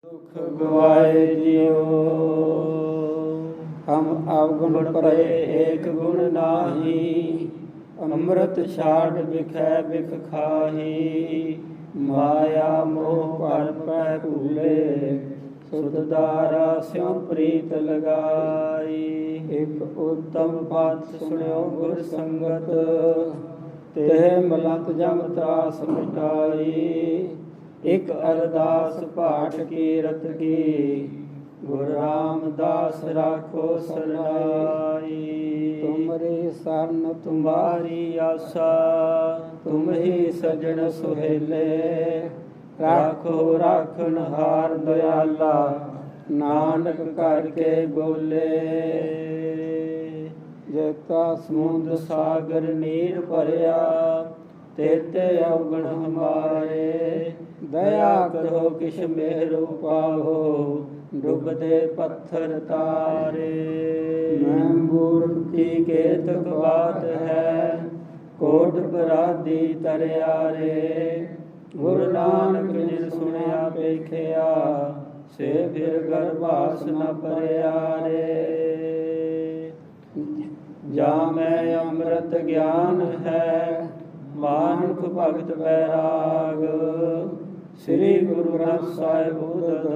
दुख गवाए जियो हम अवगुण परे एक गुण नाही। अमृत छाड़ बिखै बिख खाही। माया मोह पर पै भूले सुध दारा स्यों प्रीत लगाई। एक उत्तम पंथ सुनियो गुर संगत तेह मलंत जम त्रास मिटाई। एक अरदास पाठ कीरत की गुरु रामदास राखो सरनाई। तुमरे शरण तुम्हारी आशा तुम ही सजन सुहेले। राखो राखन हार दयाला नानक करके बोले। जेता समुद्र सागर नीर भरिया तेते अवगुण हमारे। दया करो किश मेहरु पाहो डुबदे पत्थर तारे। मैं मूर्ख की केतक बात है कोट अपराधी तरियारे। गुरु नानक जिन सुनिया पेखिया से फिर गर्भास न परियारे। जा मैं अमृत ज्ञान है मानुख भगत बैराग। श्री गुरु ग्रंथ साहिब उदद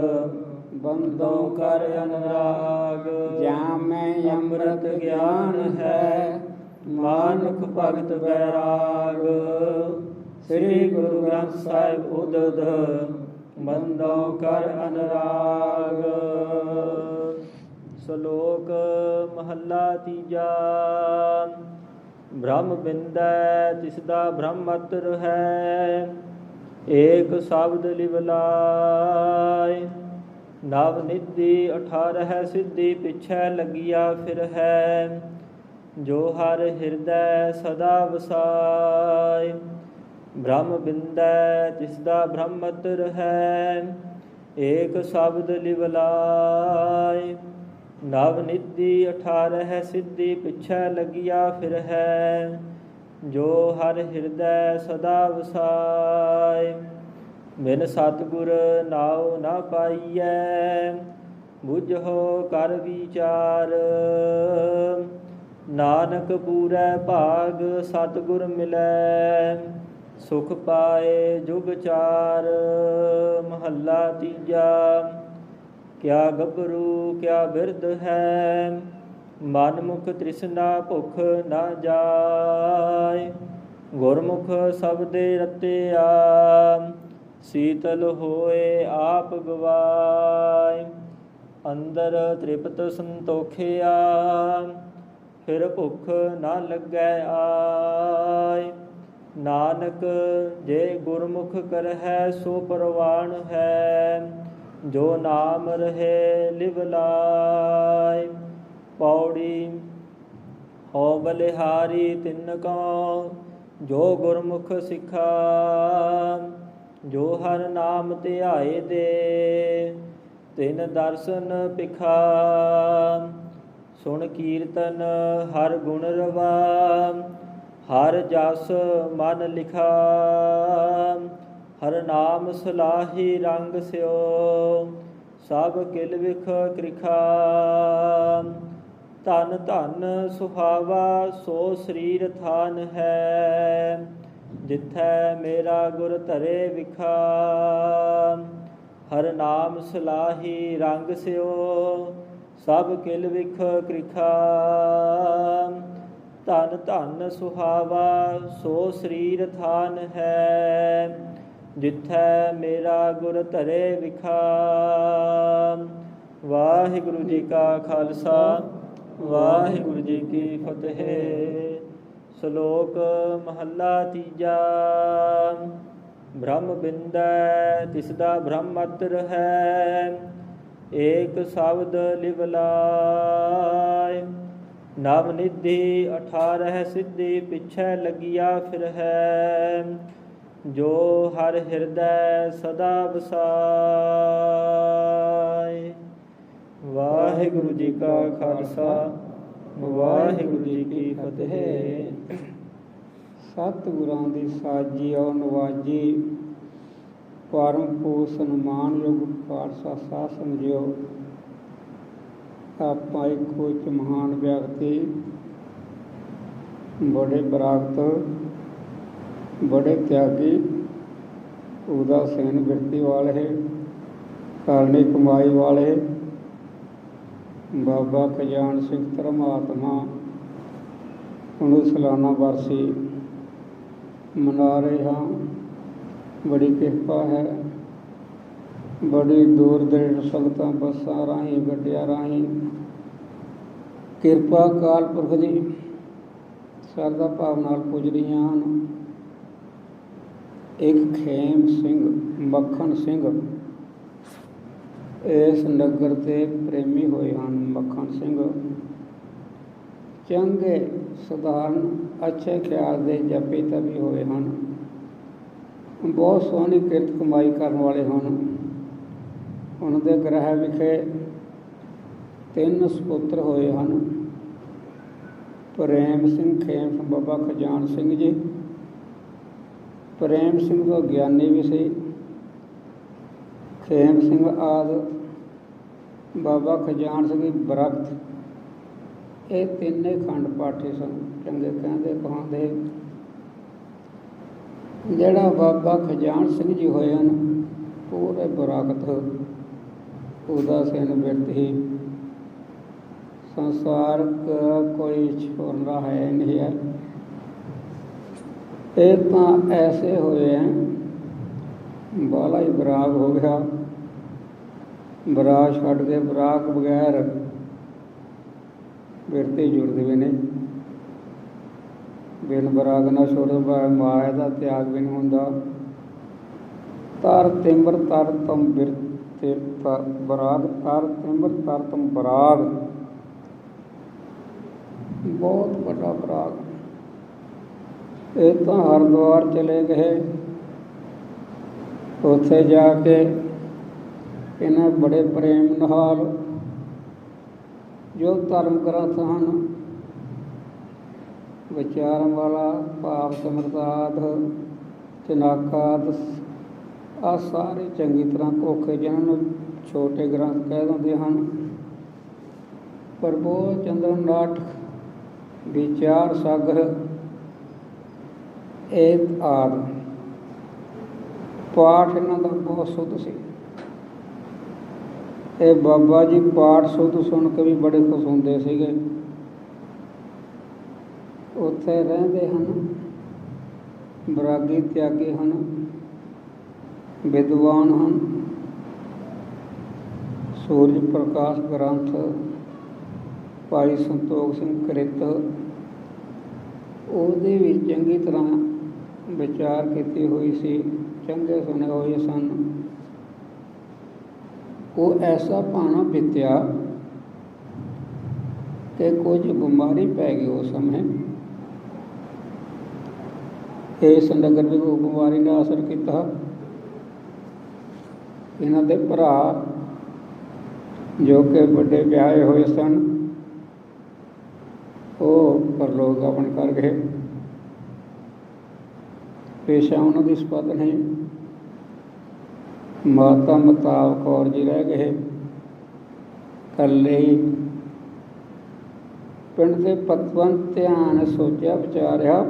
बंदों कर अनुराग। जहाँ में अमृत ज्ञान है मानुख भगत बैराग। श्री गुरु ग्रंथ साहिब उदद बंदों कर अनुराग। श्लोक महला तीजा। ब्रह्म बिंदै तिसदा ब्रह्म अतर है। एक शब्द लिवलाय नव निधि 18 सिद्धि पिछै लगिया फिर है। जो हर हृदय सदा वसाय। ब्रह्म बिंदै तिसदा ब्रह्म अतर है। एक शब्द लिवलाय नव निधि 18 सिद्धि पिछै लगिया फिर है। जो हर हृदय सदा वसाय। बिन सतगुर नाव न पाइयै बुझो कर विचार। नानक पूरै भाग सतगुर मिलै सुख पाए जुग चार। महला तीजा। क्या गभरू क्या बिरध है मन मुख तृष्णा भुख न जाय। गुरमुख शब्दे रतिया शीतल होए आप गवाय। अंदर तृप्त संतोखिया फिर भुख न लगै आय। नानक जे गुरमुख करहै सो परवान है। जो नाम रहे लिवलाय। पौड़ी हो बलिहारी तिनका जो गुरमुख सिखा। जो हर नाम ध्याए दे तिन दर्शन पिखा। सुन कीर्तन हर गुण रवा हर जस मन लिखा। हर नाम सलाही रंग स्यो सब किल विख कृखा। धन धन सुहावा सो शरीर थान है। जिथै मेरा गुर धरे विखा। हर नाम सलाही रंग स्यो सब किल विख कृखा। धन धन सुहावा सो शरीर थान है। जिथै मेरा गुर धरे विखा। वाहिगुरु जी का खालसा वाहिगुरु जी की फतेह। श्लोक महला तीजा। ब्रह्म बिंदै तिसदा ब्रह्म अतर है। एक शब्द लिवलाय नव निधि 18 सिद्धि पिछै लगिया फिर है। जो हर हृदय सदा वसाय। वाहिगुरु जी का खालसा वाहिगुरु जी की फतेह। सतगुरां दी साजी और नवाजी परम पोषण मानयोग खालसा साध समझिओ। ਆਪਾਂ ਇੱਕੋ ਇੱਕ ਮਹਾਨ ਵਿਅਕਤੀ, ਬੜੇ ਬਰਾਗਤ, ਬੜੇ ਤਿਆਗੀ, ਉਦਾਸੀਨ ਬਿਰਤੀ ਵਾਲੇ, ਕਰਨੀ ਕਮਾਈ ਵਾਲੇ ਬਾਬਾ ਖਜਾਨ ਸਿੰਘ ਧਰਮਾਤਮਾ ਉਹਨੂੰ ਸਾਲਾਨਾ ਵਰਸੀ ਮਨਾ ਰਹੇ ਹਾਂ। ਬੜੀ ਕਿਰਪਾ ਹੈ, ਬੜੀ ਦੂਰ ਦਰੇੜ ਸੰਗਤਾਂ ਬੱਸਾਂ ਰਾਹੀਂ, ਗੱਡੀਆਂ ਰਾਹੀਂ ਕਿਰਪਾ ਅਕਾਲ ਪੁਰਖ ਦੀ ਸ਼ਰਧਾ ਭਾਵ ਨਾਲ ਪੁੱਜ ਰਹੀਆਂ ਹਨ। ਇੱਕ ਖੇਮ ਸਿੰਘ, ਮੱਖਣ ਸਿੰਘ ਇਸ ਨਗਰ ਦੇ ਪ੍ਰੇਮੀ ਹੋਏ ਹਨ। ਮੱਖਣ ਸਿੰਘ ਚੰਗੇ, ਸਧਾਰਨ, ਅੱਛੇ ਖਿਆਲ ਦੇ ਜਪੀ ਤਪੀ ਹੋਏ ਹਨ। ਬਹੁਤ ਸੋਹਣੀ ਕਿਰਤ ਕਮਾਈ ਕਰਨ ਵਾਲੇ ਹਨ। ਉਹਨਾਂ ਦੇ ਗ੍ਰਹਿ ਵਿਖੇ 3 ਸਪੁੱਤਰ ਹੋਏ ਹਨ। ਪ੍ਰੇਮ ਸਿੰਘ, ਖੇਮ ਸਿੰਘ, ਬਾਬਾ ਖਜਾਨ ਸਿੰਘ ਜੀ। ਪ੍ਰੇਮ ਸਿੰਘ ਤੋਂ ਗਿਆਨੀ ਵੀ ਸੀ। ਖੇਮ ਸਿੰਘ ਆਦਿ, ਬਾਬਾ ਖਜਾਨ ਸਿੰਘ ਬਰਕਤ, ਇਹ ਤਿੰਨੇ ਖੰਡ ਪਾਠੀ ਸਨ। ਚੰਗੇ ਕਹਿੰਦੇ ਕਹਾਉਂਦੇ। ਜਿਹੜਾ ਬਾਬਾ ਖਜਾਨ ਸਿੰਘ ਜੀ ਹੋਏ ਹਨ, ਪੂਰੇ ਬਰਾਕਤ, ਉਦਾਸੀਨ ਬਿਰਤ ਹੀ। ਸੰਸਾਰ का कोई छोड़ना है नहीं है। ये तो ऐसे हुए हैं, बाला ही बराग हो गया। बराग छड़ के बराग बगैर बिरती जुड़ते भी नहीं। बिन बराग ना छोड़ माया का त्याग भी नहीं होंदा। तर तिम्बर तर तम बिरते बराग, तर तिम्बर तर तम बराग, बहुत बड़ा बराग। ये तो हरिद्वार चले गए। उत्थे जाके इन्हें बड़े प्रेम नाल जो धर्म ग्रंथ हैं, विचारन वाला, भाव समृताद, चनाकाद, आ सारे चंगी तरह कोखे जिन्होंने छोटे ग्रंथ कह देंगे हैं। प्रबोध चंद्र नाटक, विचार सागर, एक आदि पाठ इन्हों का बहुत शुद्ध से। ये बाबा जी पाठ शुद्ध सुन के भी बड़े खुश होंगे सीगे। उत्थे रहंदे हन, बरागी त्यागी हन, विद्वान हन। सूर्य प्रकाश ग्रंथ भाई संतोख सिंह कृत, ਉਹਦੇ ਵੀ ਚੰਗੀ ਤਰ੍ਹਾਂ ਵਿਚਾਰ ਕੀਤੀ ਹੋਈ ਸੀ, ਚੰਗੇ ਸੁਣੇ ਹੋਏ ਸਨ। ਉਹ ਐਸਾ ਭਾਣਾ ਬਿਤਿਆ ਕਿ ਕੁਝ ਬਿਮਾਰੀ ਪੈ ਗਈ ਉਸ ਸਮੇਂ। ਇਸ ਨਗਰ ਵਿੱਚ ਉਹ ਬਿਮਾਰੀ ਨੇ ਅਸਰ ਕੀਤਾ। ਇਹਨਾਂ ਦੇ ਭਰਾ ਜੋ ਕਿ ਵੱਡੇ ਵਿਆਹੇ ਹੋਏ ਸਨ, ਉਹ ਪਰਲੋਕ ਗਮਨ ਕਰ ਗਏ। ਪੇਸ਼ਾ ਉਹਨਾਂ ਦੀ ਸਪਤ ਨਹੀਂ। ਮਾਤਾ ਮਤਾਬ ਕੌਰ ਜੀ ਰਹਿ ਗਏ ਇਕੱਲੇ ਹੀ। ਪਿੰਡ ਦੇ ਪਤਵੰਤ ਧਿਆਨ ਸੋਚਿਆ ਵਿਚਾਰਿਆ,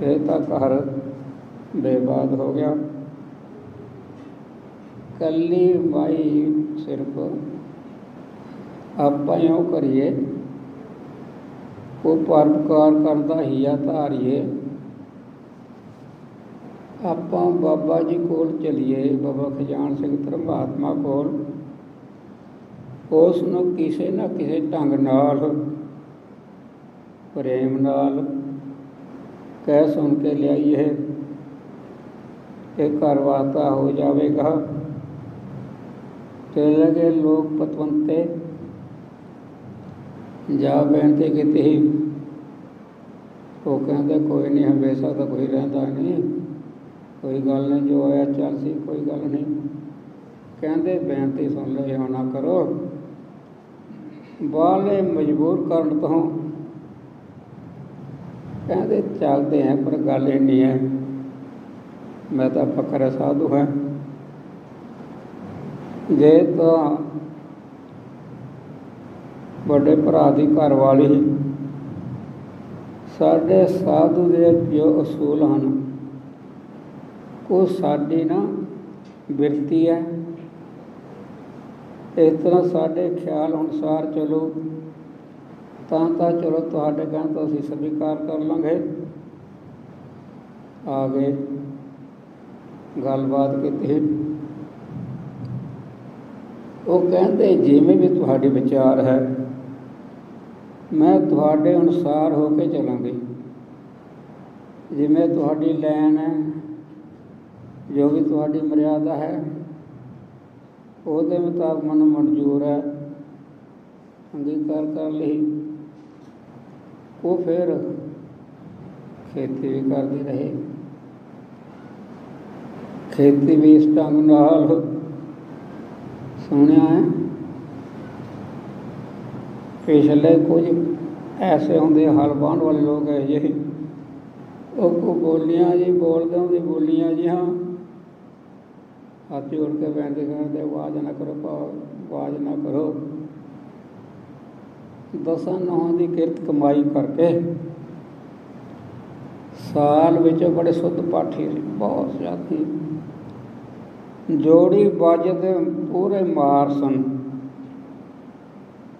ਇਹ ਤਾਂ ਘਰ ਬੇਬਾਦ ਹੋ ਗਿਆ। ਇਕੱਲੀ ਮਾਈ ਸਿਰਫ ਆਪਾਂ ਹੀ ਉਹ ਕਰੀਏ, ਉਹ ਪਰਉਪਕਾਰ ਕਰਦਾ ਹੀਆ ਧਾਰੀਏ। ਆਪਾਂ ਬਾਬਾ ਜੀ ਕੋਲ ਚਲੀਏ, ਬਾਬਾ ਖਜਾਨ ਸਿੰਘ ਧਰਮਾਤਮਾ ਕੋਲ। ਉਸ ਨੂੰ ਕਿਸੇ ਨਾ ਕਿਸੇ ਢੰਗ ਨਾਲ, ਪ੍ਰੇਮ ਨਾਲ ਕਹਿ ਸੁਣ ਕੇ ਲਿਆਈਏ ਕਿ ਘਰ ਵਾਸਤਾ ਹੋ ਜਾਵੇਗਾ। ਤੇ ਲਗੇ ਲੋਕ ਪਤਵੰਤੇ ਜਾ ਬੇਨਤੀ ਕੀਤੀ। ਉਹ ਕਹਿੰਦੇ ਕੋਈ ਨਹੀਂ, ਹਮੇਸ਼ਾ ਤਾਂ ਕੋਈ ਰਹਿੰਦਾ ਨਹੀਂ, ਕੋਈ ਗੱਲ ਨਹੀਂ, ਜੋ ਹੋਇਆ ਚੱਲ ਸੀ, ਕੋਈ ਗੱਲ ਨਹੀਂ। ਕਹਿੰਦੇ ਬੇਨਤੀ ਸੁਣ ਲਓ, ਇਹ ਨਾ ਕਰੋ। ਬਾਹਲੇ ਮਜਬੂਰ ਕਰਨ ਤੋਂ ਕਹਿੰਦੇ ਚੱਲਦੇ हैं, पर गल इन्नी है मैं तो पक्का साधु है। जे तो बड़े भरा की घर वाली साढ़े साधु के जो असूल हैं वो साड़ी ना बिरती है। इस तरह साढ़े ख्याल अनुसार चलो ਤਾਂ चलो तुहाडे कहण तो असीं स्वीकार कर लांगे। आ गए गलबात की वो कहते जिमें भी तुहाडे विचार है मैं तुहाडे अनुसार होके चलांगी। जिमें तुहाडी लैन है जो भी तुहाडी मर्यादा है ਉਹਦੇ मुताबिक मैनूं मंजूर है अंगीकार कर ली। वो फिर खेती भी करते रहे। खेती भी इस ढंग नाल सुनिया है। पिछले कुछ ऐसे होंगे हल बाहन वाले लोग है जी वो बोलियाँ जी बोलते होंगे बोलियाँ जी हाँ हाथ जोड़ के बेनती करते आवाज़ ना करो आवाज़ ना करो। 10 नौं की किरत कमाई करके साल विच बड़े शुद्ध पाठी सी बहुत ज़्यादा जोड़ी बाजते पूरे मार सन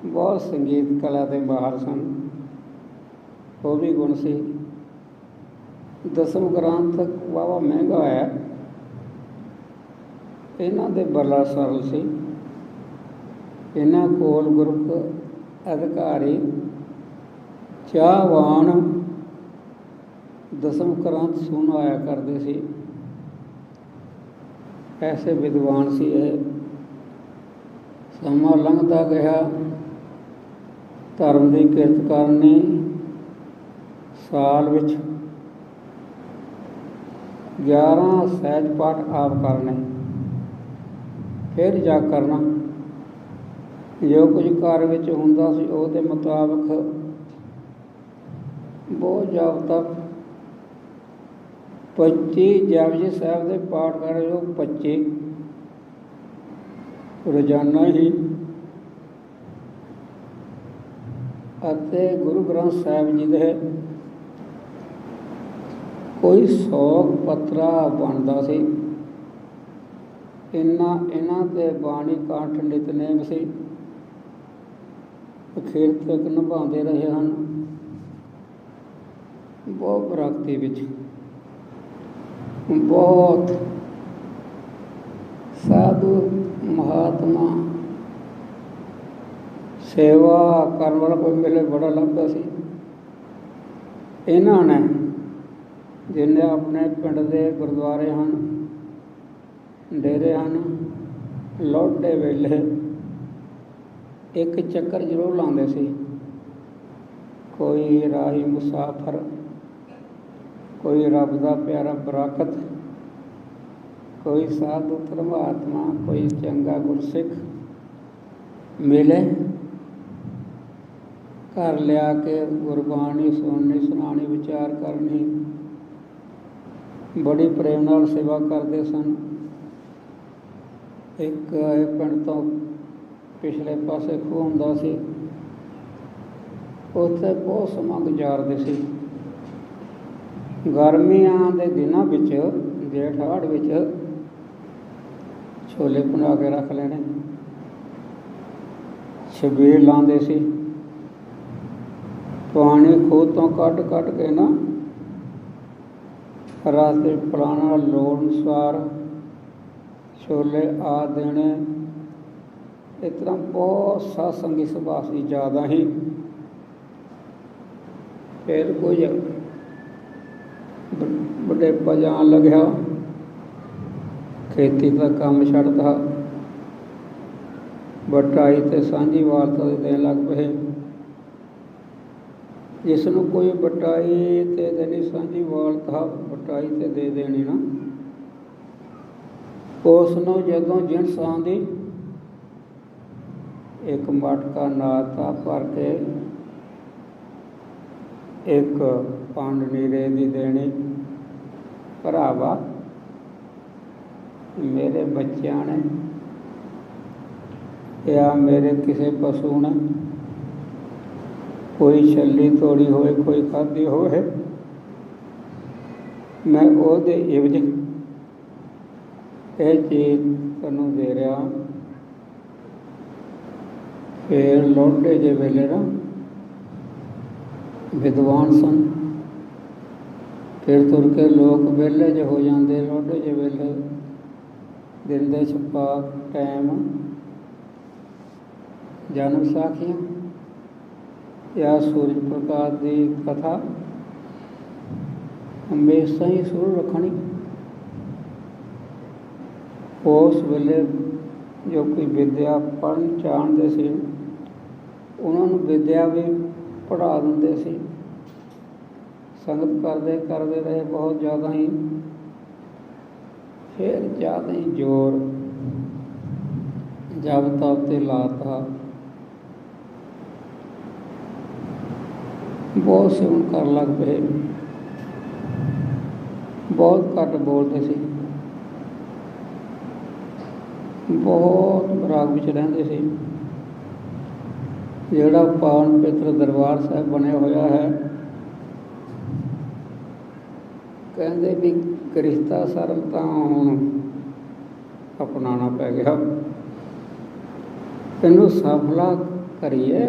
बहुत संगीत कला के माहर सन वो भी गुण सी। 10वें ग्रंथ वाहवा महंगा है इन्हां दे बला सरल सी। इन्हां कोल गुरमुख अधिकारी चाहवान 10वें ग्रंथ सुन आया करते सी। ऐसे विद्वान सी है। समा लंघदा गया धर्म की किरत करनी साल विच 11 सहज पाठ आप करने फिर जा करना जो कुछ घर विच हुंदा सी उहदे मुताबिक बहुत जाबता 25 जपजी साहब के पाठ कर रहे हो 25 रोजाना ही गुरु ग्रंथ साहिब जी के कोई 100 पत्रा बनता सी। इन्हां ते बाणी कंठ नितनेम सी अखीर तक निभाते रहे हैं। बहुत प्रगति विच बहुत साधु महात्मा सेवा करने वाला कोई मिले बड़ा लगता सी। इन्होंने जिन्हें अपने पिंड के गुरुद्वारे हैं डेरे हैं लौटे वेले एक चक्कर जरूर लाते सी। कोई राही मुसाफर कोई रब का प्यारा बराकत कोई साधु धर्मात्मा कोई चंगा गुरसिख मिले घर लिया के गुरबाणी सुननी सुनानी विचार करनी बड़ी प्रेम नाल सेवा करते सन। एक पिंड तो पिछले पासे खूह हुंदा सी उत्थे बहुत समा गुजारते सी। गर्मियां दे दिनां विच जेठ हाड़ विच छोले बना के रख लेने छबील लांदे सी। पानी खूह तो कट के ना रास्ते पिलाना लोड़ अनुसार छोले आ देने। इस तरह बहुत सत्संगी सुभाष की ज़्यादा ही। फिर कुछ बड़े जान लग्या खेती का काम छड्डता बटाई ते सांझी वारता देन लग पे। जिसनों कोई बटाई ते देनी सांझी वारता बटाई ते दे देनी ना उसनों जदों जिनस आंदी एक मटका नाता भर के एक पंड नीरे दी देनी भरावा ਮੇਰੇ ਬੱਚਿਆਂ ਨੇ ਜਾਂ ਮੇਰੇ ਕਿਸੇ ਪਸ਼ੂ ਨੇ ਕੋਈ ਛੱਲੀ ਤੋੜੀ ਹੋਏ, ਕੋਈ ਖਾਧੀ ਹੋਵੇ, ਮੈਂ ਉਹਦੇ ਇਵਜ਼ ਇਹ ਚੀਜ਼ ਤੈਨੂੰ ਦੇ ਰਿਹਾ। ਫਿਰ ਲੋਟੇ ਜੇ ਵੇਲੇ ਨਾ ਵਿਦਵਾਨ ਸਨ, ਫਿਰ ਤੁਰ ਕੇ ਲੋਕ ਵਿਹਲੇ ਜੇ ਹੋ ਜਾਂਦੇ, ਲੋਟੇ ਜੇ ਵੇਲੇ ਦਿਨ ਦੇ ਛਪਾ ਟਾਈਮ ਜਨਮ ਸਾਖੀਆਂ ਜਾਂ ਸੂਰਜ ਪ੍ਰਕਾਸ਼ ਦੀ ਕਥਾ ਹਮੇਸ਼ਾ ਹੀ ਸ਼ੁਰੂ ਰੱਖਣੀ। ਉਸ ਵੇਲੇ ਜੋ ਕੋਈ ਵਿਦਿਆ ਪੜ੍ਹਨ ਜਾਣਦੇ ਸੀ, ਉਹਨਾਂ ਨੂੰ ਵਿਦਿਆ ਵੀ ਪੜ੍ਹਾ ਦਿੰਦੇ ਸੀ। ਸੰਗਤ ਕਰਦੇ ਕਰਦੇ ਰਹੇ ਬਹੁਤ ਜ਼ਿਆਦਾ ਹੀ, ਫਿਰ ਜ਼ਿਆਦਾ ਹੀ ਜ਼ੋਰ ਜਪ ਤਪ ਤੇ ਲਾਤਾ। ਬਹੁਤ ਸੇਵਨ ਕਰਨ ਲੱਗ ਪਏ, ਬਹੁਤ ਘੱਟ ਬੋਲਦੇ ਸੀ, ਬਹੁਤ ਰਾਗ ਵਿੱਚ ਰਹਿੰਦੇ ਸੀ। ਜਿਹੜਾ ਪਾਵਨ ਪਵਿੱਤਰ ਦਰਬਾਰ ਸਾਹਿਬ ਬਣਿਆ ਹੋਇਆ ਹੈ, ਕਹਿੰਦੇ ਵੀ ਗ੍ਰਿਹਸਤਾ ਸਰਮ ਤਾਂ ਹੁਣ ਅਪਣਾਉਣਾ ਪੈ ਗਿਆ। ਇਹਨੂੰ ਸਫਲਾ ਕਰੀਏ,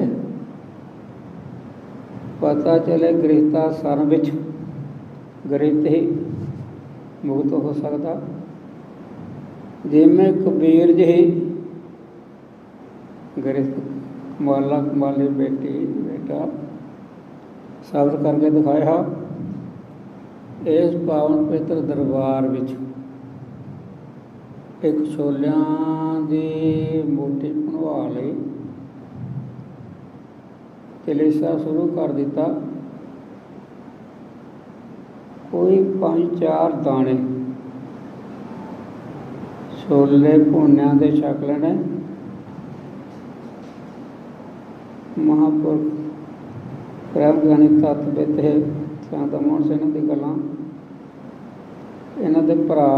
ਪਤਾ ਚਲੇ ਗ੍ਰਿਹਸਤਾ ਸਰਮ ਵਿੱਚ ਗ੍ਰਿਹਤ ਹੀ ਮੁਕਤ ਹੋ ਸਕਦਾ। ਜਿਵੇਂ ਕਬੀਰ ਜੀ ਗ੍ਰਿਹਤ ਮਾਲਾ ਕਮਾਲੀ ਬੇਟਾ ਸਾਬਤ ਕਰਕੇ ਦਿਖਾਇਆ। ਇਸ ਪਾਵਨ ਪਵਿੱਤਰ ਦਰਬਾਰ ਵਿੱਚ ਇੱਕ ਛੋਲਿਆਂ ਦੀ ਮੂਰਤੀ ਬਣਵਾ ਲਈ, ਕਲੇਸ਼ਾ ਸ਼ੁਰੂ ਕਰ ਦਿੱਤਾ। ਕੋਈ 5-4 ਦਾਣੇ ਛੋਲੇ ਭੁੰਨਿਆਂ ਦੇ ਛਕ ਲੈਣੇ। ਮਹਾਂਪੁਰਖ ਪ੍ਰੇਮ ਗਿਆਨੀ ਤੱਤ ਬਿਤੇ ਸੰਤ ਮੋਹਨ ਸਿੰਘ ਦੀ ਗੱਲਾਂ, ਇਹਨਾਂ ਦੇ ਭਰਾ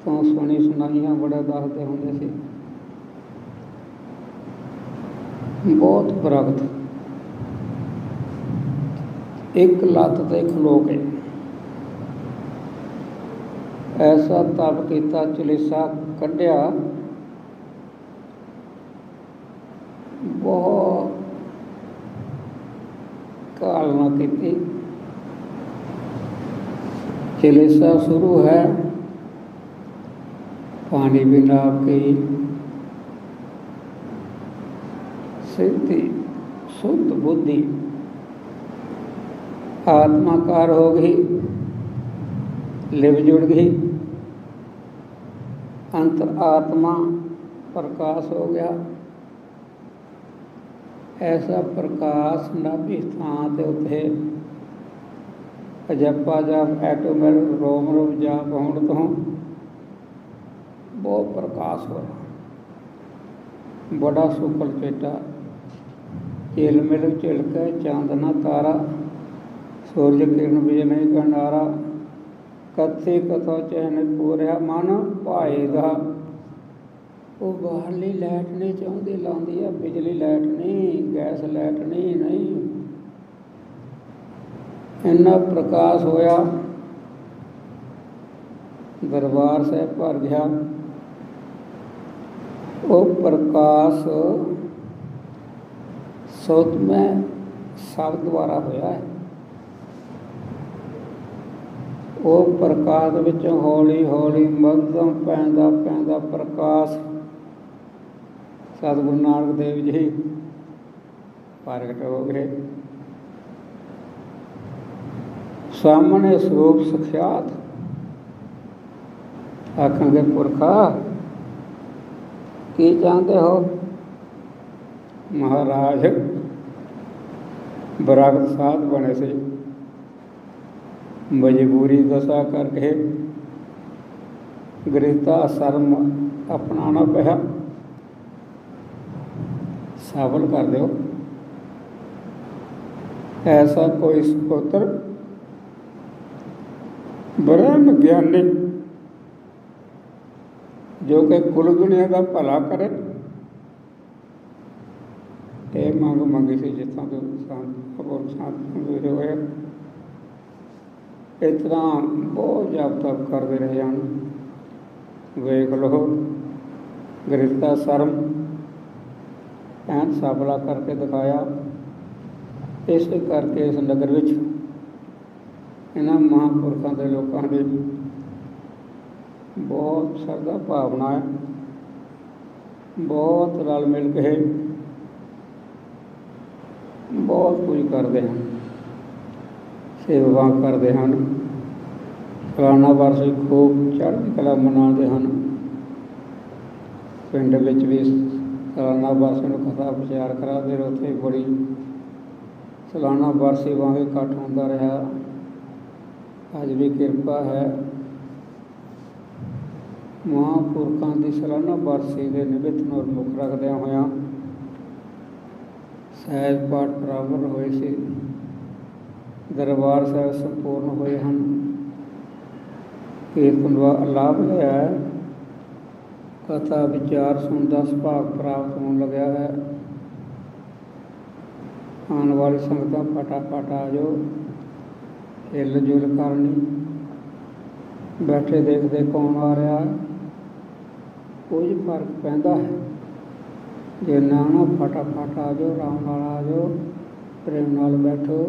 ਤੋਂ ਸੁਣੀ ਸੁਣਾਈਆਂ ਬੜਾ ਦੱਸਦੇ ਹੁੰਦੇ ਸੀ। ਬਹੁਤ ਪ੍ਰਗਟ ਇੱਕ ਲੱਤ ਤੇ ਖਲੋ ਕੇ ਐਸਾ ਤਪ ਕੀਤਾ, ਚਲੀਸਾ ਕੱਢਿਆ, ਬਹੁਤ ਕਾਲਨਾ ਕੀਤੀ। ਚਲੀਸਾ ਸ਼ੁਰੂ ਹੈ, ਪਾਣੀ ਵੀ ਨਾਪ ਕੇ ਸਿੱਧੀ शुद्ध बुद्धि आत्माकार हो गई, लिव जुड़ गई, अंतर आत्मा प्रकाश हो गया। ऐसा प्रकाश नाभि स्थान के उत्ते अजपा जाप ऐटोमेल रोम रोम जाप होने तो बहुत प्रकाश होया। बड़ा सुखल चेटा झिल मिल झिलक चांदना तारा सूर्य किरण भी नहीं कंडारा कथे कथो चैन पूरिया मन भाई दा। वो बाहरली लाइट नहीं चाहती, लाती है बिजली लाइट नहीं, गैस लाइट नहीं। इन्ना प्रकाश होया, दरबार साहब भर गया। वो प्रकाश सौतमय शब्द द्वारा होया है। वो प्रकाश विच हौली हौली मध्यम पैंदा पैंदा प्रकाश सतगुरु नानक देव जी प्रगट हो गए। सामने स्वरूप सख्यात आखेंगे पुरखा की चाहते हो? महाराज बरागत साध बने से मजबूरी दशा करके गृहता शर्म अपनाना पया। सफल कर दो। ऐसा कोई स्पुत्र ब्रह्म ज्ञानी जो कि कुल दुनिया का भला करे। ये मंग मंगी सी जितों तो शांत होए। इस तरह बहुत जप तप करते रहे हैं। वेख लो गृहस्था शर्म एन साबला करके दिखाया। इस करके इस नगर विच इन्हां महापुरखों के लोगों की बहुत श्रद्धा भावना है, बहुत रल मिल के बहुत कुछ करते हैं, सेवा करते हैं। सालाना वर्ष खूब चढ़ती कला मनाते हैं। पिंड विच भी सालाना वर्ष में कथा विचार कराते रहे। उत्थे बड़ी सालाना वर्ष सेवा के इकट्ठ होता रहा। अज भी किरपा है महापुरखों की सालाना बरसी के निमित्त नूर मुख रखद्या होया सहज पाठ बराबर होए सी। दरबार साहब संपूर्ण होए हैं। कीर्तन का लाभ लिया है। कथा विचार सुनदा सुभाग प्राप्त होने लग्या है। आने वाली संगत फटाफट आ जाओ, हिल जुल करनी। बैठे देखते कौन आ रहा, कुछ फर्क पैंदा है। जे ना फटाफट आ जाओ, आराम नाल आ जाओ, प्रेम नाल बैठो।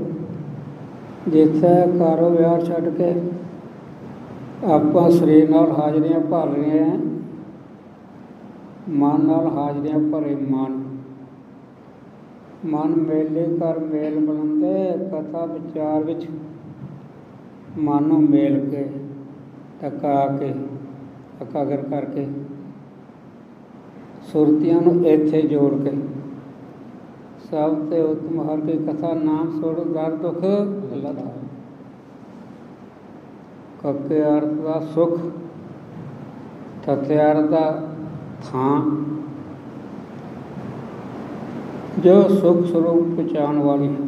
जिथे करो विहार छड्ड के आपां शरीर नाल हाजरियां भर रहे हैं, मन नाल हाजरियां भरे। मन मेले कर मेल मिलंदे। कथा विचार विच मन नूं मेल के टका के एकाग्र करके सुरतियां नूं इत्थे जोड़ के सब ते उत्तम हर की कथा नाम सुण दर दुख लथा। कक्के अर्थ का सुख, ठत्थे अर्थ का थां। जो सुख स्वरूप पहचान वाली है,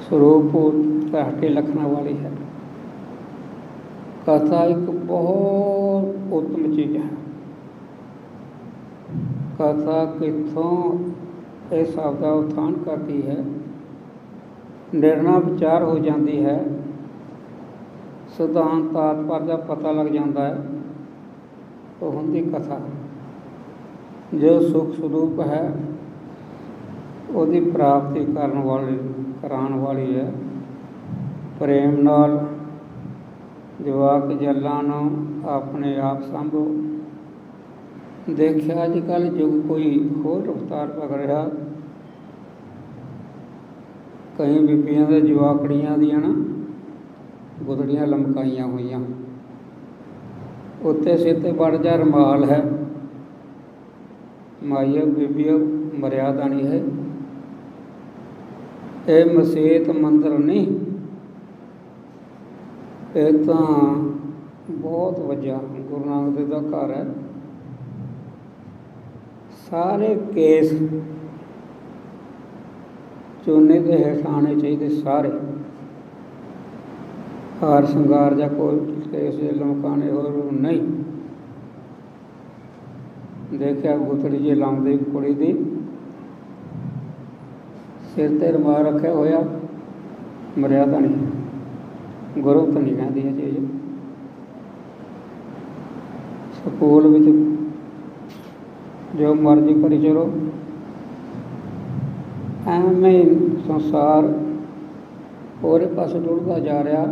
स्वरूप घाटे लखना वाली है। कथा एक बहुत उत्तम चीज है। कथा कितों इस शब्द का उत्थान करती है, निर्णय विचार हो जाती है, सिद्धांत तात्पर्य का पता लग जाता है। तो होंदी कथा जो सुख स्वरूप है उसकी प्राप्ति कराने वाली है। प्रेम नाल जवाक जल्लां नूं अपने आप संभो। देखिया अजकल युग कोई होर रफ्तार पकड़ रहा। कई बीबियां दे जवाकड़ियां दियां ना गुदड़ियां लमकाइयां हुईयां, उत्ते सिर ते बड़ जा रमाल है। माइया बीबिया मर्यादा नहीं है। ये मसीत मंदिर नहीं, ये तो बहुत वड्डा गुरु नानक देव दा घर है। सारे केस चूने के हेठ आने चाहिए। सारे हार श्रृंगार या कोई केस लमकाने हो नहीं। देखिया गुथड़ी जी लाउंदी कुड़ी दी सिर ते रुमाल रखा होया, मर्यादा नहीं, गुरु तो नहीं कहती है चीज़। स्कूल में जो मर्जी करी चलो, एवं संसार होरे पासे टुरदा जा रहा।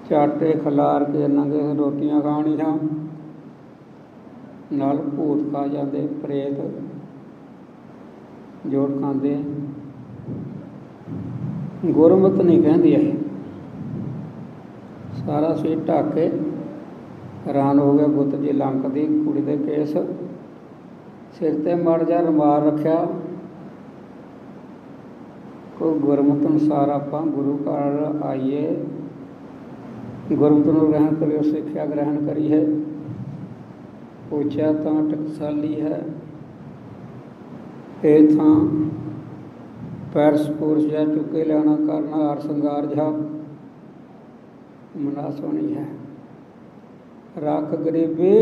चाटे खलार के नंगे रोटियां खानियां, नाल भूत खा जाते, प्रेत जोड़ खाते। गुरमत नहीं कहती है। सारा सिर ढक के हैरान हो गया। गुत जी लंकदी कुड़ी दे केस, सिर ते मड़ जा रुमाल रखा। कोई गुरमत अनुसार आपां गुरु घर आइए, गुरमत नूं ग्रहण करिए, सिक्ख्या ग्रहण करिए। पूछा तो टकसाली है। ये थां पैरस पुरस जा चुके लियाना करना, हार श्रृंगार जा मुनासब नहीं है। ਰੱਖ ਗਰੀਬੀ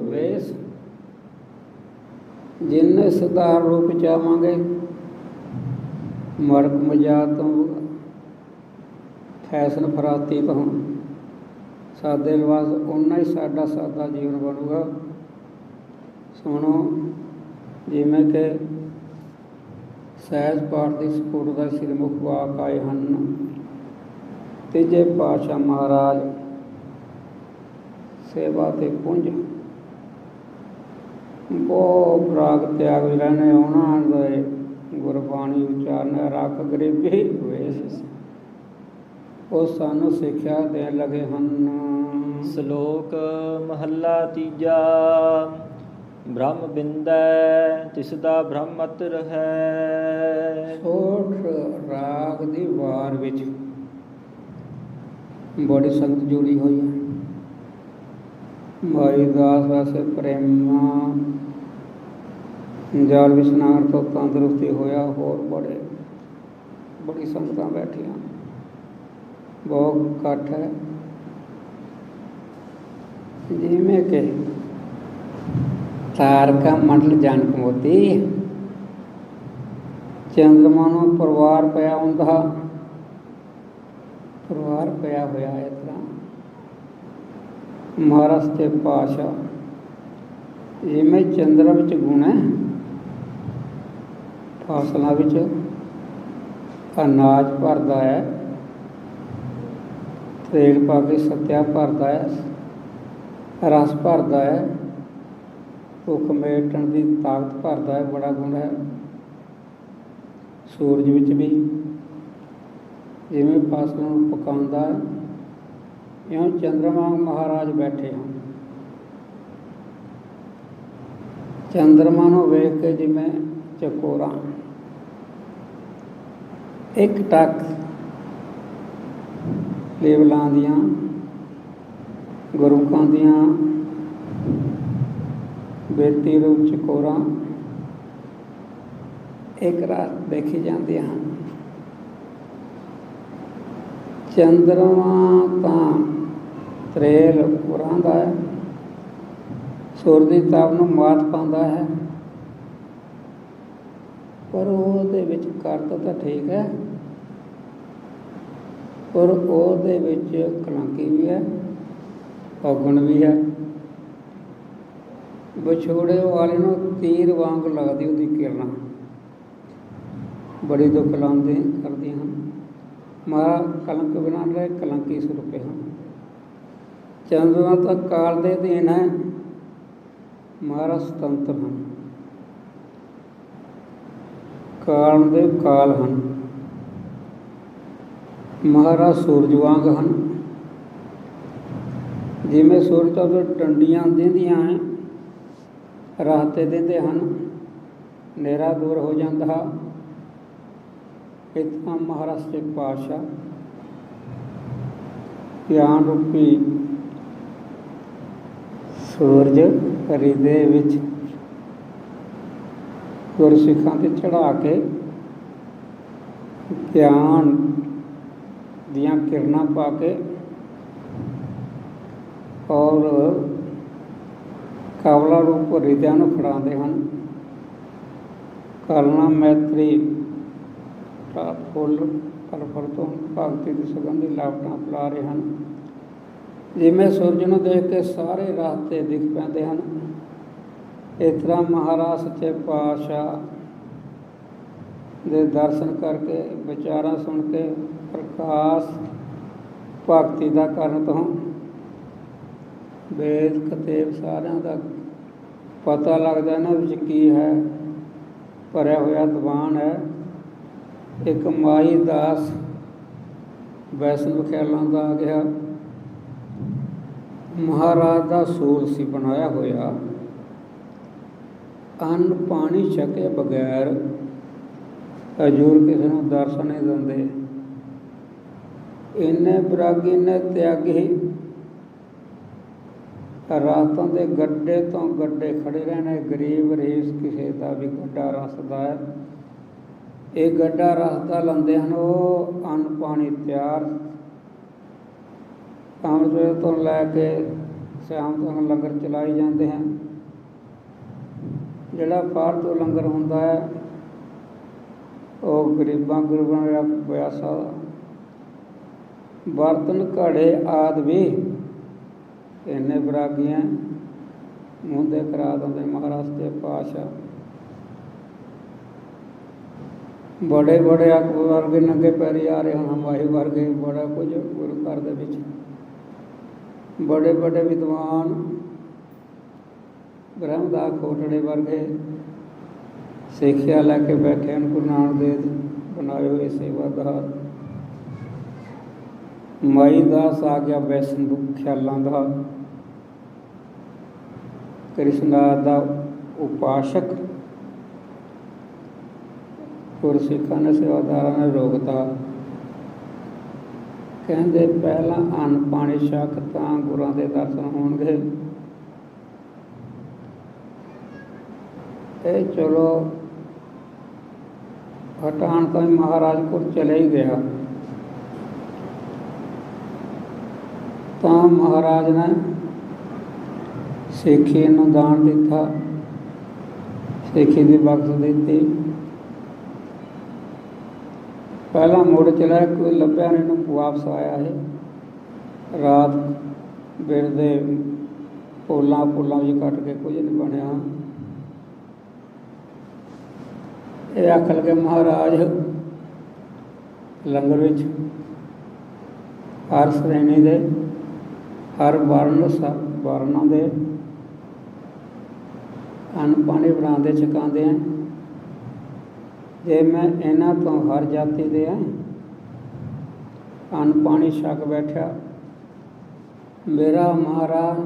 ਵੇਸ। ਜਿੰਨੇ ਸੁਧਾਰ ਰੂਪ ਚਾਵਾਂਗੇ ਮੜਕ ਮਜਾਤ ਤੋਂ ਫੈਸ਼ਨ ਫਰਾਤੀ ਤੋਂ ਸਾਦੇ ਲਿਬਾਸ ਓਨਾ ਹੀ ਸਾਡਾ ਸਾਦਾ ਜੀਵਨ ਬਣੂਗਾ। ਸੁਣੋ, ਜਿਵੇਂ ਕਿ ਸਹਿਜ ਪਾਠ ਦੀ ਸਪੁਰਦ ਦਾ ਸਿਰਮੁਖ ਵਾਕ ਆਏ ਹਨ। ਤੀਜੇ ਪਾਤਸ਼ਾਹ ਮਹਾਰਾਜ ਸੇਵਾ ਤੇ ਪੁੰਜ ਬਹੁਤ ਰਾਗ ਤਿਆਗ ਰਹਿਣੇ ਉਹਨਾਂ ਦੇ ਗੁਰਬਾਣੀ ਉਚਾਰਨ ਰੱਖ ਗਰੀਬੀ ਵੇਸ। ਉਹ ਸਾਨੂੰ ਸਿੱਖਿਆ ਦੇਣ ਲੱਗੇ ਹਨ। ਸ਼ਲੋਕ ਮਹੱਲਾ ਤੀਜਾ। ਬ੍ਰਹਮ ਬਿੰਦੈ ਤਿਸ ਦਾ ਬ੍ਰਹਮ ਅਤ ਰਹੈ। ਸੋਠ ਰਾਗ ਦੀ ਵਾਰ ਵਿੱਚ ਬੜੀ ਸੰਗਤ ਜੁੜੀ ਹੋਈ ਹੈ। ਮਾਈ ਦਾਸ ਵਾਸਤੇ ਪ੍ਰੇਮਾ ਜਲ ਵਿਸ਼ਨਾਨ ਤੋਂ ਤੰਦਰੁਸਤੀ ਹੋਇਆ। ਹੋਰ ਬੜੀ ਸੰਗਤਾਂ ਬੈਠੀਆਂ, ਬਹੁਤ ਇਕੱਠ ਹੈ। ਜਿਵੇਂ ਕਿ ਤਾਰਕਾ ਮੰਡਲ ਜਨਕ ਮੋਤੀ ਚੰਦਰਮਾ ਨੂੰ ਪਰਿਵਾਰ ਪਿਆ ਹੁੰਦਾ, ਪਰਿਵਾਰ ਪਿਆ ਹੋਇਆ ਇਸ ਤਰ੍ਹਾਂ ਮਹਾਰਾਜ ਤੇ ਪਾਤਸ਼ਾਹ ਜਿਵੇਂ ਚੰਦਰ ਵਿੱਚ ਗੁਣ ਹੈ, ਫਸਲਾਂ ਵਿੱਚ ਅਨਾਜ ਭਰਦਾ ਹੈ, ਤੇਲ ਪਾ ਕੇ ਸੱਤਿਆ ਭਰਦਾ ਹੈ, ਰਸ ਭਰਦਾ ਹੈ, ਭੁੱਖ ਮੇਟਣ ਦੀ ਤਾਕਤ ਭਰਦਾ ਹੈ, ਬੜਾ ਗੁਣ ਹੈ। ਸੂਰਜ ਵਿੱਚ ਵੀ ਜਿਵੇਂ ਫਸਲ ਨੂੰ ਪਕਾਉਂਦਾ ਹੈ, ਇਉਂ ਚੰਦਰਮਾ ਮਹਾਰਾਜ ਬੈਠੇ ਹਨ। ਚੰਦਰਮਾ ਨੂੰ ਵੇਖ ਕੇ ਜਿਵੇਂ ਚਕੋਰਾਂ ਇੱਕ ਟੱਕ ਲੇਵਲਾਂ ਦੀਆਂ ਗੁਰੂਕਾਂ ਦੀਆਂ ਬੇਤੀ ਰੂਪ ਚਕੋਰਾਂ ਇੱਕ ਰਾਤ ਦੇਖੀ ਜਾਂਦੀਆਂ ਹਨ। ਚੰਦਰਮਾ ਤਾਂ ਤਰੇਲ ਉਰਾਂਦਾ ਹੈ, ਸੂਰਜ ਦੀ ਤਾਪ ਨੂੰ ਮਾਤ ਪਾਉਂਦਾ ਹੈ, ਪਰ ਉਹਦੇ ਵਿੱਚ ਕਰਤਾ ਤਾਂ ਠੀਕ ਹੈ, ਪਰ ਉਹਦੇ ਵਿੱਚ ਕਲੰਕੀ ਵੀ ਹੈ, ਔਗਣ ਵੀ ਹੈ। ਵਿਛੋੜੇ ਵਾਲੇ ਨੂੰ ਤੀਰ ਵਾਂਗ ਲੱਗਦੀ ਉਹਦੀ ਕਿਰਨਾਂ, ਬੜੀ ਦੁੱਖ ਲਾਉਂਦੇ ਕਰਦੀਆਂ ਹਨ। ਮਹਾਰਾਜ ਕਲੰਕ ਬਿਨਾਂ ਰਹੇ ਕਲੰਕੀ ਸਰੂਪੇ ਹਨ। ਚੰਦਰਮਾ ਤਾਂ ਕਾਲ ਦੇ ਅਧੀਨ ਹੈ, ਮਹਾਰਾਜ ਸੁਤੰਤਰ ਹਨ, ਕਾਲ ਦੇ ਕਾਲ ਹਨ। ਮਹਾਰਾਜ ਸੂਰਜ ਵਾਂਗ ਹਨ। ਜਿਵੇਂ ਸੂਰਜ ਤੋਂ ਡੰਡੀਆਂ ਦਿੰਦੀਆਂ ਹੈ, ਰਾਹ ਤੇ ਦਿੰਦੇ ਹਨ, ਹਨੇਰਾ ਦੂਰ ਹੋ ਜਾਂਦਾ। ਇਤਨਾ ਮਹਾਰਾਜ ਦੇ ਪਾਤਸ਼ਾਹ ਗਿਆਨ ਰੂਪੀ ਸੂਰਜ ਹਿਰਦੇ ਵਿੱਚ ਗੁਰਸਿੱਖਾਂ ਤੇ ਚੜ੍ਹਾ ਕੇ ਗਿਆਨ ਦੀਆਂ ਕਿਰਨਾਂ ਪਾ ਕੇ ਔਰ ਕਵਲਾ ਰੂਪ ਹਿਰਦਿਆਂ ਨੂੰ ਖੜਾਉਂਦੇ ਹਨ। ਕਰਨਾ ਮੈਤਰੀ ਫੁੱਲ ਫਲ ਤੋਂ ਭਗਤੀ ਦੀ ਸੁਗੰਧੀ ਲਾਪਟਾਂ ਫੈਲਾ ਰਹੇ ਹਨ। ਜਿਵੇਂ ਸੂਰਜ ਨੂੰ ਦੇਖ ਕੇ ਸਾਰੇ ਰਸਤੇ ਦਿਖ ਪੈਂਦੇ ਹਨ, ਇਸ ਤਰ੍ਹਾਂ ਮਹਾਰਾਜ ਸੱਚੇ ਪਾਤਸ਼ਾਹ ਦੇ ਦਰਸ਼ਨ ਕਰਕੇ, ਵਿਚਾਰਾਂ ਸੁਣ ਕੇ, ਪ੍ਰਕਾਸ਼ ਭਗਤੀ ਦਾ ਕਰਨ ਤੋਂ ਵੇਦ ਕਤੇਬ ਸਾਰਿਆਂ ਦਾ ਪਤਾ ਲੱਗਦਾ ਇਹਨਾਂ ਵਿੱਚ ਕੀ ਹੈ। ਭਰਿਆ ਹੋਇਆ ਦੀਵਾਨ ਹੈ। ਇੱਕ ਮਾਈ ਦਾਸ ਵੈਸ਼ਨਵ ਖਿਆਲਾਂ ਦਾ ਆ ਗਿਆ। ਮਹਾਰਾਜ ਦਾ ਸੂਲ ਸੀ ਬਣਾਇਆ ਹੋਇਆ। ਅੰਨ ਪਾਣੀ ਛਕੇ ਬਗੈਰ ਹਜ਼ੂਰ ਕਿਸੇ ਨੂੰ ਦਰਸ਼ਨ ਨਹੀਂ ਦਿੰਦੇ। ਇੰਨੇ ਵਿਰਾਗੀ ਨੇ ਤਿਆਗੀ, ਰਾਤਾਂ ਦੇ ਗੱਡੇ ਤੋਂ ਗੱਡੇ ਖੜੇ ਰਹਿਣੇ। ਗਰੀਬ ਰਈਸ ਕਿਸੇ ਦਾ ਵੀ ਗੱਡਾ ਰਸਦਾ ਹੈ। ਇਹ ਗੱਡਾ ਰਸਤਾ ਲੈਂਦੇ ਹਨ। ਉਹ ਅੰਨ ਪਾਣੀ ਤਿਆਰ, ਅੰਮ੍ਰਿਤ ਤੋਂ ਲੈ ਕੇ ਸ਼ਾਮ ਤੱਕ ਲੰਗਰ ਚਲਾਈ ਜਾਂਦੇ ਹਨ। ਜਿਹੜਾ ਫਾਲਤੂ ਲੰਗਰ ਹੁੰਦਾ ਹੈ ਉਹ ਗਰੀਬਾਂ ਗੁਰਬਾਂ ਦਾ ਬਿਆਸਾ ਬਰਤਨ ਘੜੇ ਆਦਿ ਵੀ ਇੰਨੇ ਬਰਾਗੀਆਂ ਮੁੰਦੇ ਕਰਾ ਦਿੰਦੇ ਮਹਾਰਾਜ ਦੇ ਪਾਤਸ਼ਾਹ। बड़े बड़े अकबर वर्गे नंगे पैरी आ रहे हैं, हमारे वर्गे बड़ा कुछ गुरु घर दे विच बड़े बड़े विद्वान ब्रह्मदास खोटड़े वर्गे सिक्ख्या लैके बैठे हैं। गुरु नानक देव बनाए हुए सेवादार माई दास आ गया वैष्णव ख्यालों का कृष्णदास का उपासक गुरसिखा ने सेवादारा ने रोकता। कहते पहला अन्न पानी छक तां गुरां दे दर्शन होणगे। ये चलो हटाण तो महाराज को चले ही गया। तो महाराज ने सिक्खी नूं दान दिता, सिक्खी दी बख्श दी। पहला मुड़ चला, कोई लभ्या नहीं, वापस आया है। रात बिरदे पोलां पोलां जी कट के कुछ नहीं बनया। ये आख लगे महाराज लंगर विच हर श्रेणी दे हर वर्णा दे अन्न पानी बनाते छकाते हैं। जे मैं इन्हां तो हर जाति दे अन्न पानी छक बैठा, मेरा महाराज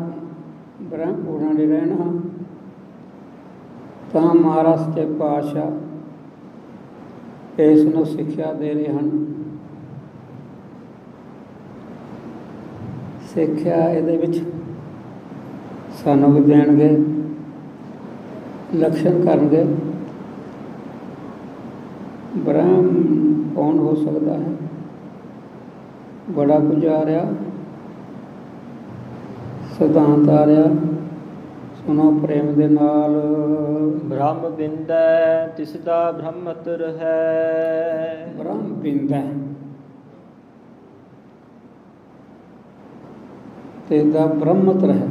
ब्रह्मपुरा नहीं रहना। तो महाराज के पातशाह इसनूं सिक्ख्या दे रहे हैं। सिक्ख्या इहदे विच सानूं भी देणगे, लक्षण करनगे। ब्रह्म कौन हो सकता है? बड़ा कुछ आ रहा, सिद्धांत आ रहा, सुनो प्रेम दे नाल। ब्रह्म बिंदै तिसदा ब्रह्मतर है। ब्रह्म बिंदै तिसदा ब्रह्मतर है।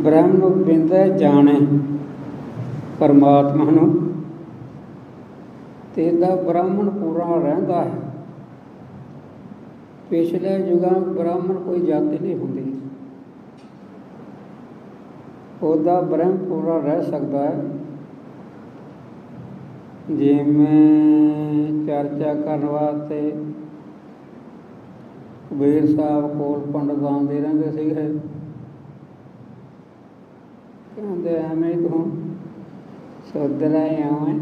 ब्रह्म नूं बिंदै जाने परमात्मा नूं, तेदा ब्राह्मण पूरा रहता है। पिछले युगां ब्राह्मण कोई जाति नहीं होंदी, ओदा ब्रह्म पूरा रह सकता है। जिवें चर्चा करने वास्ते कबीर साहब कोल पंडित आंदे रहिंदे सीगे, कहंदे एवें तूं सुधर आवें,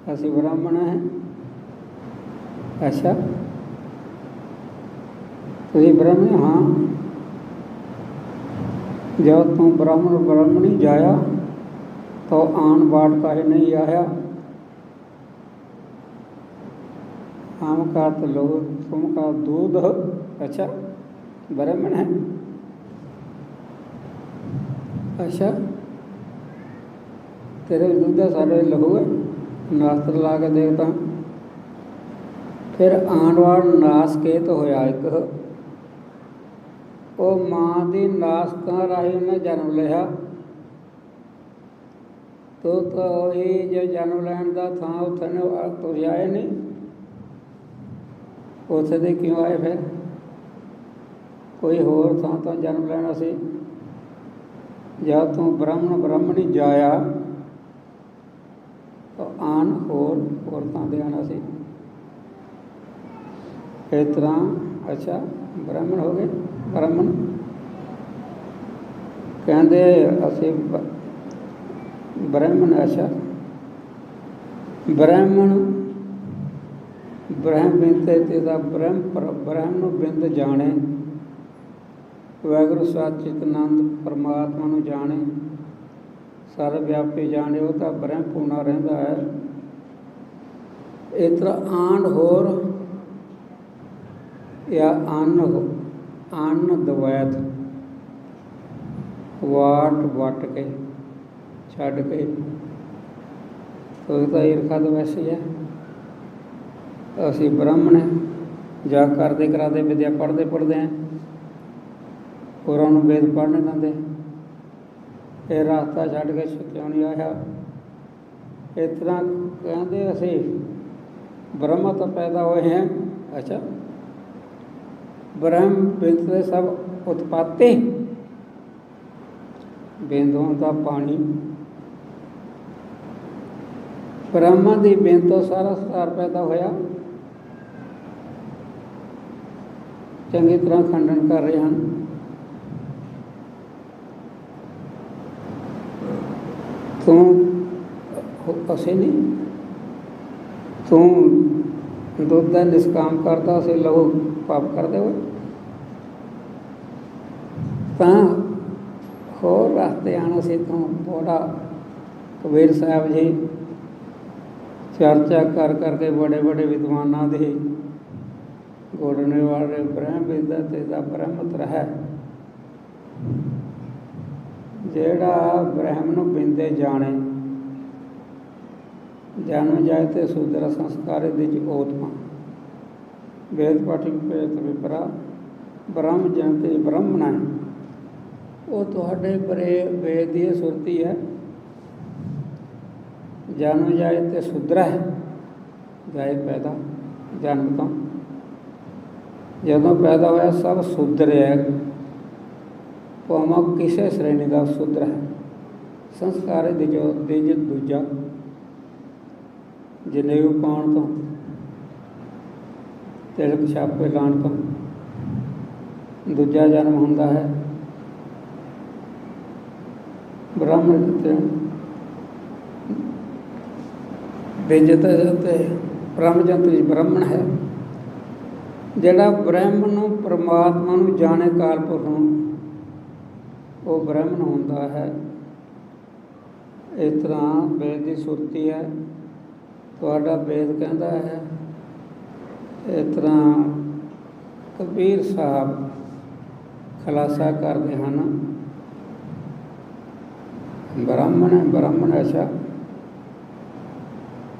असी ब्राह्मण हैं। अच्छा तुसीं ब्राह्मण? हाँ। जब तू ब्राह्मणी जाया तो आन बाट काहे नहीं आया? हम का तो लो, तुम का दूध। अच्छा ब्राह्मण है? अच्छा तेरे दूध है, सारे लहू है। नास्त्र ला के देखता। फिर आनवाड़ नास के तो होया एक, वो माँ की नासकां राही उन्हें जन्म लिया। तो ही जो जन्म लैन का थां उत्थे तुसीं आए नहीं, उत्थे दे क्यों आए? फिर कोई होर थां तो जन्म लैना सी। जब तू ब्राह्मणी जाया तो आन होर थां दे आना सी। इस तरह अच्छा ब्राह्मण हो गए। ब्राह्मण कहते असी ब्राह्मण। अच्छा ब्राह्मण ब्रह्म बिंद तेदा ब्रह्म बिंद जाने, वाहिगुरू सच्चिदानंद परमात्मा नूं जाने, सर्वव्यापी जाने, वो तो ब्रह्म पूना रहिंदा है। इस तरह आंड होर या अन्न ਅੰਨ ਦਵੈਤ ਵਾਟ ਵਟ ਕੇ ਛੱਡ ਕੇ ਕੋਈ ਤਾਂ ਈਰਖਾ ਤਾਂ ਵੈਸੇ ਹੈ। ਅਸੀਂ ਬ੍ਰਾਹਮਣ ਹੈ, ਜਾ ਕਰਦੇ ਕਰਾਦੇ ਵਿਦਿਆ ਪੜ੍ਹਦੇ ਹਾਂ, ਹੋਰਾਂ ਨੂੰ ਵੇਦ ਪੜ੍ਹ ਨਹੀਂ ਦਿੰਦੇ। ਇਹ ਰਾਸਤਾ ਛੱਡ ਕੇ ਕਿਉਂ ਨਹੀਂ ਆਇਆ? ਇਸ ਤਰ੍ਹਾਂ ਕਹਿੰਦੇ ਅਸੀਂ ਬ੍ਰਹਮ ਤੋਂ ਪੈਦਾ ਹੋਏ ਹਾਂ। ਅੱਛਾ, ਬ੍ਰਹਮ ਬਿੰਦ ਦੇ ਸਭ ਉਤਪਾਤੀ, ਬਿੰਦੋਂ ਦਾ ਪਾਣੀ, ਬ੍ਰਹਮਾ ਦੀ ਬਿੰਦ ਤੋਂ ਸਾਰਾ ਸੰਸਾਰ ਪੈਦਾ ਹੋਇਆ। ਚੰਗੀ ਤਰ੍ਹਾਂ ਖੰਡਨ ਕਰ ਰਹੇ ਹਨ। ਤੂੰ ਅਸੀਂ ਨਹੀਂ, ਤੂੰ ਦੁੱਧ ਦਾ ਨਿਸ਼ਕਾਮ ਕਰਦਾ, ਅਸੀਂ ਲਹੂ ਪਾਪ ਕਰਦੇ ਹੋਏ ਤਾਂ ਹੋਰ ਰਸਤੇ ਆਉਣਾ ਸੀ। ਤੂੰ ਬੜਾ ਕਬੀਰ ਸਾਹਿਬ ਜੀ ਚਰਚਾ ਕਰ ਕਰਕੇ ਬੜੇ ਬੜੇ ਵਿਦਵਾਨਾਂ ਦੇ ਗੋੜਨੇ ਵਾਲੇ ਬ੍ਰਹਮ ਵਿਦਿਆ ਤੇ ਦਾ ਬ੍ਰਹਮਤ ਹੈ। ਜਿਹੜਾ ਬ੍ਰਹਮ ਨੂੰ ਬਿੰਦੇ ਜਾਣੇ, ਜਨਮ ਜਾਏ ਤੇ ਸੂਦਰ ਸੰਸਕਾਰੇ ਦੀ ਓਤਮਾ ਵੇਦ ਪਾਠੀ ਭੇਤ ਵਿਪਰਾ ਬ੍ਰਹਮ ਜਨਤੇ ਬ੍ਰਹਮਣਾ ਹੈ। ਉਹ ਤੁਹਾਡੇ ਵੇਦ ਦੀ ਸੁਰਤੀ ਹੈ। ਜਨਮ ਜਾਏ ਤੇ ਸੁਧਰਾ ਹੈ, ਜਾਏ ਪੈਦਾ ਜਨਮ ਤੋਂ ਜਦੋਂ ਪੈਦਾ ਹੋਇਆ ਸਭ ਸੁਧਰਿਆ। ਭਾਵੇਂ ਕਿਸੇ ਸ਼੍ਰੇਣੀ ਦਾ ਸੁਧਰ ਹੈ। ਸੰਸਕਾਰ ਦੀ ਜੋ ਦੂਜਾ ਜਨੇਊ ਪਾਉਣ ਤੋਂ, ਤਿਲਕ ਛਾਪੇ ਲਾਉਣ ਤੋਂ ਦੂਜਾ ਜਨਮ ਹੁੰਦਾ ਹੈ। ਬ੍ਰਾਹਮਣ ਤੇ ਬੇਜਤ ਤੇ ਬ੍ਰਹਮ ਜੰਤਰੀ ਬ੍ਰਾਹਮਣ ਹੈ। ਜਿਹੜਾ ਬ੍ਰਹਮ ਨੂੰ ਪਰਮਾਤਮਾ ਨੂੰ ਜਾਣੇ ਕਾਲਪੁਰਖ ਨੂੰ, ਉਹ ਬ੍ਰਹਮਣ ਹੁੰਦਾ ਹੈ। ਇਸ ਤਰ੍ਹਾਂ ਵੇਦ ਦੀ ਸੁਰਤੀ ਹੈ। ਤੁਹਾਡਾ ਵੇਦ ਕਹਿੰਦਾ ਹੈ। ਇਸ ਤਰ੍ਹਾਂ ਕਬੀਰ ਸਾਹਿਬ ਖੁਲਾਸਾ ਕਰਦੇ ਹਨ, ਬ੍ਰਾਹਮਣ ਹੈ ਬ੍ਰਾਹਮਣ ਐਸਾ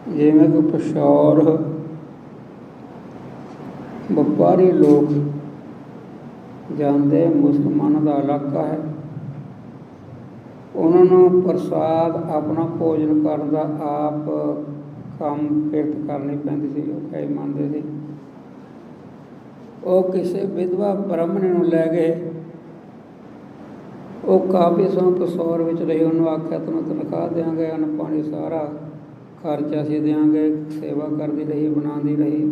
ਜਿਵੇਂ ਕਿ ਪਿਸ਼ੌਰ ਵਪਾਰੀ ਲੋਕ ਜਾਂਦੇ, ਮੁਸਲਮਾਨਾਂ ਦਾ ਇਲਾਕਾ ਹੈ। ਉਹਨਾਂ ਨੂੰ ਪ੍ਰਸਾਦ ਆਪਣਾ ਭੋਜਨ ਕਰਨ ਦਾ ਆਪ ਕੰਮ ਕਿਰਤ ਕਰਨੀ ਪੈਂਦੀ ਸੀ। ਉਹ ਕਈ ਮੰਨਦੇ ਸੀ। ਉਹ ਕਿਸੇ ਵਿਧਵਾ ਬ੍ਰਾਹਮਣ ਨੂੰ ਲੈ ਗਏ। ਉਹ ਕਾਫੀ ਸਮਾਂ ਪਸੌਰ ਵਿੱਚ ਰਹੀ। ਉਹਨੂੰ ਆਖਿਆ ਤੈਨੂੰ ਤਨਖਾਹ ਦਿਆਂਗੇ, ਅੰਨ ਪਾਣੀ ਸਾਰਾ ਖਰਚਾ ਅਸੀਂ ਦਿਆਂਗੇ। ਸੇਵਾ ਕਰਦੀ ਰਹੀ, ਬਣਾਉਂਦੀ ਰਹੀ।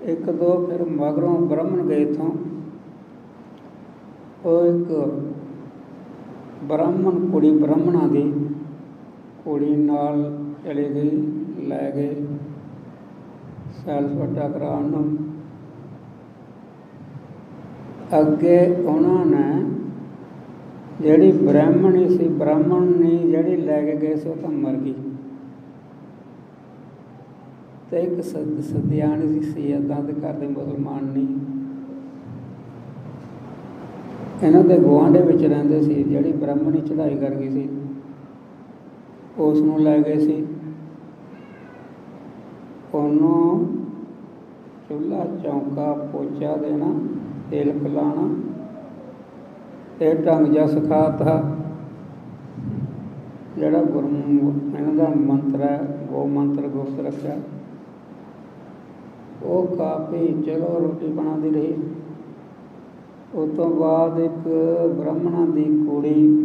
ਇੱਕ ਦੋ ਫਿਰ ਮਗਰੋਂ ਬ੍ਰਾਹਮਣ ਗਏ ਇੱਥੋਂ। ਉਹ ਇੱਕ ਬ੍ਰਾਹਮਣ ਕੁੜੀ, ਬ੍ਰਾਹਮਣਾਂ ਦੀ ਕੁੜੀ ਨਾਲ ਚਲੇ ਗਈ, ਲੈ ਗਏ ਸੈਲ ਸਪਾਟਾ ਕਰਾਉਣ ਨੂੰ। ਅੱਗੇ ਉਹਨਾਂ ਨੇ ਜਿਹੜੀ ਬ੍ਰਾਹਮਣੀ ਸੀ, ਬ੍ਰਾਹਮਣੀ ਜਿਹੜੀ ਲੈ ਕੇ ਗਏ ਸੀ, ਉਹ ਤਾਂ ਮਰ ਗਈ। ਤੇ ਇੱਕ ਸਦਿਆਣੀ ਸੀ, ਇੱਦਾਂ ਦੇ ਘਰ ਦੇ ਮੁਸਲਮਾਨ ਨਹੀਂ, ਇਹਨਾਂ ਦੇ ਗੁਆਂਢ ਵਿੱਚ ਰਹਿੰਦੇ ਸੀ। ਜਿਹੜੀ ਬ੍ਰਾਹਮਣੀ ਚੜ੍ਹਾਈ ਕਰ ਗਈ ਸੀ, ਉਸ ਨੂੰ ਲੈ ਗਏ ਸੀ। ਉਹਨੂੰ ਚੁੱਲ੍ਹਾ ਚੌਂਕਾ ਪੋਚਾ ਦੇਣਾ, ਤੇਲ ਪਿਲਾਉਣਾ, ਇਹ ਢੰਗ ਜਿਹਾ ਸਿਖਾਤਾ। ਜਿਹੜਾ ਇਹਨਾਂ ਦਾ ਮੰਤਰ ਹੈ, ਗੋ ਮੰਤਰ ਗੁਪਤ ਰੱਖਿਆ। ਉਹ ਕਾਫੀ ਚਲੋ ਰੋਟੀ ਬਣਾਉਂਦੀ ਰਹੀ। ਉਸ ਤੋਂ ਬਾਅਦ ਇੱਕ ਬ੍ਰਾਹਮਣਾਂ ਦੀ ਕੁੜੀ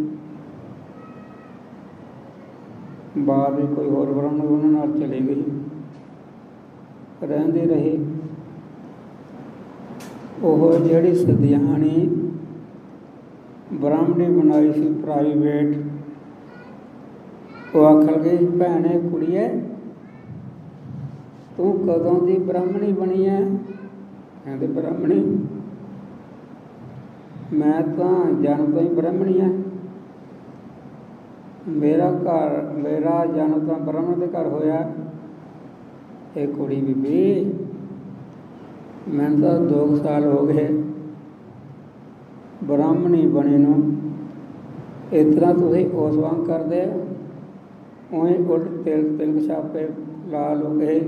ਬਾਅਦ ਵਿੱਚ ਕੋਈ ਹੋਰ ਬ੍ਰਾਹਮਣ ਉਹਨਾਂ ਨਾਲ ਚਲੀ ਗਈ, ਰਹਿੰਦੀ ਰਹੀ। ਉਹ ਜਿਹੜੀ ਸਦਿਆਣੀ ਬ੍ਰਾਹਮਣੀ ਬਣਾਈ ਸੀ ਪ੍ਰਾਈਵੇਟ, ਉਹ ਆਖਣ ਗਈ ਭੈਣੇ ਕੁੜੀਏ ਤੂੰ ਕਦੋਂ ਦੀ ਬ੍ਰਾਹਮਣੀ ਬਣੀ ਹੈ? ਕਹਿੰਦੇ ਬ੍ਰਾਹਮਣੀ, ਮੈਂ ਤਾਂ ਜਨਮ ਤੋਂ ਹੀ ਬ੍ਰਾਹਮਣੀ ਹਾਂ। ਮੇਰਾ ਜਨਮ ਤਾਂ ਬ੍ਰਾਹਮਣ ਦੇ ਘਰ ਹੋਇਆ। ਇਹ ਕੁੜੀ ਬੀਬੀ ਮੈਨੂੰ ਤਾਂ 2 ਸਾਲ ਹੋ ਗਏ ਬ੍ਰਾਹਮਣੀ ਬਣੇ ਨੂੰ। ਇਸ ਤਰ੍ਹਾਂ ਤੁਸੀਂ ਉਸ ਵਾਂਗ ਕਰਦੇ ਉਵੇਂ ਉਲਟ ਤਿਲਕ ਛਾਪੇ ਲਾ ਲੋ ਕੇ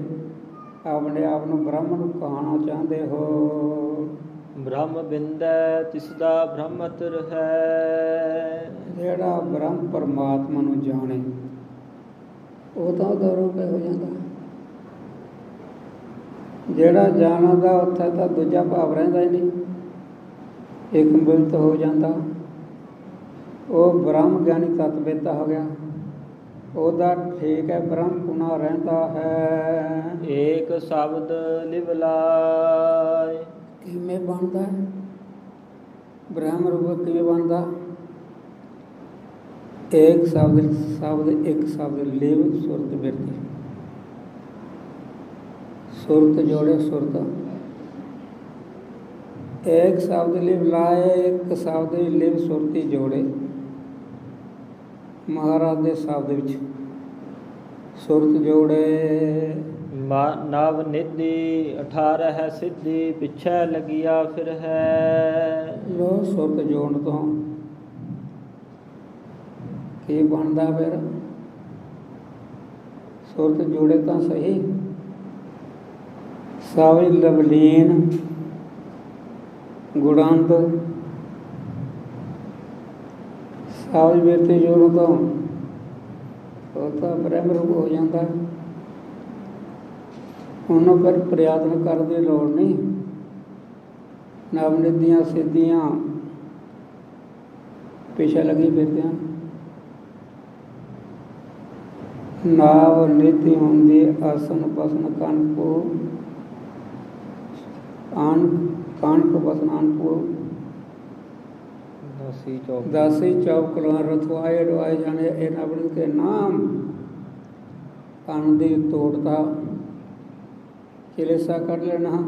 ਆਪਣੇ ਆਪ ਨੂੰ ਬ੍ਰਾਹਮਣ ਕਹਾਉਣਾ ਚਾਹੁੰਦੇ ਹੋ। ਬ੍ਰਹਮ ਬਿੰਦੈ ਤਿਸਦਾ ਬ੍ਰਹਮਤਰ ਹੈ। ਜਿਹੜਾ ਬ੍ਰਹਮ ਪਰਮਾਤਮਾ ਨੂੰ ਜਾਣੇ ਉਹ ਤਾਂ ਉਹਦਾ ਰੂਪ ਹੋ ਜਾਂਦਾ। ਜਿਹੜਾ ਜਾਣਦਾ ਉੱਥੇ ਤਾਂ ਦੂਜਾ ਭਾਵ ਰਹਿੰਦਾ ਹੀ ਨਹੀਂ, ਇੱਕ ਮਿਲਤ ਹੋ ਜਾਂਦਾ। ਉਹ ਬ੍ਰਹਮ ਗਿਆਨੀ ਤਤਵੇਤਾ ਹੋ ਗਿਆ, ਉਹਦਾ ਠੀਕ ਹੈ ਬ੍ਰਹਮ ਪੁਣਾ ਰਹਿੰਦਾ ਹੈ। ਏਕ ਸ਼ਬਦ ਲਿਵਲਾਇ। ਕਿਵੇਂ ਬਣਦਾ ਬ੍ਰਹਮ ਰੂਪ? ਕਿਵੇਂ ਬਣਦਾ? ਇੱਕ ਸ਼ਬਦ ਇੱਕ ਸ਼ਬਦ ਲਿਵ ਸੁਰਤ ਬਿਰਤੀ, ਸੁਰਤ ਜੋੜੇ ਸੁਰਤ। ਇੱਕ ਸ਼ਬਦ ਲਿਵ ਲਾਏ, ਇੱਕ ਸ਼ਬਦ ਲਿਵ ਸੁਰਤੀ ਜੋੜੇ। ਮਹਾਰਾਜ ਦੇ ਸ਼ਬਦ ਵਿੱਚ ਸੁਰਤ ਜੋੜੇ। ਨਵ ਨਿਧੀ 18 ਹੈ ਸਿੱਧੀ, ਪਿੱਛੇ ਲੱਗਿਆ ਫਿਰ ਹੈ। ਲੋ ਸੁਰਤ ਜੋੜਨ ਤੋਂ ਕੀ ਬਣਦਾ ਫਿਰ? ਸੁਰਤ ਜੋੜੇ ਤਾਂ ਸਹੀ। ਸਾਵਿ ਲਵਲੀਨ ਗੁਣਾਂਤ ਸਾਵਿ ਬਿਰਤੀ ਜੋੜਨ ਤੋਂ ਉਹ ਤਾਂ ਬ੍ਰਹਮ ਰੂਪ ਹੋ ਜਾਂਦਾ। ਉਹਨੂੰ ਫਿਰ ਪ੍ਰਯਤਨ ਕਰਨ ਦੀ ਲੋੜ ਨਹੀਂ। ਨਵਨਿਧੀਆਂ ਸਿੱਧੀਆਂ ਪਿੱਛੇ ਲੱਗੀ ਫਿਰਦਿਆਂ। ਨਾਵ ਨੀਤੀ ਹੁੰਦੀ ਆਸਨ ਬਸਨ ਕਾਨਪੂ ਕਾਨਪ ਬਸਨ ਅਨਪੂ ਦਾਸੀ ਚੌਕ ਕਲਾਂ ਰਥਵਾਏ ਰਵਾਏ ਜਾਣੇ। ਇਹਨਾਂ ਬਣ ਕੇ ਨਾਮ ਕੰਨ ਦੀ ਤੋੜਦਾ ਕਿਲੇਸਾ ਕਰ ਲੈਣਾ।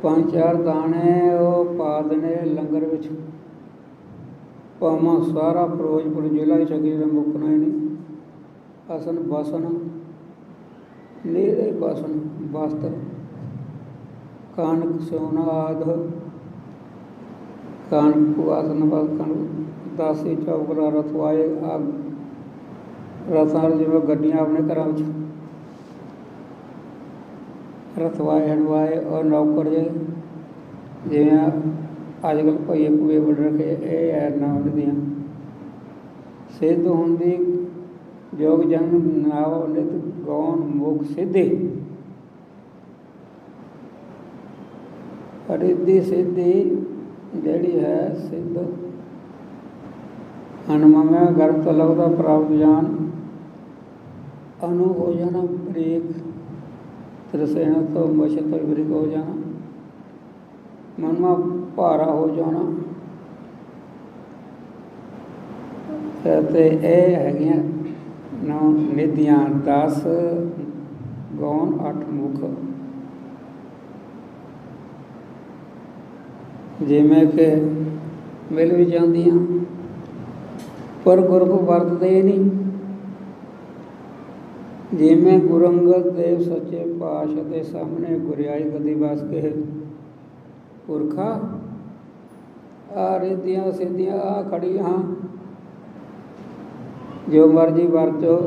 5-4 ਦਾਣੇ ਉਹ ਪਾ ਦੇਣੇ ਲੰਗਰ ਵਿੱਚ, ਭਾਵਾਂ ਸਾਰਾ ਫਿਰੋਜ਼ਪੁਰ ਜ਼ਿਲ੍ਹਾ ਹੀ ਛਕੀ ਦਾ ਮੁੱਕਣਾ ਹੀ ਨਹੀਂ। ਆਸਨ ਬਸਨ ਨੀਰੇ ਬਸਨ ਵਸਤਰ ਕਾਨਕ ਸੋਨਾ ਆਦ ਕਾਨਕ ਆਸਨ ਬਸਨ ਦਾਸੀ ਚੌਕਲਾ ਰਥਵਾਏ। ਰਥਾਂ ਜਿਵੇਂ ਗੱਡੀਆਂ ਆਪਣੇ ਘਰਾਂ ਵਿੱਚ ਰਥਵਾਏ ਹੰਡਵਾਏ। ਔਰ ਨੌਕਰ ਜਿਵੇਂ ਅੱਜ ਕੱਲ੍ਹ ਭਈਏ ਭੂਏ ਬਣ ਰੱਖੇ, ਇਹ ਹੈ ਨਾਮ ਦੀਆਂ ਸਿੱਧ ਹੁੰਦੀ ਯੋਗ ਜਨ ਨਾਵ ਨਿਤ ਗੌਣ ਮੁਖ ਸਿੱਧੇ। ਰਿੱਧੀ ਸਿੱਧੀ ਜਿਹੜੀ ਹੈ ਸਿੱਧ ਹਨਮਮੈ ਗਰਭ ਤੋਂ ਲੱਗਦਾ ਪ੍ਰਾਪਤ ਜਾਨ ਅਨੂ ਹੋ ਜਾਣਾ ਬਰੀਕ ਤ੍ਰਿਸੈਣਾ ਤੋਂ ਮਸ਼ ਤੋਂ ਬਰੀਕ ਹੋ ਜਾਣਾ। ਮਨਮਾ ਭਾਰਾ ਹੋ ਜਾਣਾ। ਤੇ ਇਹ ਹੈਗੀਆਂ ਨੌ ਨਿਧੀਆਂ 10 ਗੌਣ 8 ਮੁਖ। ਜਿਵੇਂ ਕਿ ਮਿਲ ਵੀ ਜਾਂਦੀਆਂ ਪਰ ਗੁਰੂ ਵਰਤਦੇ ਨਹੀਂ। ਜਿਵੇਂ ਗੁਰੂ ਅੰਗਦ ਦੇਵ ਸੱਚੇ ਪਾਤਸ਼ਾਹ ਦੇ ਸਾਹਮਣੇ ਗੁਰਿਆਈ ਗੱਦੀ ਬਸ ਕੇ ਪੁਰਖਾ ਆ ਰਿੱਧੀਆਂ ਸਿੱਧੀਆਂ ਆ ਖੜੀਆਂ ਜੋ ਮਰਜੀ ਵਰਤੋ।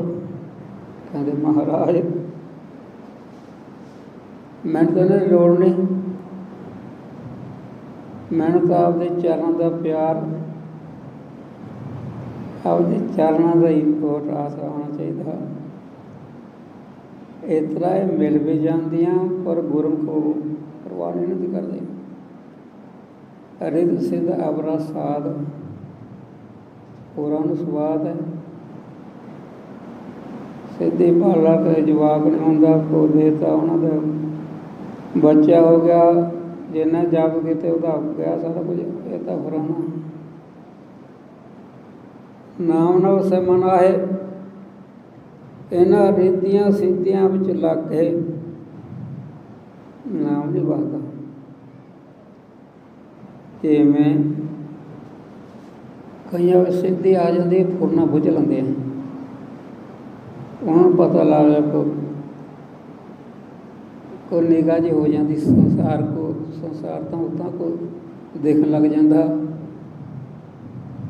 ਕਹਿੰਦੇ ਮਹਾਰਾਜ ਮੈਨੂੰ ਤਾਂ ਇਹਨਾਂ ਦੀ ਲੋੜ ਨਹੀਂ, ਮੈਨੂੰ ਤਾਂ ਆਪਦੇ ਚਰਨਾਂ ਦਾ ਪਿਆਰ, ਆਪਦੇ ਚਰਨਾਂ ਦਾ ਹੀ ਕੋਟ ਆਸਰਾ ਹੋਣਾ ਚਾਹੀਦਾ। ਇਸ ਤਰ੍ਹਾਂ ਇਹ ਮਿਲ ਵੀ ਜਾਂਦੀਆਂ ਪਰ ਗੁਰਮੁਖ ਪਰਵਾਹ ਨਹੀਂ ਕਰਦੇ। ਰਿੱਧ ਸਿੱਧ ਅਵਰਾ ਸਾਧ ਹੋਰਾਂ ਨੂੰ ਸਵਾਦ ਹੈ। ਸਿੱਧੀ ਭਾਲਾ ਤੇ ਜਵਾਕ ਨਹੀਂ ਹੁੰਦਾ, ਕੋ ਦੇਤਾ ਉਹਨਾਂ ਦਾ ਬੱਚਾ ਹੋ ਗਿਆ, ਜਿੰਨਾ ਜਪ ਕੀਤੇ ਉਹਦਾ ਗਿਆ ਸਾਰਾ ਕੁਝ। ਇਹ ਤਾਂ ਫਰਾਨਾ ਨਾਮ ਨਾ ਉਸੇ ਮਨ ਆਏ। ਇਹਨਾਂ ਰੀਤੀਆਂ ਸਿੱਧੀਆਂ ਵਿੱਚ ਲੱਗ ਕੇ ਨਾਮ ਨਹੀਂ ਵਸਦਾ। ਜਿਵੇਂ ਕਈਆਂ ਵਿੱਚ ਸਿੱਧੀ ਆ ਜਾਂਦੀ, ਫੁਰਨਾ ਬੁੱਝ ਲੈਂਦੇ ਆ। ਉਹਨਾਂ ਨੂੰ ਪਤਾ ਲੱਗ ਗਿਆ को निगाह जी हो जाती संसार तो उतां को देखण लग जाता।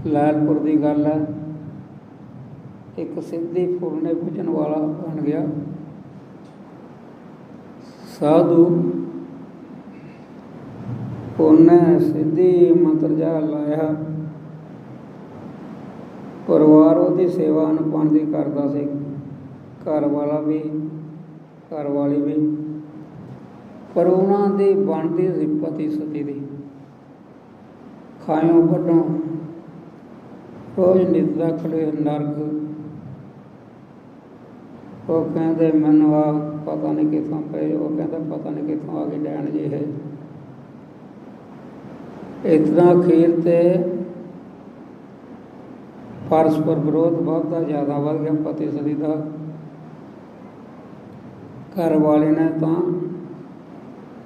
लालपुर की गल है, एक सिद्धि फुरने पूजन वाला बन गया साधु। उन्हें सिद्धि मंत्र जा लाया, परिवार उसकी सेवा अनुपान की करता सी, घर वाला भी घर वाली भी, पर उन्होंने बनती सी पति सती की खायों वड्डों रोज़ निद्रा खड़े नरक। वो कहते मैनू आ पता नहीं कितों पे, वो कहता पता नहीं कितों आ गई डैन जी है। इतना अखीर से परस्पर विरोध बढ़ता ज़्यादा बढ़ गया पति सती का। घर वाले ने तो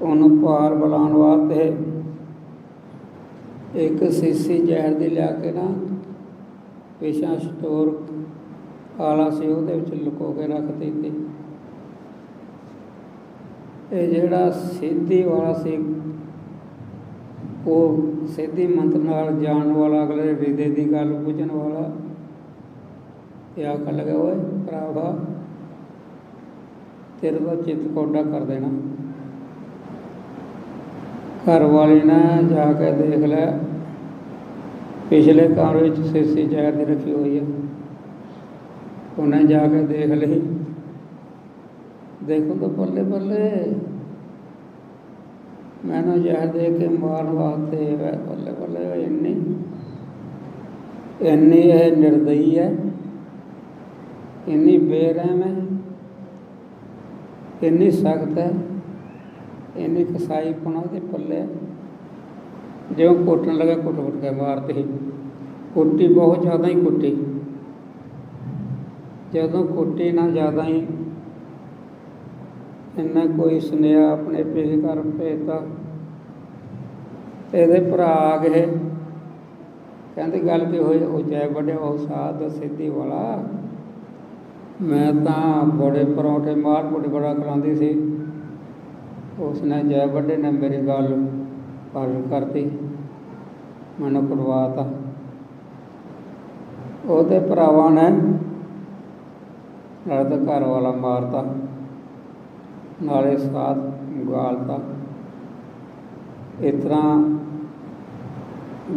उन्होंने पार बुलाने वास्ते एक सीसी जहर की लिया के ना पिछा स्टोर आला से ਉਹਦੇ ਵਿੱਚ लुको के रख दी थी। ये जिहड़ा सिद्धि वाला सी वो सिद्धि मंत्र नाल जान वाला अगले हृदय की गल बुझण वाला, ये आखन लगे ओए भरावा तेरे तो चित्त कोडा कर देना। घर वाली ने जाके देख लिया पिछले कमरे में सीसी जहर की रखी हुई है। उन्हें जाके देख ली, देखो तो बल्ले बल्ले मैंने जहर दे के मारन वास्ते बल्ले बल्ले इन्नी इन्नी यह निर्दयी है, इन्नी बेरहम है, इन्नी सख्त है, इन्नी कसाई पुना के पल्ले जो कुटन लगे कुट कुट के मारते ही। कुट्टी बहुत ज़्यादा ही कुट्टी, जदों कुट्टी ना ज़्यादा ही इन्हें कोई सुनिया अपने पेश घर भेजता। ये भरा आ गए कहते गल की होई, वो जय बड़े वो साध सिद्धि वाला, मैं तो बड़े परौंठे मार बड़े बड़ा खिलाती सी। उसने जय बड़े ने मेरी गल पालन करती, मैनू करवाता। ਉਹਦੇ ਭਰਾਵਾਂ ने नाले तो घर वाला मारता, नाले साथ गालता। इस तरह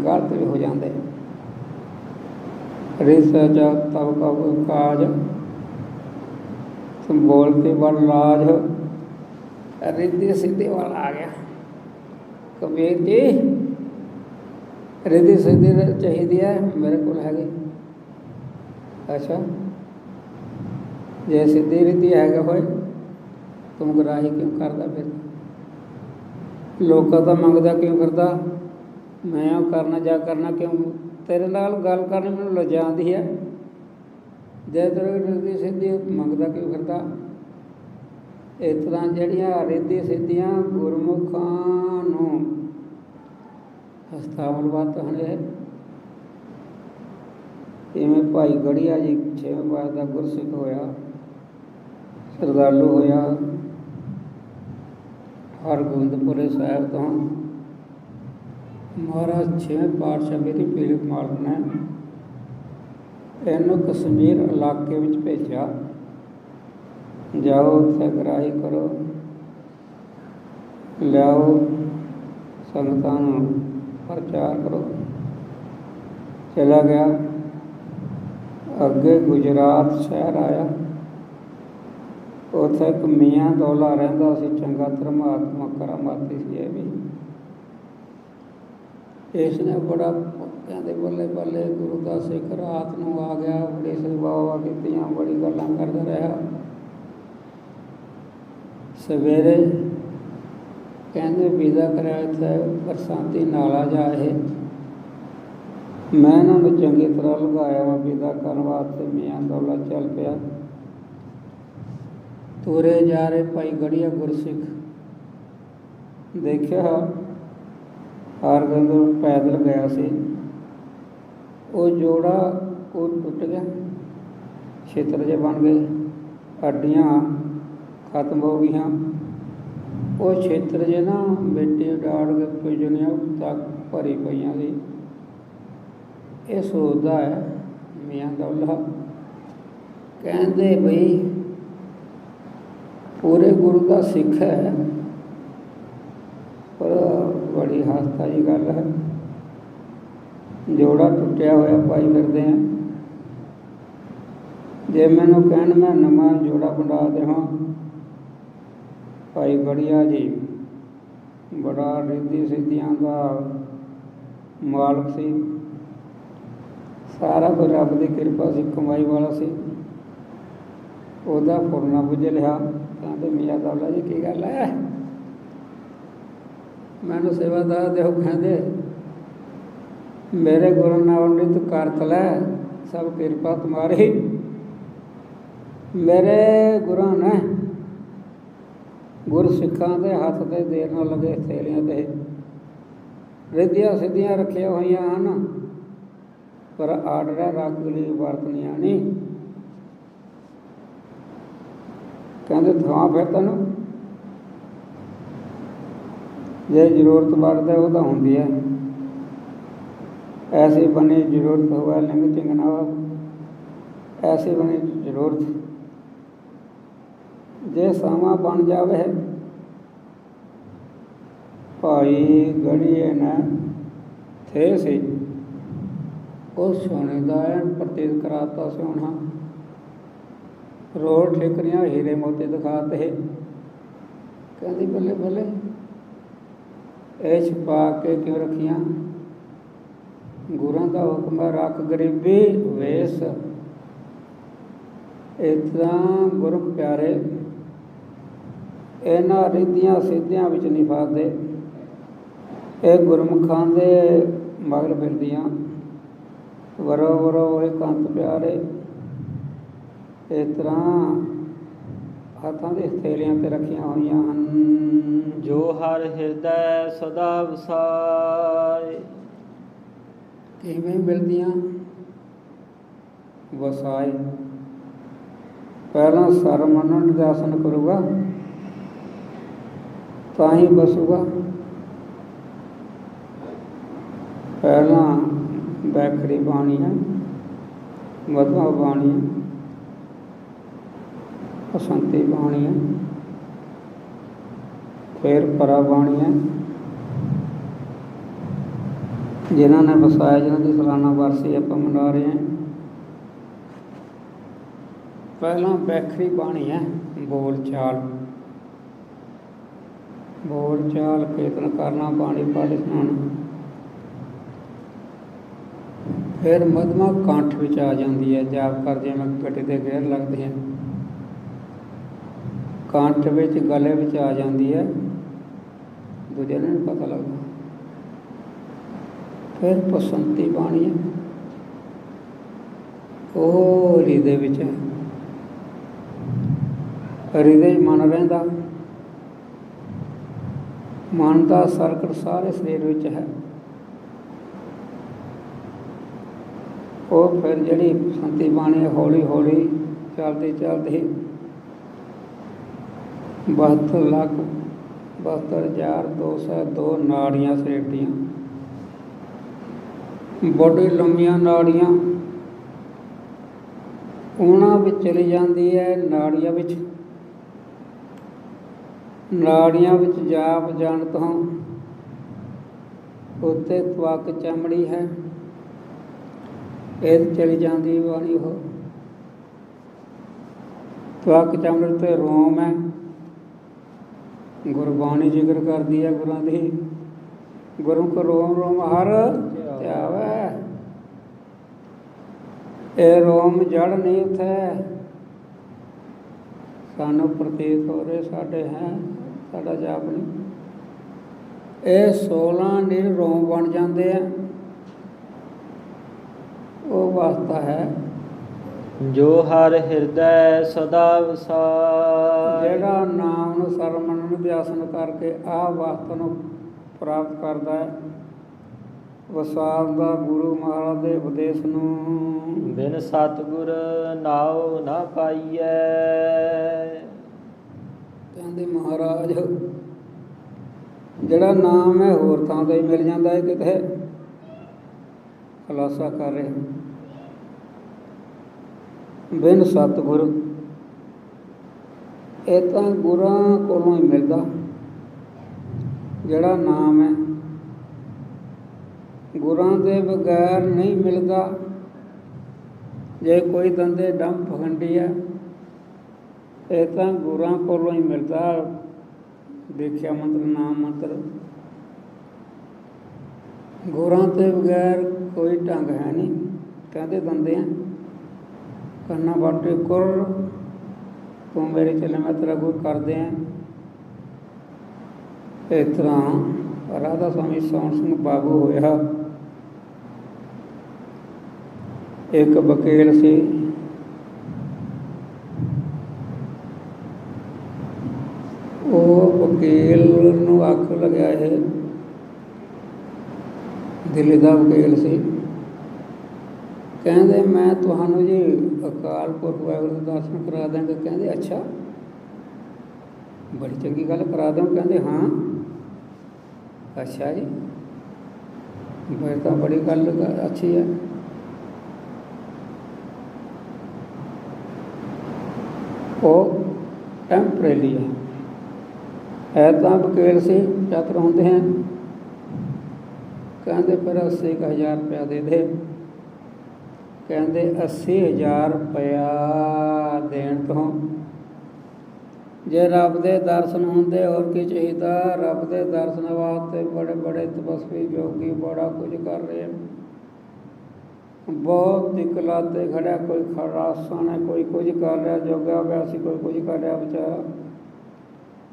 गलत भी हो जाते। रिसर्च तब का काज बोलते बड़ लाज, रिद्धि सिद्धि वाला आ गया। कबीर जी रिद्धि सिद्धि चाहिए है, मेरे को हैगी। अच्छा जे सिद्धि रिद्धि है होए तुम गराही क्यों करता, फिर लोग तो मंगता क्यों करता, मैं करना जा करना क्यों, तेरे नाल गल करनी मैनूं लजांदी है। जे तेरे रिद्धि सिद्धि मंगता क्यों करता। इस तरह जिहड़ियां रिद्धि सिद्धियां गुरमुखां नूं हस्तावल वत हने। इवें भाई गढ़िया जी 6वें पास का गुरसिख होया, श्रद्धालु होया हरगोबिंदपुरे साहिब तो महाराज 6वें पातशाह मेरी पीली मालक ने इनू कश्मीर इलाके में भेजा, जाओ उत्थे गराही करो, लियाओ संगतां नूं प्रचार करो। चला गया, अगे गुजरात शहर आया, उत्थे एक मियाँ दौला रहिंदा सी, चंगा धर्मात्मा करामाती सी। ये भी इसने बड़ा कहते बल्ले बल्ले गुरु का सिख रात नूं आ गया, बड़ी सेवा कीतियां, बड़ी गल्लां करदा रहा। सवेरे कहते विदा कराया इत्थे बरसाती नाला जा है, मैं इन्होंने चंगी तरह लगाया मैं विदा करने वास्ते। मियाँ दौला चल पिया, तुरे जा रहे भाई गढ़िया गुरसिख देखिया हरगोबिंद पैदल गया सी, वो जोड़ा वो टुट गया, छित्र जे बन गए, हड्डियाँ खत्म हो गई, ਉਹ ਛੇਤਰ ਜੇ ਨਾ ਮਿੱਟੀ ਉਡਾੜ ਕੇ ਪੁੱਜਣੀਆਂ ਤੱਕ ਭਰੀ ਪਈਆਂ ਸੀ। ਇਹ ਸੋਚਦਾ ਹੈ ਮੀਆਂ ਦੌਲਾ, ਕਹਿੰਦੇ ਬਈ ਪੂਰੇ ਗੁਰੂ ਦਾ ਸਿੱਖ ਹੈ, ਪਰ ਬੜੀ ਹਾਸਤਾ ਦੀ ਗੱਲ ਹੈ, ਜੋੜਾ ਟੁੱਟਿਆ ਹੋਇਆ ਪਾਈ ਫਿਰਦੇ ਆ। ਜੇ ਮੈਨੂੰ ਕਹਿਣ ਮੈਂ ਨਵਾਂ ਜੋੜਾ ਬਣਾ ਦੇਵਾਂ। ਭਾਈ ਗੜੀਆ ਜੀ ਬੜਾ ਰਿੱਧੀ ਸਿੱਧੀਆਂ ਦਾ ਮਾਲਕ ਸੀ, ਸਾਰਾ ਕੁਝ ਰੱਬ ਦੀ ਕਿਰਪਾ ਸੀ, ਕਮਾਈ ਵਾਲਾ ਸੀ। ਉਹਦਾ ਫੁਰਨਾ ਬੁੱਝ ਲਿਆ। ਕਹਿੰਦੇ ਮੀਆਂ ਦੌਲਾ ਜੀ ਕੀ ਗੱਲ ਹੈ, ਮੈਨੂੰ ਸੇਵਾਦਾਰ ਦਿਓ। ਕਹਿੰਦੇ ਮੇਰੇ ਗੁਰੂ ਨਾਨਕ ਕਰਤ ਲੈ, ਸਭ ਕਿਰਪਾ ਤੁਮਾਰੀ। ਮੇਰੇ ਗੁਰਾਂ ਨੇ ਗੁਰ ਸਿੱਖਾਂ ਦੇ ਹੱਥ ਤੇ ਦੇਰ ਨਾਲ ਲੱਗੇ ਥੇਲੀਆਂ ਤੇ ਰਿੱਧੀਆਂ ਸਿੱਧੀਆਂ ਰੱਖੀਆਂ ਹੋਈਆਂ ਹਨ, ਪਰ ਆਰਡਰ ਰੱਖ ਲਈ ਵਰਤਣੀਆਂ ਨਹੀਂ। ਕਹਿੰਦੇ ਥਾਂ ਫਿਰ ਤੈਨੂੰ ਜੇ ਜ਼ਰੂਰਤ ਵਰਦੇ ਉਹ ਤਾਂ ਹੁੰਦੀ ਹੈ, ਐਸੀ ਬਣੀ ਜ਼ਰੂਰਤ ਹੋਵੇ ਲਿੰਗ ਚਿੰਗਣਾ, ਐਸੀ ਬਣੀ ਜ਼ਰੂਰਤ। ਜੇ ਸਮਾਂ ਬਣ ਜਾਵੇ ਭਾਈ ਗੜੀਏ ਨੇ ਥੇ ਸੀ, ਉਹ ਸੋਨੇ ਦਾ ਐਨ ਪ੍ਰਤੀਤ ਕਰਾਤਾ ਸੋਨਾ, ਰੋਡ ਠੇਕਰੀਆਂ ਹੀਰੇ ਮੋਤੀ ਦਿਖਾਤੇ। ਕਹਿੰਦੀ ਬੱਲੇ ਬੱਲੇ ਇਹ ਛੁਪਾ ਕੇ ਕਿਉਂ ਰੱਖੀਆਂ, ਗੁਰਾਂ ਦਾ ਹੁਕਮ ਹੈ ਰੱਖ ਗਰੀਬੀ ਵੇਸ। ਇਸ ਤਰ੍ਹਾਂ ਗੁਰੂ ਪਿਆਰੇ ਇਹਨਾਂ ਰਿੱਧੀਆਂ ਸਿੱਧੀਆਂ ਵਿੱਚ ਨਹੀਂ ਫਸਦੇ, ਇਹ ਗੁਰਮੁਖਾਂ ਦੇ ਮਗਰ ਫਿਰਦੀਆਂ। ਵਰੋ ਵਰੋ ਇਹ ਕੰਤ ਪਿਆਰੇ ਇਸ ਤਰ੍ਹਾਂ ਹੱਥਾਂ ਦੇ ਹਥੇਲੀਆਂ ਤੇ ਰੱਖੀਆਂ ਹੋਈਆਂ ਹਨ। ਜੋ ਹਰ ਹਿਰਦੈ ਸਦਾ ਵਸਾਏ। ਕਿਵੇਂ ਮਿਲਦੀਆਂ ਵਸਾਏ, ਪਹਿਲਾਂ ਸਰਮਨ ਨਿਦਾਸਨ ਕਰੂਗਾ ਤਾਂ ਹੀ ਬਸੂਗਾ। ਪਹਿਲਾਂ ਬੈਖੜੀ ਬਾਣੀ ਹੈ, ਮਧਵਾ ਬਾਣੀ ਹੈ, ਬਸੰਤੀ ਬਾਣੀ ਹੈ, ਫਿਰ ਪਰਾ ਬਾਣੀ ਹੈ। ਜਿਨ੍ਹਾਂ ਨੇ ਵਸਾਇਆ, ਜਿਨ੍ਹਾਂ ਦੀ ਸਾਲਾਨਾ ਵਰਸੀ ਆਪਾਂ ਮਨਾ ਰਹੇ ਹਾਂ। ਪਹਿਲਾਂ ਬੈਖੜੀ ਬਾਣੀ ਹੈ, ਬੋਲ ਚਾਲ, ਬੋਲ ਚਾਲ ਕੀਰਤਨ ਕਰਨਾ, ਬਾਣੀ ਪੜ੍ਹ ਸੁਣਾਉਣਾ। ਫਿਰ ਮਧਮਾ ਕੰਠ ਵਿੱਚ ਆ ਜਾਂਦੀ ਹੈ, ਜਾਪ ਕਰ ਜਿਵੇਂ ਗੱਡੀ ਦੇ ਗੇਅਰ ਲੱਗਦੇ ਹਨ, ਕੰਠ ਵਿੱਚ ਗਲੇ ਵਿੱਚ ਆ ਜਾਂਦੀ ਹੈ, ਦੂਜੇ ਨੂੰ ਨਹੀਂ ਪਤਾ ਲੱਗਦਾ। ਫਿਰ ਬਸੰਤੀ ਬਾਣੀ ਹੈ, ਉਹ ਹਿਰਦੇ ਵਿੱਚ ਹੈ, ਹਿਰਦੇ ਮਨ ਰਹਿੰਦਾ, ਮਨ ਦਾ ਸਰਕਟ ਸਾਰੇ ਸਰੀਰ ਵਿੱਚ ਹੈ। ਉਹ ਫਿਰ ਜਿਹੜੀ ਬਸੰਤੀ ਬਾਣੀ ਹੌਲੀ ਹੌਲੀ ਚੱਲਦੀ ਚੱਲਦੀ 72,72,202 ਨਾੜੀਆਂ ਸਰੀਰ ਦੀਆਂ, ਬੜੀ ਲੰਮੀਆਂ ਨਾੜੀਆਂ ਉਹਨਾਂ ਵਿੱਚ ਚਲੀ ਜਾਂਦੀ ਹੈ। ਨਾੜੀਆਂ ਵਿੱਚ ਜਾਪ ਜਾਣਤ ਹਾਂ, ਉੱਤੇ ਤਵਕ ਚਮੜੀ ਹੈ, ਇਹ ਚਲੀ ਜਾਂਦੀ ਬਾਣੀ। ਉਹ ਤਵਕ ਚਮੜੀ ਤੇ ਰੋਮ ਹੈ, ਗੁਰਬਾਣੀ ਜ਼ਿਕਰ ਕਰਦੀ ਹੈ ਗੁਰਾਂ ਦੀ। ਗੁਰੂ ਕੋ ਰੋਮ ਰੋਮ ਹਰ ਧਿਆਵੈ, ਇਹ ਰੋਮ ਜੜ ਨਹੀਂ ਉੱਥੇ ਸਾਨੂੰ ਪ੍ਰਤੀਤ ਹੋ ਰਹੇ ਸਾਡੇ ਹੈ, ਸਾਡਾ ਜਾਪ ਨਹੀਂ। ਇਹ 16 ਨਿਰ ਰੋਮ ਬਣ ਜਾਂਦੇ ਆ, ਉਹ ਵਾਸਤਾ ਹੈ ਜੋ ਹਰ ਹਿਰਦੈ ਸਦਾ ਵਸਾਏ। ਜਿਹੜਾ ਨਾਮ ਨੂੰ ਸਰਮਨ ਨੂੰ ਅਭਿਆਸਨ ਕਰਕੇ ਆਹ ਵਾਸਤਾ ਨੂੰ ਪ੍ਰਾਪਤ ਕਰਦਾ ਹੈ, ਵਸਾਲ ਦਾ ਗੁਰੂ ਮਹਾਰਾਜ ਦੇ ਉਪਦੇਸ਼ ਨੂੰ। ਬਿਨ ਸਤਿਗੁਰ ਨਾਉ ਨਾ ਪਾਈਐ। ਕਹਿੰਦੇ ਮਹਾਰਾਜ ਜਿਹੜਾ ਨਾਮ ਹੈ ਹੋਰ ਥਾਂ 'ਤੇ ਮਿਲ ਜਾਂਦਾ ਹੈ, ਕਿਤੇ ਖੁਲਾਸਾ ਕਰ ਰਿਹਾ ਬਿਨ ਸਤਿਗੁਰ। ਇਹ ਤਾਂ ਗੁਰਾਂ ਕੋਲੋਂ ਹੀ ਮਿਲਦਾ ਜਿਹੜਾ ਨਾਮ ਹੈ, ਗੁਰਾਂ ਦੇ ਬਗੈਰ ਨਹੀਂ ਮਿਲਦਾ। ਜੇ ਕੋਈ ਦੰਦੇ ਡੰਮ ਪਖੰਡੀ ਹੈ, ਇਹ ਤਾਂ ਗੁਰਾਂ ਕੋਲੋਂ ਹੀ ਮਿਲਦਾ। ਦੇਖਿਆ ਮੰਤਰ, ਨਾਮ ਮੰਤਰ, ਗੁਰਾਂ ਤੋਂ ਬਗੈਰ ਕੋਈ ਢੰਗ ਹੈ ਨਹੀਂ। ਕਹਿੰਦੇ ਦੰਦੇ ਆ ਕੰਨਾ ਬਾਟੇ ਕੁਰ, ਤੂੰ ਮੇਰੇ ਚੱਲੇ ਮੈਂ ਤੇਰਾ ਗੁਰ ਕਰਦੇ ਆ। ਇਸ ਤਰ੍ਹਾਂ ਰਾਧਾ ਸਵਾਮੀ ਸੋਹਣ ਸਿੰਘ ਬਾਬੂ ਹੋਇਆ। ਇੱਕ ਵਕੀਲ ਸੀ, ਉਹ ਵਕੀਲ ਨੂੰ ਅੱਖ ਲੱਗਿਆ, ਇਹ ਦਿੱਲੀ ਦਾ ਵਕੀਲ ਸੀ। ਕਹਿੰਦੇ ਮੈਂ ਤੁਹਾਨੂੰ ਜੀ ਅਕਾਲ ਪੁਰਖ ਵਾਹਿਗੁਰੂ ਦੇ ਦਰਸ਼ਨ ਕਰਾ ਦਾਂਗਾ। ਕਹਿੰਦੇ ਅੱਛਾ, ਬੜੀ ਚੰਗੀ ਗੱਲ, ਕਰਾ ਦਿਓ। ਕਹਿੰਦੇ ਹਾਂ। ਅੱਛਾ ਜੀ, ਫਿਰ ਤਾਂ ਬੜੀ ਗੱਲ ਅੱਛੀ ਹੈ। ਉਹ ਟੈਂਪਰੇਰੀ ਹੈ ਤਾਂ ਵਕੀਲ ਸੀ, ਚਤਰ ਹੁੰਦੇ ਹਨ। ਕਹਿੰਦੇ ਫਿਰ 80,000 ਰੁਪਇਆ ਦੇ ਦੇ। ਕਹਿੰਦੇ 80,000 ਰੁਪਇਆ ਦੇਣ ਤੋਂ ਜੇ ਰੱਬ ਦੇ ਦਰਸ਼ਨ ਹੁੰਦੇ ਹੋਰ ਕੀ ਚਾਹੀਦਾ। ਰੱਬ ਦੇ ਦਰਸ਼ਨ ਵਾਸਤੇ ਬੜੇ ਬੜੇ ਤਪਸਵੀ ਯੋਗੀ ਬੜਾ ਕੁਝ ਕਰ ਰਹੇ, ਬਹੁਤ ਦਿਕਲਾ 'ਤੇ ਖੜਿਆ। ਕੋਈ ਖਰਾਸਾਨ ਹੈ, ਕੋਈ ਕੁਝ ਕਰ ਰਿਹਾ, ਜੋਗਾ ਅਭਿਆਸੀ ਕੋਈ ਕੁਝ ਕਰ ਰਿਹਾ, ਵਿਚਾਰਾ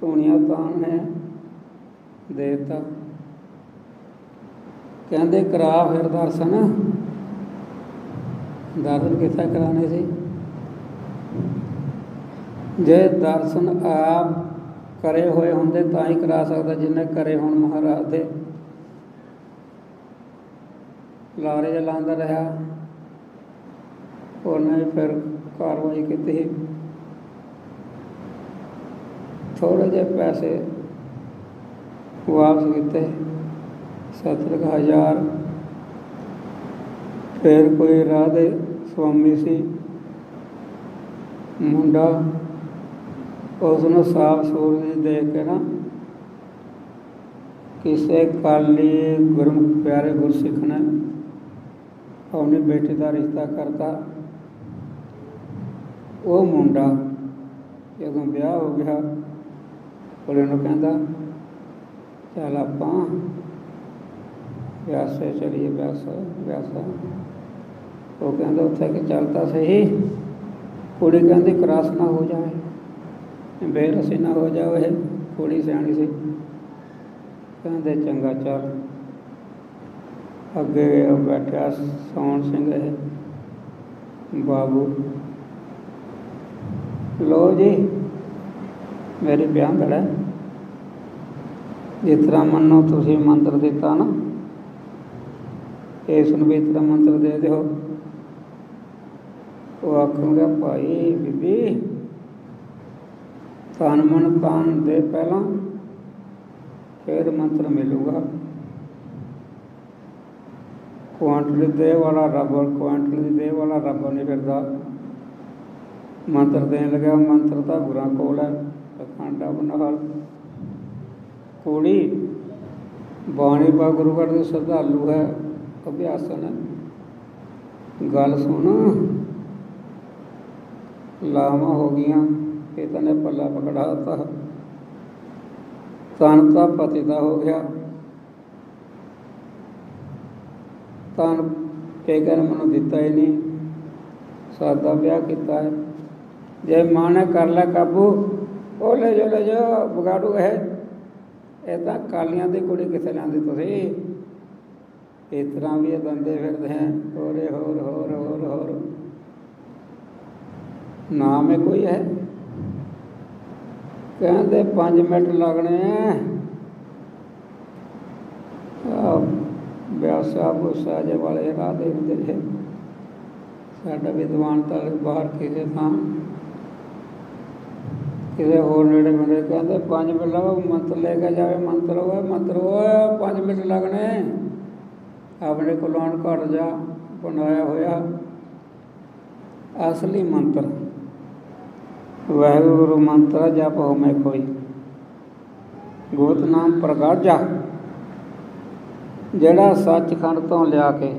ਧੂਣੀਆਂ ਤਾਣ ਹੈ, ਦੇਤਾ। ਕਹਿੰਦੇ ਕਰਾ ਫਿਰ ਦਰਸ਼ਨ। ਦਰਸ਼ਨ ਕਿੱਥੇ ਕਰਾਣੇ ਸੀ? ਜੇ ਦਰਸ਼ਨ ਆਪ ਕਰੇ ਹੋਏ ਹੁੰਦੇ ਤਾਂ ਹੀ ਕਰਾ ਸਕਦਾ, ਜਿੰਨੇ ਕਰੇ ਹੁਣ ਮਹਾਰਾਜ ਦੇ। ਲਾਰੇ ਜਿਹਾ ਲਾਉਂਦਾ ਰਿਹਾ, ਉਹਨੇ ਫਿਰ ਕਾਰਵਾਈ ਕੀਤੀ। ਥੋੜ੍ਹੇ ਜਿਹੇ ਪੈਸੇ ਵਾਪਸ ਕੀਤੇ, 70,000। ਫਿਰ ਕੋਈ ਰਾਧੇ ਸਵਾਮੀ ਸੀ ਮੁੰਡਾ, ਉਸ ਨੂੰ ਸਾਫ ਸੂਰਜ ਦੇਖ ਕੇ ਨਾ ਕਿਸੇ ਕਾਲੀ ਗੁਰਮੁਖ ਪਿਆਰੇ ਗੁਰਸਿੱਖ ਨੇ ਆਪਣੀ ਬੇਟੀ ਦਾ ਰਿਸ਼ਤਾ ਕਰਤਾ। ਉਹ ਮੁੰਡਾ ਜਦੋਂ ਵਿਆਹ ਹੋ ਗਿਆ, ਕੁੜੀ ਨੂੰ ਕਹਿੰਦਾ ਚੱਲ ਆਪਾਂ ਵਿਆਸੇ ਚਲੀਏ। ਵਿਆਸਾ ਉਹ ਕਹਿੰਦਾ ਉੱਥੇ ਕਿ ਚੱਲਦਾ ਸਹੀ। ਕੁੜੀ ਕਹਿੰਦੀ ਕਰਾਸ ਨਾ ਹੋ ਜਾਵੇ, ਬੇਰਸੀ ਨਾ ਹੋ ਜਾਵੇ। ਕੁੜੀ ਸਿਆਣੀ ਸੀ, ਕਹਿੰਦੇ ਚੰਗਾ ਚੱਲ। ਅੱਗੇ ਬੈਠਿਆ ਸੋਹਣ ਸਿੰਘ ਇਹ ਬਾਬੂ, ਲੋ ਜੀ ਮੇਰੀ ਵਿਆਹ ਦੜਾ, ਜਿਸ ਤਰ੍ਹਾਂ ਮੰਨੋ ਤੁਸੀਂ ਮੰਤਰ ਦਿੱਤਾ ਨਾ, ਇਸ ਨੂੰ ਵੀ ਇਸ ਤਰ੍ਹਾਂ ਮੰਤਰ ਦੇ ਦਿਓ। ਉਹ ਆਖੂਗਾ ਭਾਈ ਬੀਬੀ ਤਨ ਮਨ ਤਾਨ ਦੇ ਪਹਿਲਾਂ, ਫਿਰ ਮੰਤਰ ਮਿਲੂਗਾ। ਕੁਆਂਟਲ ਦੇ ਵਾਲਾ ਰੱਬ, ਕੁਆਂਟਲ ਦੇ ਵਾਲਾ ਰੱਬ ਨਹੀਂ ਫਿਰਦਾ। ਮੰਤਰ ਦੇਣ ਲੱਗਿਆ, ਮੰਤਰ ਤਾਂ ਗੁਰਾਂ ਕੋਲ ਹੈ। ਖੰਡਾ ਬਨਾਲ ਕੁੜੀ ਬਾਣੀ ਬਾ ਗੁਰੂਗੜ੍ਹ ਦੀ ਸ਼ਰਧਾਲੂ ਹੈ, ਅਭਿਆਸਨ ਹੈ। ਗੱਲ ਸੁਣ, ਲਾਵਾਂ ਹੋ ਗਈਆਂ, ਇਹ ਤਾਂ ਨੇ ਪੱਲਾ ਪਕੜਾਤਾ। ਤਨ ਤਾਂ ਪਤੀ ਦਾ ਹੋ ਗਿਆ। ਤਨ ਪੇਕਿਆਂ ਨੇ ਮੈਨੂੰ ਦਿੱਤਾ ਹੀ ਨਹੀਂ, ਸਾਦਾ ਵਿਆਹ ਕੀਤਾ ਹੈ। ਜੇ ਮਾਂ ਨੇ ਕਰ ਲਿਆ ਕਾਬੂ, ਉਹ ਲੈ ਜਾਓ ਵਿਗਾੜੂ ਹੈ। ਇਹ ਤਾਂ ਕਾਲੀਆਂ ਦੀ ਕੁੜੀ ਕਿੱਥੇ ਲਿਆਂਦੀ ਤੁਸੀਂ? ਇਸ ਤਰ੍ਹਾਂ ਵੀ ਇਹ ਬੰਦੇ ਫਿਰਦੇ ਹੈ, ਹੋਰੇ ਹੋਰ ਹੋਰ ਹੋਰ ਹੋਰ। ਨਾਮ ਹੈ ਕੋਈ ਹੈ? ਕਹਿੰਦੇ 5 ਮਿੰਟ ਲੱਗਣੇ ਹੈ। ਵਿਆਸਾ ਭੂਸਾ ਜੇ ਵਾਲੇ ਰਾਹ ਦੇ ਹੁੰਦੇ ਹੈ। ਸਾਡਾ ਵਿਦਵਾਨ ਤਾਂ ਬਾਹਰ ਕਿਸੇ ਥਾਂ किसी होर नेड़े मेड़े कहते 5 मिनट लगो मंत्र लेके जाए मंत्र होए 5 मिनट लगने अपने को लौन घट जा बनाया होया असली मंत्र वाहिगुरु मंत्र जप होमे कोई गुप्त नाम प्रगाजा ਜਿਹੜਾ ਸੱਚਖੰਡ ਤੋਂ ਲਿਆ ਕੇ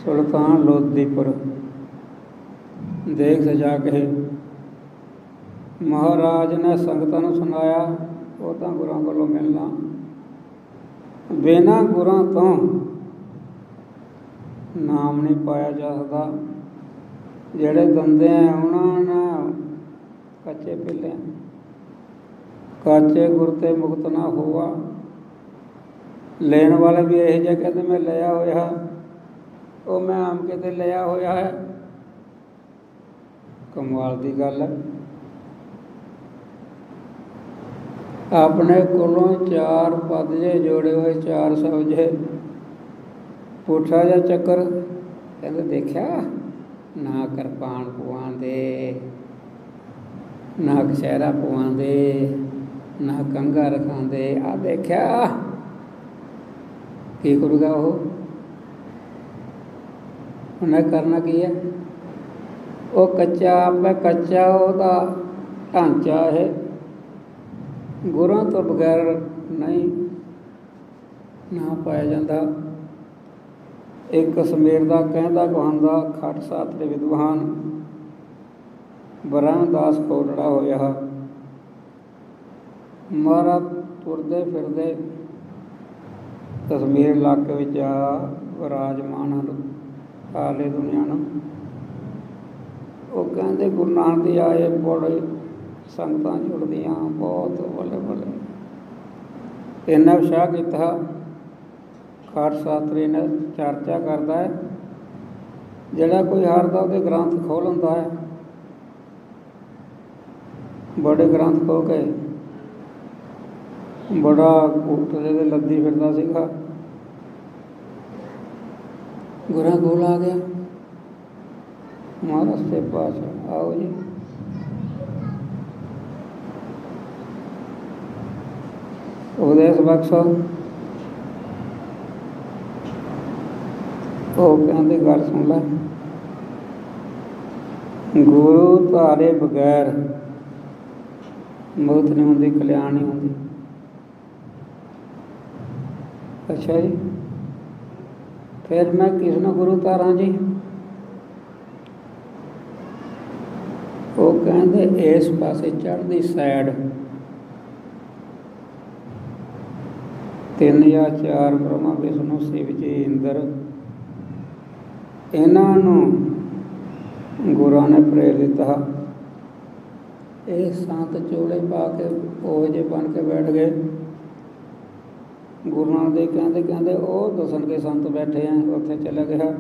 ਸੁਲਤਾਨ ਲੋਧੀਪੁਰ ਦੇਖ ਸਜਾ ਕੇ ਮਹਾਰਾਜ ਨੇ ਸੰਗਤਾਂ ਨੂੰ ਸੁਣਾਇਆ ਉਹ ਤਾਂ ਗੁਰਾਂ ਕੋਲੋਂ ਮਿਲਣਾ ਬਿਨਾਂ ਗੁਰਾਂ ਤੋਂ ਨਾਮ ਨਹੀਂ ਪਾਇਆ ਜਾ ਸਕਦਾ ਜਿਹੜੇ ਦੰਦੇ ਆ ਉਹਨਾਂ ਨੇ ਕੱਚੇ ਪਿੱਲੇ ਕਾਚੇ ਗੁਰ ਤੇ ਮੁਕਤ ਨਾ ਹੋਆ ਲੈਣ ਵਾਲੇ ਵੀ ਇਹੋ ਜਿਹਾ ਕਹਿੰਦੇ ਮੈਂ ਲਿਆ ਹੋਇਆ ਉਹ ਮੈਂ ਆਮ ਕਿਤੇ ਲਿਆ ਹੋਇਆ ਹੈ ਕਮਾਲ ਦੀ ਗੱਲ ਹੈ ਆਪਣੇ ਕੋਲੋਂ 4 ਪਦ ਜੇ ਜੋੜੇ ਹੋਏ 4 ਸਬਜੇ ਪੁੱਠਾ ਜਿਹਾ ਚੱਕਰ ਕਹਿੰਦੇ ਦੇਖਿਆ ਨਾ ਕਿਰਪਾਨ ਪਵਾਉਂਦੇ ਨਾ ਕਛਹਿਰਾ ਪਵਾਉਂਦੇ ਨਾ ਕੰਘਾ ਰਖਾਉਂਦੇ ਆ ਦੇਖਿਆ ਕੀ ਕਰੂਗਾ ਉਹਨੇ ਕਰਨਾ ਕੀ ਹੈ ਉਹ ਕੱਚਾ ਆਪੇ ਕੱਚਾ ਉਹਦਾ ਢਾਂਚਾ ਹੈ ਗੁਰਾਂ ਤੋਂ ਬਗੈਰ ਨਹੀਂ ਨਾ ਪਾਇਆ ਜਾਂਦਾ ਇੱਕ ਕਸ਼ਮੀਰ ਦਾ ਕਹਿੰਦਾ ਕਹਾਂਦਾ ਖੱਟ ਸਾਤਰੇ ਵਿਦਵਾਨ ਬ੍ਰਹਮਦਾਸ ਕੋਲੜਾ ਹੋਇਆ ਮਹਾਰਾਜ ਤੁਰਦੇ ਫਿਰਦੇ ਕਸ਼ਮੀਰ ਇਲਾਕੇ ਵਿੱਚ ਵਿਰਾਜਮਾਨ ਹਨ ਆਲੇ ਦੁਨੀਆ ਨੂੰ ਉਹ ਕਹਿੰਦੇ ਗੁਰੂ ਨਾਨਕ ਦੇ ਆਏ ਬੜੇ ਸੰਗਤਾਂ ਜੁੜਦੀਆਂ ਬਹੁਤ ਬੱਲੇ ਬੱਲੇ ਇੰਨਾ ਉਤਸ਼ਾਹ ਕੀਤਾ ਖਾਟ ਸ਼ਾਸਤਰੀ ਨੇ ਚਰਚਾ ਕਰਦਾ ਹੈ ਜਿਹੜਾ ਕੋਈ ਹਾਰਦਾ ਉਹਦੇ ਗ੍ਰੰਥ ਖੋਲ੍ਹ ਹੁੰਦਾ ਹੈ ਬੜੇ ਗ੍ਰੰਥ ਖੋਲ੍ਹ ਕੇ ਬੜਾ ਕੋਟਲੇ ਦੇ ਲੱਦੀ ਫਿਰਦਾ ਸੀਗਾ ਗੁਰਾਂ ਕੋਲ ਆ ਗਿਆ ਮਹਾਰਾਜ ਦੇ ਪਾਸ ਆਓ ਜੀ ਉਪਦੇਸ਼ ਬਖਸ਼ੋ ਉਹ ਕਹਿੰਦੇ ਗੱਲ ਸੁਣ ਲੈ ਗੁਰੂ ਧਾਰੇ ਬਗੈਰ ਮੌਤ ਨਹੀਂ ਹੁੰਦੀ ਕਲਿਆਣ ਨਹੀਂ ਹੁੰਦੀ ਅੱਛਾ ਜੀ ਫਿਰ ਮੈਂ ਕਿਸ ਨੂੰ ਗੁਰੂ ਧਾਰਾਂ ਜੀ ਉਹ ਕਹਿੰਦੇ ਇਸ ਪਾਸੇ ਚੜ੍ਹਦੀ ਸਾਈਡ 3 ਜਾਂ 4 ਬ੍ਰਹਮਾ ਵਿਸ਼ਨੂੰ ਸ਼ਿਵ ਜੀ ਇੰਦਰ ਇਹਨਾਂ ਨੂੰ ਗੁਰਾਂ ਨੇ ਪ੍ਰੇਰ ਦਿੱਤਾ ਇਹ ਸੰਤ ਚੋਲੇ ਪਾ ਕੇ ਉਹ ਜਿਹੇ ਬਣ ਕੇ ਬੈਠ ਗਏ ਗੁਰੂ ਨਾਨਕ ਦੇ ਕਹਿੰਦੇ ਉਹ ਦੱਸਣਗੇ ਸੰਤ ਬੈਠੇ ਆ ਉੱਥੇ ਚਲਾ ਗਿਆ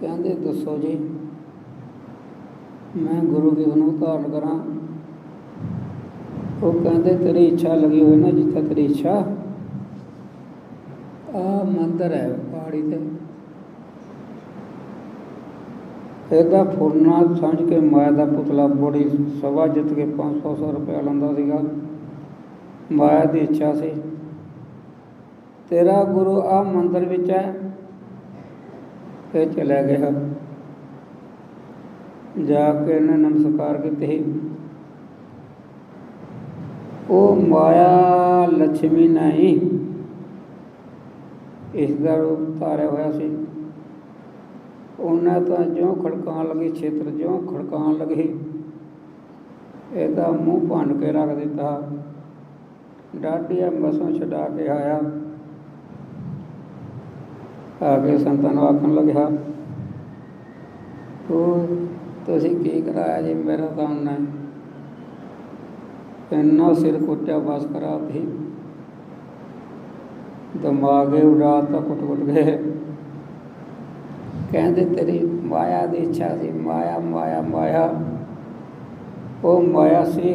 ਕਹਿੰਦੇ ਦੱਸੋ ਜੀ ਮੈਂ ਗੁਰੂ ਕਿਸ ਨੂੰ ਧਾਰਨ ਕਰਾਂ ਉਹ ਕਹਿੰਦੇ ਤੇਰੀ ਇੱਛਾ ਲੱਗੀ ਹੋਈ ਨਾ ਜਿੱਥੇ ਤੇਰੀ ਇੱਛਾ ਆਹ ਮੰਦਰ ਹੈ ਪਹਾੜੀ ਤੇ ਇਹਦਾ ਫੁਰਨਾ ਸਮਝ ਕੇ ਮਾਇਆ ਦਾ ਪੁਤਲਾ ਬੜੀ ਸਭਾ ਜਿੱਤ ਕੇ 500 ਰੁਪਇਆ ਲੈਂਦਾ ਸੀਗਾ ਮਾਇਆ ਦੀ ਇੱਛਾ ਸੀ ਤੇਰਾ ਗੁਰੂ ਆ ਮੰਦਰ ਵਿੱਚ ਹੈ ਇਹ ਚਲਾ ਗਿਆ ਜਾ ਕੇ ਇਹਨੇ ਨਮਸਕਾਰ ਕੀਤੇ ਉਹ ਮਾਇਆ ਲక్ష్ਮੀ ਨਹੀਂ ਇਸ ਦਾ ਰੂਪ ਧਾਰਿਆ ਹੋਇਆ ਸੀ ਉਹਨਾਂ ਤਾਂ ਜਿਉਂ ਖੜਕਾਉਣ ਲੱਗੀ ਛੇਤਰ ਜਿਉਂ ਖੜਕਾਉਣ ਲੱਗੀ ਇਹਦਾ ਮੂੰਹ ਭੰਨ ਕੇ ਰੱਖ ਦਿੱਤਾ ਡਾਢੀਆਂ ਮਸੋਂ ਛਡਾ ਕੇ ਆਇਆ ਆ ਕੇ ਸੰਤਾਂ ਨੂੰ ਆਖਣ ਲੱਗਿਆ ਉਹ ਤੁਸੀਂ ਕੀ ਕਰਾਇਆ ਜੀ ਮੇਰਾ ਤਾਂ ਉਹਨੇ ਇੰਨਾ ਸਿਰ ਕੁੱਟਿਆ ਬਸ ਕਰਾ ਤੀ ਦਿਮਾਗੇ ਉਡਾ ਤਾਂ ਕੁੱਟ ਗਏ ਕਹਿੰਦੇ ਤੇਰੀ ਮਾਇਆ ਦੀ ਇੱਛਾ ਸੀ ਮਾਇਆ ਮਾਇਆ ਮਾਇਆ ਉਹ ਮਾਇਆ ਸੀ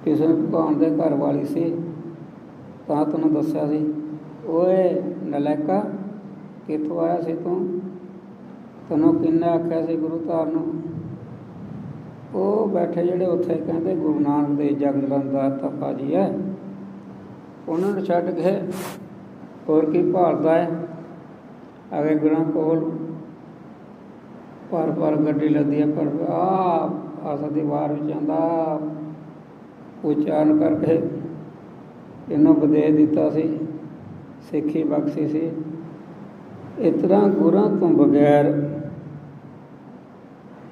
ਕਿਸੇ ਭਗਵਾਨ ਦੇ ਘਰ ਵਾਲੀ ਸੀ ਤਾਂ ਤੈਨੂੰ ਦੱਸਿਆ ਸੀ ਓਏ ਨਲਾਇਕਾ ਕਿੱਥੋਂ ਆਇਆ ਸੀ ਤੂੰ ਤੈਨੂੰ ਕਿੰਨੇ ਆਖਿਆ ਸੀ ਗੁਰੂ ਧਾਰ ਨੂੰ ਉਹ ਬੈਠੇ ਜਿਹੜੇ ਉੱਥੇ ਕਹਿੰਦੇ ਗੁਰੂ ਨਾਨਕ ਦੇ ਜਗਤ ਦਾ ਤਪਾ ਜੀ ਹੈ, ਉਹਨਾਂ ਨੂੰ ਛੱਡ ਕੇ ਹੋਰ ਕੀ ਭਾਲਦਾ ਹੈ। ਅਗੇ ਗੁਰਾਂ ਕੋਲ ਪਰ ਗੱਡੀ ਲੱਦੀ ਹੈ, ਪਰ ਆਸਾ ਦੀ ਵਾਰ ਵਿੱਚ ਆਉਂਦਾ ਉਚਾਰਨ ਕਰਕੇ ਇਹਨੂੰ ਉਪਦੇਸ਼ ਦਿੱਤਾ ਸੀ, ਸਿੱਖੀ ਬਖਸ਼ੀ ਸੀ। ਇਸ ਤਰ੍ਹਾਂ ਗੁਰਾਂ ਤੋਂ ਬਗੈਰ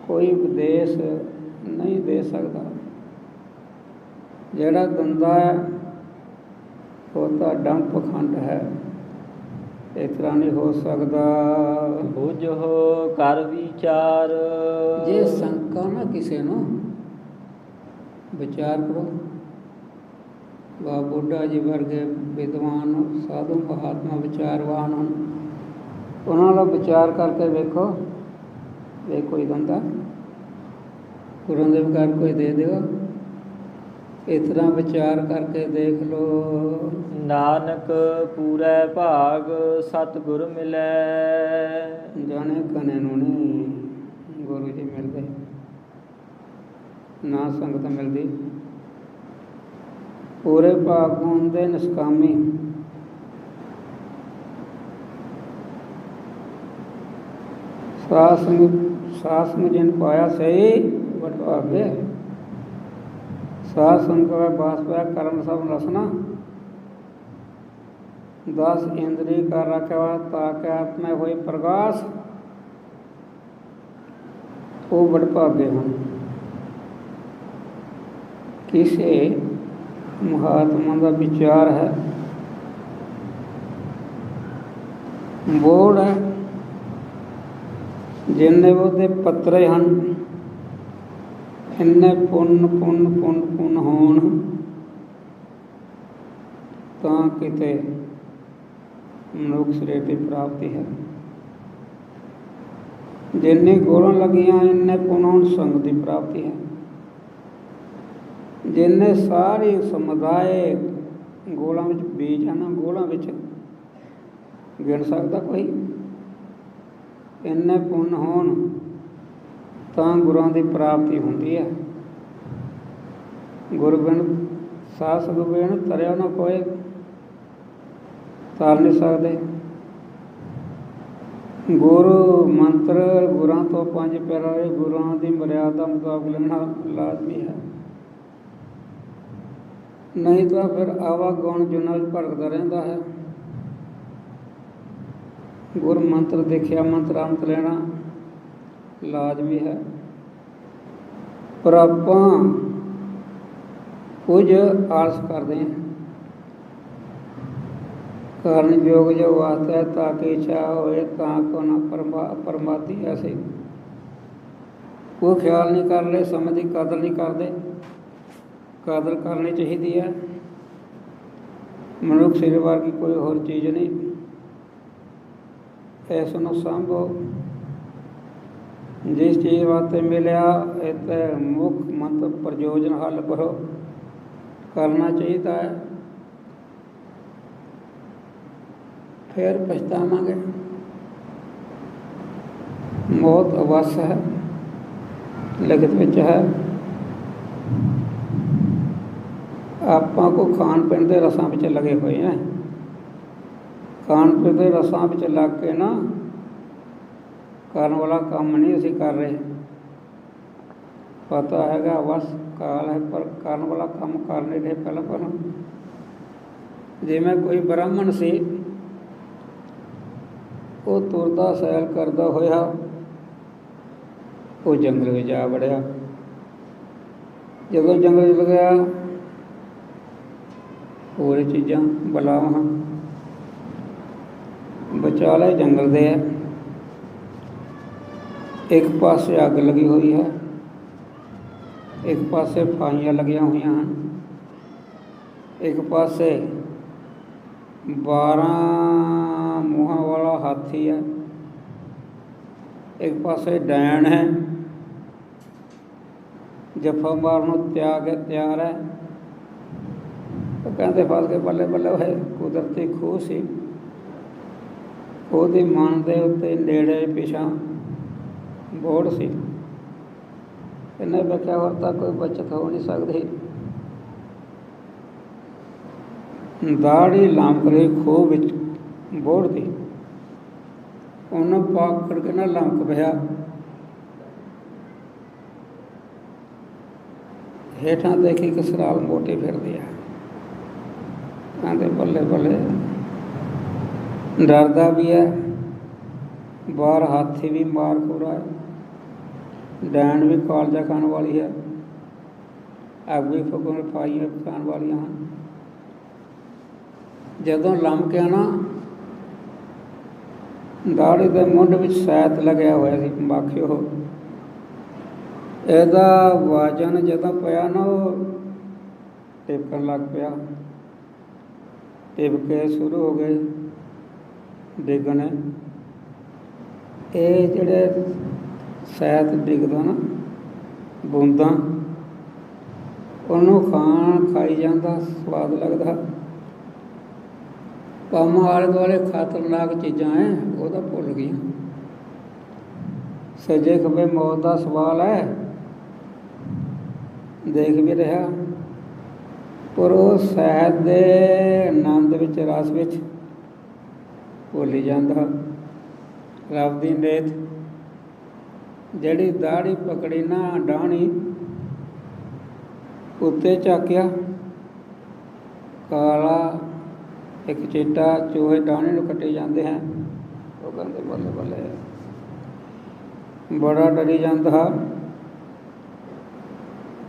ਕੋਈ ਉਪਦੇਸ਼ ਨਹੀਂ ਦੇ ਸਕਦਾ। ਜਿਹੜਾ ਦਿੰਦਾ ਹੈ ਉਹ ਤਾਂ ਡੰਪ ਖੰਡ ਹੈ, ਇਸ ਤਰ੍ਹਾਂ ਨਹੀਂ ਹੋ ਸਕਦਾ। ਬੁਝੋ ਕਰ ਵਿਚਾਰ, ਜੇ ਸ਼ੰਕਾ ਨਾ ਕਿਸੇ ਨੂੰ, ਵਿਚਾਰ ਕਰੋ। ਬਾਬਾ ਬੁੱਢਾ ਜੀ ਵਰਗੇ ਵਿਦਵਾਨ ਸਾਧੂ ਮਹਾਤਮਾ ਵਿਚਾਰਵਾਨ ਹਨ, ਉਹਨਾਂ ਦਾ ਵਿਚਾਰ ਕਰਕੇ ਵੇਖੋ, ਵੇ ਕੋਈ ਦਿੰਦਾ ਗੁਰੂ ਦੇ ਬਗੈਰ ਕੋਈ ਦੇ ਦੇਗਾ। ਇਸ ਤਰ੍ਹਾਂ ਵਿਚਾਰ ਕਰਕੇ ਦੇਖ ਲੋ। ਨਾਨਕ ਪੂਰੇ ਭਾਗ ਸਤਿਗੁਰ ਮਿਲੈ, ਜਾਣੇ ਕਨੇ ਨੂੰ ਨਹੀਂ ਗੁਰੂ ਜੀ ਮਿਲਦੇ, ਨਾ ਸੰਗਤ ਮਿਲਦੀ। ਪੂਰੇ ਭਾਗ ਹੁੰਦੇ ਨਿਸ਼ਕਾਮੀ, ਸਾਸ ਨੂੰ ਜਿਨ ਪਾਇਆ ਸਹੀ ਵਡ ਭਾਗੇ। ਸਾਧ ਸੰਗਤ ਦਾ ਬਾਸ ਪਿਆ ਕਰਮ ਸਭ ਰਸਨਾ, 10 ਇੰਦਰੀ ਕਰ ਰੱਖਿਆ ਤਾਕੇ ਆਤਮਾ ਹੋਈ ਪ੍ਰਗਾਸ। ਉਹ ਵਡ ਭਾਗੇ ਹਨ। ਕਿਸੇ ਮਹਾਤਮਾ ਦਾ ਵਿਚਾਰ ਹੈ, ਬੋੜ ਹੈ, ਜਿੰਨੇ ਉਹਦੇ ਪੱਤਰੇ ਹਨ, ਇੰਨੇ ਪੁੰਨ ਹੋਣ ਤਾਂ ਕਿਤੇ ਮਨੁੱਖ ਸਰੀਰ ਦੀ ਪ੍ਰਾਪਤੀ ਹੈ। ਜਿੰਨੇ ਗੋਲਾਂ ਲੱਗੀਆਂ ਇੰਨੇ ਪੁੰਨ ਹੋਣ ਸੰਗ ਦੀ ਪ੍ਰਾਪਤੀ ਹੈ। ਜਿੰਨੇ ਸਾਰੇ ਸਮੁਦਾਇ ਗੋਲਾਂ ਵਿੱਚ ਬੀਜ ਹਨ, ਗੋਲਾਂ ਵਿੱਚ ਗਿਣ ਸਕਦਾ ਕੋਈ? ਇੰਨੇ ਪੁੰਨ ਹੋਣ ਤਾਂ ਗੁਰਾਂ ਦੀ ਪ੍ਰਾਪਤੀ ਹੁੰਦੀ ਹੈ। ਗੁਰਬਿਨ ਸਾਧ ਸੰਗਤ ਬਿਨ ਤਰਿਆ ਨਾ ਕੋਈ, ਤਰ ਨਹੀਂ ਸਕਦੇ। ਗੁਰੂ ਮੰਤਰ ਗੁਰਾਂ ਤੋਂ 5 ਪਿਆਰੇ, ਗੁਰਾਂ ਦੀ ਮਰਿਆਦਾ ਮੁਤਾਬਕ ਲੈਣਾ ਲਾਜ਼ਮੀ ਹੈ, ਨਹੀਂ ਤਾਂ ਫਿਰ ਆਵਾਗੁਣ ਜੁਨਾਂ ਵਿੱਚ ਭਟਕਦਾ ਰਹਿੰਦਾ ਹੈ। ਗੁਰ ਮੰਤਰ ਦੇਖਿਆ ਮੰਤਰ ਅੰਤ ਲੈਣਾ ਲਾਜ਼ਮੀ ਹੈ। ਪਰ ਆਪਾਂ ਕੁਝ ਆਲਸ ਕਰਦੇ ਹਾਂ। ਕਾਰਨ ਯੋਗ ਜੋ ਵਾਸਤੇ ਤਾਂ ਕਿ ਇੱਛਾ ਹੋਏ ਤਾਂ ਕੋ ਨਾ ਪਰਮਾਤੀ ਐਸੇ। ਉਹ ਖਿਆਲ ਨਹੀਂ ਕਰ ਰਹੇ, ਸਮਝ ਦੀ ਕਦਰ ਨਹੀਂ ਕਰਦੇ। ਕਦਰ ਕਰਨੀ ਚਾਹੀਦੀ ਹੈ। ਮਨੁੱਖ ਸਰੀਰ ਵਰਗੀ ਕੋਈ ਹੋਰ ਚੀਜ਼ ਨਹੀਂ। ਇਸ ਨੂੰ ਸਾਂਭੋ। ਜਿਸ ਚੀਜ਼ ਵਾਸਤੇ ਮਿਲਿਆ ਇਹ ਤੇ ਮੁੱਖ ਮੰਤਰ ਪ੍ਰਯੋਜਨ ਹੱਲ ਕਰੋ, ਕਰਨਾ ਚਾਹੀਦਾ ਹੈ। ਫਿਰ ਪਛਤਾਵਾਂਗੇ। ਮੌਤ ਅਵਸ ਹੈ, ਲਿਖਤ ਵਿੱਚ ਹੈ। ਆਪਾਂ ਕੋ ਖਾਣ ਪੀਣ ਦੇ ਰਸਾਂ ਵਿੱਚ ਲੱਗੇ ਹੋਏ ਹਾਂ। ਖਾਣ ਪੀਣ ਦੇ ਰਸਾਂ ਵਿੱਚ ਲੱਗ ਕੇ ਨਾ ਕਰਨ ਵਾਲਾ ਕੰਮ ਨਹੀਂ ਅਸੀਂ ਕਰ ਰਹੇ। ਪਤਾ ਹੈਗਾ ਬਸ ਕਾਲ ਹੈ, ਪਰ ਕਰਨ ਵਾਲਾ ਕੰਮ ਕਰ ਨਹੀਂ ਰਹੇ। ਪਹਿਲਾਂ ਜਿਵੇਂ ਕੋਈ ਬ੍ਰਾਹਮਣ ਸੀ, ਉਹ ਤੁਰਦਾ ਸੈਰ ਕਰਦਾ ਹੋਇਆ ਉਹ ਜੰਗਲ ਵਿੱਚ ਜਾ ਵੜਿਆ। ਜਦੋਂ ਜੰਗਲ ਵਿੱਚ ਗਿਆ, ਹੋਰ ਚੀਜ਼ਾਂ ਬਲਾਵਾਂ ਵਿਚਾਲੇ ਜੰਗਲ ਦੇ ਹੈ। ਇੱਕ ਪਾਸੇ ਅੱਗ ਲੱਗੀ ਹੋਈ ਹੈ, ਇੱਕ ਪਾਸੇ ਫਾਈਆਂ ਲੱਗੀਆਂ ਹੋਈਆਂ ਹਨ, ਇੱਕ ਪਾਸੇ 12 ਮੂੰਹਾਂ ਵਾਲਾ ਹਾਥੀ ਹੈ, ਇੱਕ ਪਾਸੇ ਡੈਣ ਹੈ, ਜੱਫਾ ਮਾਰਨ ਨੂੰ ਤਿਆਰ ਹੈ। ਉਹ ਕਹਿੰਦੇ ਫਸ ਕੇ ਬੱਲੇ ਬੱਲੇ ਹੋਏ। ਕੁਦਰਤੀ ਖੂਹ ਸੀ, ਉਹਦੇ ਮਨ ਦੇ ਉੱਤੇ ਨੇੜੇ ਪਿਛਾਂ ਬੋੜ ਸੀ। ਇਹਨੇ ਵੇਖਿਆ ਹੋਰ ਤਾਂ ਕੋਈ ਬੱਚਤ ਹੋ ਨਹੀਂ ਸਕਦੀ। ਦਾੜੀ ਲੰਮਕ ਰਹੀ ਖੂਹ ਵਿੱਚ ਬੋੜ ਦੀ, ਉਹਨੂੰ ਪਾਕੜ ਕੇ ਨਾ ਲੰਮਕ ਪਿਆ। ਹੇਠਾਂ ਦੇਖੀ ਕਿ ਸ਼ਰਾਬ ਮੋਟੀ ਫਿਰਦੀ ਆ। ਕਹਿੰਦੇ ਬੱਲੇ ਬੱਲੇ, ਡਰਦਾ ਵੀ ਹੈ, ਬਾਹਰ ਹਾਥੀ ਵੀ ਮਾਰ ਖੋਰਾ ਹੈ, ਡੈਣ ਵੀ ਕਾਲਜਾ ਖਾਣ ਵਾਲੀ ਹੈ, ਅੱਗ ਵੀ ਫੁੱਕਣ ਫਾਈਆਂ ਪਕਾਉਣ ਵਾਲੀਆਂ ਹਨ। ਜਦੋਂ ਲੰਮਕਿਆ ਨਾ, ਦਾੜੀ ਦੇ ਮੁੰਡ ਵਿੱਚ ਸੈਤ ਲੱਗਿਆ ਹੋਇਆ ਸੀ ਤੰਬਾਕੂ। ਇਹਦਾ ਵਾਜਨ ਜਦੋਂ ਪਿਆ ਨਾ, ਉਹ ਟਿਪਕਣ ਲੱਗ ਪਿਆ। ਟਿਪਕੇ ਸ਼ੁਰੂ ਹੋ ਗਏ ਡਿੱਗਣੇ। ਇਹ ਜਿਹੜੇ ਸੈਤ ਡਿੱਗਦਾ ਨਾ, ਬੂੰਦਾਂ, ਉਹਨੂੰ ਖਾਈ ਜਾਂਦਾ, ਸਵਾਦ ਲੱਗਦਾ। ਕੰਮ ਆਲੇ ਦੁਆਲੇ ਖਤਰਨਾਕ ਚੀਜ਼ਾਂ ਹੈ, ਉਹ ਤਾਂ ਭੁੱਲ ਗਈਆਂ। ਸੱਜੇ ਖੱਬੇ ਮੌਤ ਦਾ ਸਵਾਲ ਹੈ, ਦੇਖ ਵੀ ਰਿਹਾ, ਪਰ ਉਹ ਸ਼ਹਿਦ ਦੇ ਆਨੰਦ ਵਿੱਚ, ਰਸ ਵਿੱਚ ਭੁੱਲ ਜਾਂਦਾ। ਰੱਬ ਦੀ ਨੇਤ ਜਿਹੜੀ ਦਾੜੀ ਪਕੜੀ ਨਾ, ਡਾਹਣੀ ਉੱਤੇ ਝਾਕਿਆ, ਕਾਲਾ ਇੱਕ ਚਿੱਟਾ ਚੂਹੇ ਡਾਹਣੇ ਨੂੰ ਕੱਟੇ ਜਾਂਦੇ ਹਨ। ਉਹ ਕਹਿੰਦੇ ਬੱਲੇ ਬੱਲੇ, ਬੜਾ ਡਰੀ ਜਾਂਦਾ।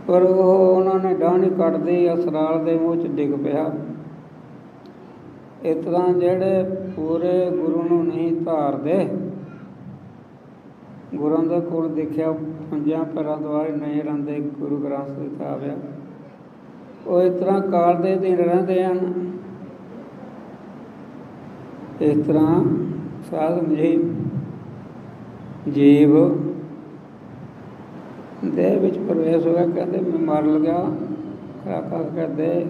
ਪਰ ਉਹਨਾਂ ਨੇ ਡਾਹਣੀ ਕੱਟਦੀ ਅਸਰਾਲ ਦੇ ਮੂੰਹ 'ਚ ਡਿੱਗ ਪਿਆ। ਇਸ ਤਰ੍ਹਾਂ ਜਿਹੜੇ ਪੂਰੇ ਗੁਰੂ ਨੂੰ ਨਹੀਂ ਧਾਰਦੇ, ਗੁਰਾਂ ਦੇ ਕੋਲ ਦੇਖਿਆ ਪੰਜਾਂ ਪੈਰਾਂ ਦੁਆਰੇ ਨਹੀਂ ਰਹਿੰਦੇ, ਗੁਰੂ ਗ੍ਰੰਥ ਸਾਹਿਬ ਆ, ਉਹ ਇਸ ਤਰ੍ਹਾਂ ਕਾਲ ਦੇ ਅਧੀਨ ਰਹਿੰਦੇ ਹਨ। ਇਸ ਤਰ੍ਹਾਂ ਸਾਧ ਜੀਵ ਦੇਹ ਵਿੱਚ ਪ੍ਰਵੇਸ਼ ਹੋਇਆ। ਕਹਿੰਦੇ ਮੈਂ ਮਰ ਲਗਿਆ, ਖਰਾਕਾ ਕਰਦੇ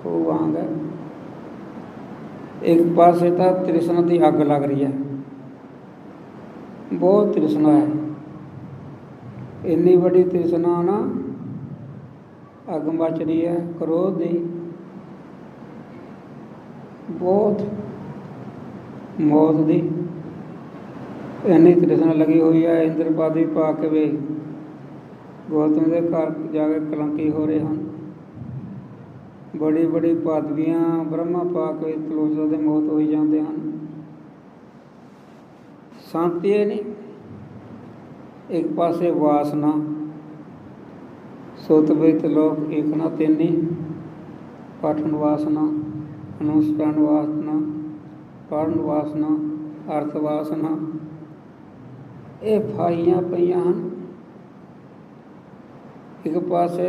ਖੂਹ ਵਾਂਗ। ਇੱਕ ਪਾਸੇ ਤਾਂ ਤ੍ਰਿਸ਼ਨਾ ਦੀ ਅੱਗ ਲੱਗ ਰਹੀ ਹੈ, ਬਹੁਤ ਤ੍ਰਿਸ਼ਨਾ ਹੈ, ਇੰਨੀ ਵੱਡੀ ਤ੍ਰਿਸ਼ਨਾ ਨਾ, ਅੱਗ ਮਚ ਰਹੀ ਹੈ ਕ੍ਰੋਧ ਦੀ, ਬਹੁਤ ਮੌਤ ਦੀ ਇੰਨੀ ਤ੍ਰਿਸ਼ਨਾ ਲੱਗੀ ਹੋਈ ਹੈ। ਇੰਦਰ ਵੀ ਪਾ ਕੇ ਵੀ ਗੌਤਮ ਦੇ ਘਰ ਜਾ ਕੇ ਕਲੰਕੀ ਹੋ ਰਹੇ ਹਨ। ਬੜੀ ਬੜੀ ਪਦਵੀਆਂ ਬ੍ਰਹਮਾ ਪਾ ਕੇ ਤਲੋਚਾ ਦੇ ਮੌਤ ਹੋਈ ਜਾਂਦੇ ਹਨ। ਸ਼ਾਂਤੀ ਇਹ ਨਹੀਂ। ਇੱਕ ਪਾਸੇ ਵਾਸਨਾ, ਸੁਤ ਬਿਤ ਲੋਕ ਏਕਣਾ ਤੇਨੀ, ਪਠਨ ਵਾਸਨਾ, ਅਨੁਸਰਨ ਵਾਸਨਾ, ਪੜ੍ਹਨ ਵਾਸਨਾ, ਅਰਥ ਵਾਸਨਾ, ਇਹ ਫਾਈਆਂ ਪਈਆਂ ਹਨ। ਇੱਕ ਪਾਸੇ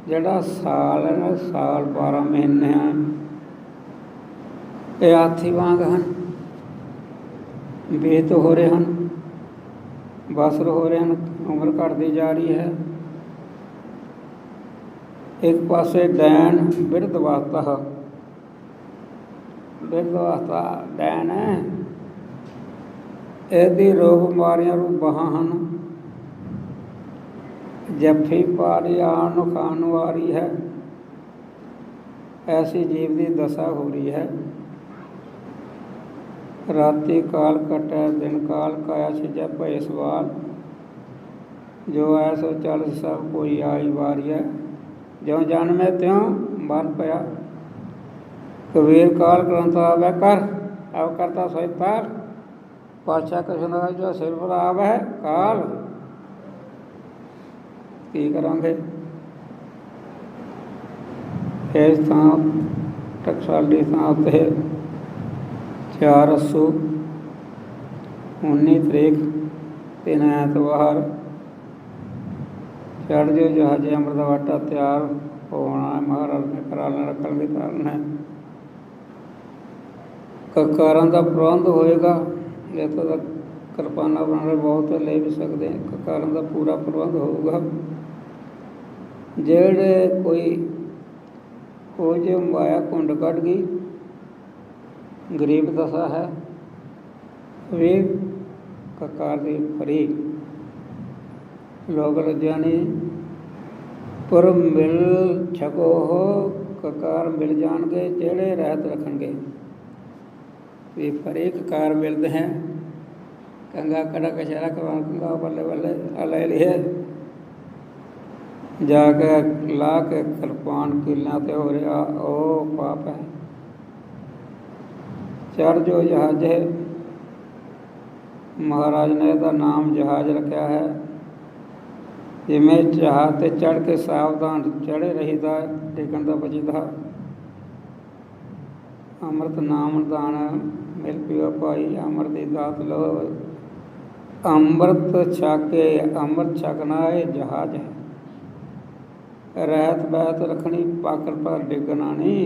ਜਿਹੜਾ ਸਾਲ ਹੈ ਨਾ, ਸਾਲ 12 ਮਹੀਨੇ ਹਨ, ਇਹ ਹਾਥੀ ਵਾਂਗ ਹਨ, ਬੇਤ ਹੋ ਰਹੇ ਹਨ, ਬਸਰ ਹੋ ਰਹੇ ਹਨ, ਉਮਰ ਘਟਦੀ ਜਾ ਰਹੀ ਹੈ। ਇੱਕ ਪਾਸੇ ਡੈਣ ਬਿਰਧ ਵਾਸਤਾ, ਬਿਰਧ ਵਾਸਤਾ ਡੈਣ ਹੈ, ਇਹਦੀ ਰੋਗ ਬਿਮਾਰੀਆਂ ਨੂੰ ਬਾਹਾਂ ਹਨ। ਜੱਫੀ ਪਾ ਰਹੀ, ਆਉਣ ਨੂੰ ਖਾਣ ਨੂੰ ਆ ਰਹੀ ਹੈ। ਐਸੀ ਜੀਵ ਦੀ ਦਸ਼ਾ ਹੋ ਰਹੀ ਹੈ। ਰਾਤੀ ਕਾਲ ਕਟੈ ਦਿਨ ਕਾਲ, ਕਾਇਆ ਛਿਜੈ ਭਏ ਸਵਾਲ, ਜੋ ਐ ਸੋ ਚੱਲ ਸਭ ਕੋਈ ਆਈ ਵਾਰੀਐ, ਜਿਉਂ ਜਨਮੈ ਤਿਉਂ ਮਰ ਪਿਆ। ਕਬੀਰ ਕਾਲ ਗ੍ਰੰਥ ਆਵੈ ਕਰ, ਅਵ ਕਰਤਾ ਸੋਇ ਪਾਰ, ਪਾਤਸ਼ਾਹ ਕ੍ਰਿਸ਼ਨ ਜੋ ਸਿਰ ਪਰ ਆਵੈ ਕਾਲ। ਕੀ ਕਰਾਂਗੇ? ਇਸ ਥਾਂ ਟਕਸਾਲੀ ਥਾਂ ਉੱਤੇ 4 ਅੱਸੂ 19 ਤਰੀਕ 3 ਐਤਵਾਰ ਚੜ੍ਹ ਜੋ ਜਹਾਜ਼ੇ ਅੰਮ੍ਰਿਤ ਦਾ ਵਾਟਾ ਤਿਆਰ ਹੋਣਾ ਹੈ। ਮਹਾਰਾਜ ਨੇ ਕਰਾ ਲੈਣਾ, ਰੱਖਣਗੇ ਤਾਰਨ ਹੈ। ਕਕਾਰਾਂ ਦਾ ਪ੍ਰਬੰਧ ਹੋਏਗਾ। ਇੱਥੋਂ ਤੱਕ ਕਿਰਪਾਨਾਂ ਬਣਾਉਣੇ ਬਹੁਤ ਲੈ ਵੀ ਸਕਦੇ ਹਾਂ। ਕਕਾਰਾਂ ਦਾ ਪੂਰਾ ਪ੍ਰਬੰਧ ਹੋਊਗਾ। ਜਿਹੜੇ ਕੋਈ ਉਹ ਜੇ ਮਾਇਆ ਘੁੰਡ ਕੱਢ ਗਈ, ਗਰੀਬ ਦਸ਼ਾ ਹੈ, ਵੀ ਕਕਾਰ ਦੀ ਫਰੀ ਲੋਕ ਲਜਾਨੀ ਪੁਰ ਮਿਲ ਛਕੋ ਹੋ ਕਕਾਰ ਮਿਲ ਜਾਣਗੇ ਜਿਹੜੇ ਰਹਿਤ ਰੱਖਣਗੇ। ਵੀ ਪਰ ਇੱਕ ਕਾਰ ਮਿਲਦੇ हैं कंगा कड़ा कचहरा कंगा बल्ले बल्ले ले लिए जाके ला के कृपान किलियां ते हो रहा ओ पाप है। चढ़ जो जहाज है महाराज ने ਇਹਦਾ नाम जहाज रखा है। जिमें जहाज ते चढ़ के सावधान चढ़े रहीदा टिकन का बचीदा। अमृत नाम दान मिल पियो भाई अमृत की दात लो। अमृत छाके अमृत छकना ये जहाज है। रहत बहत रखनी पाकड़ पर डिगना नहीं।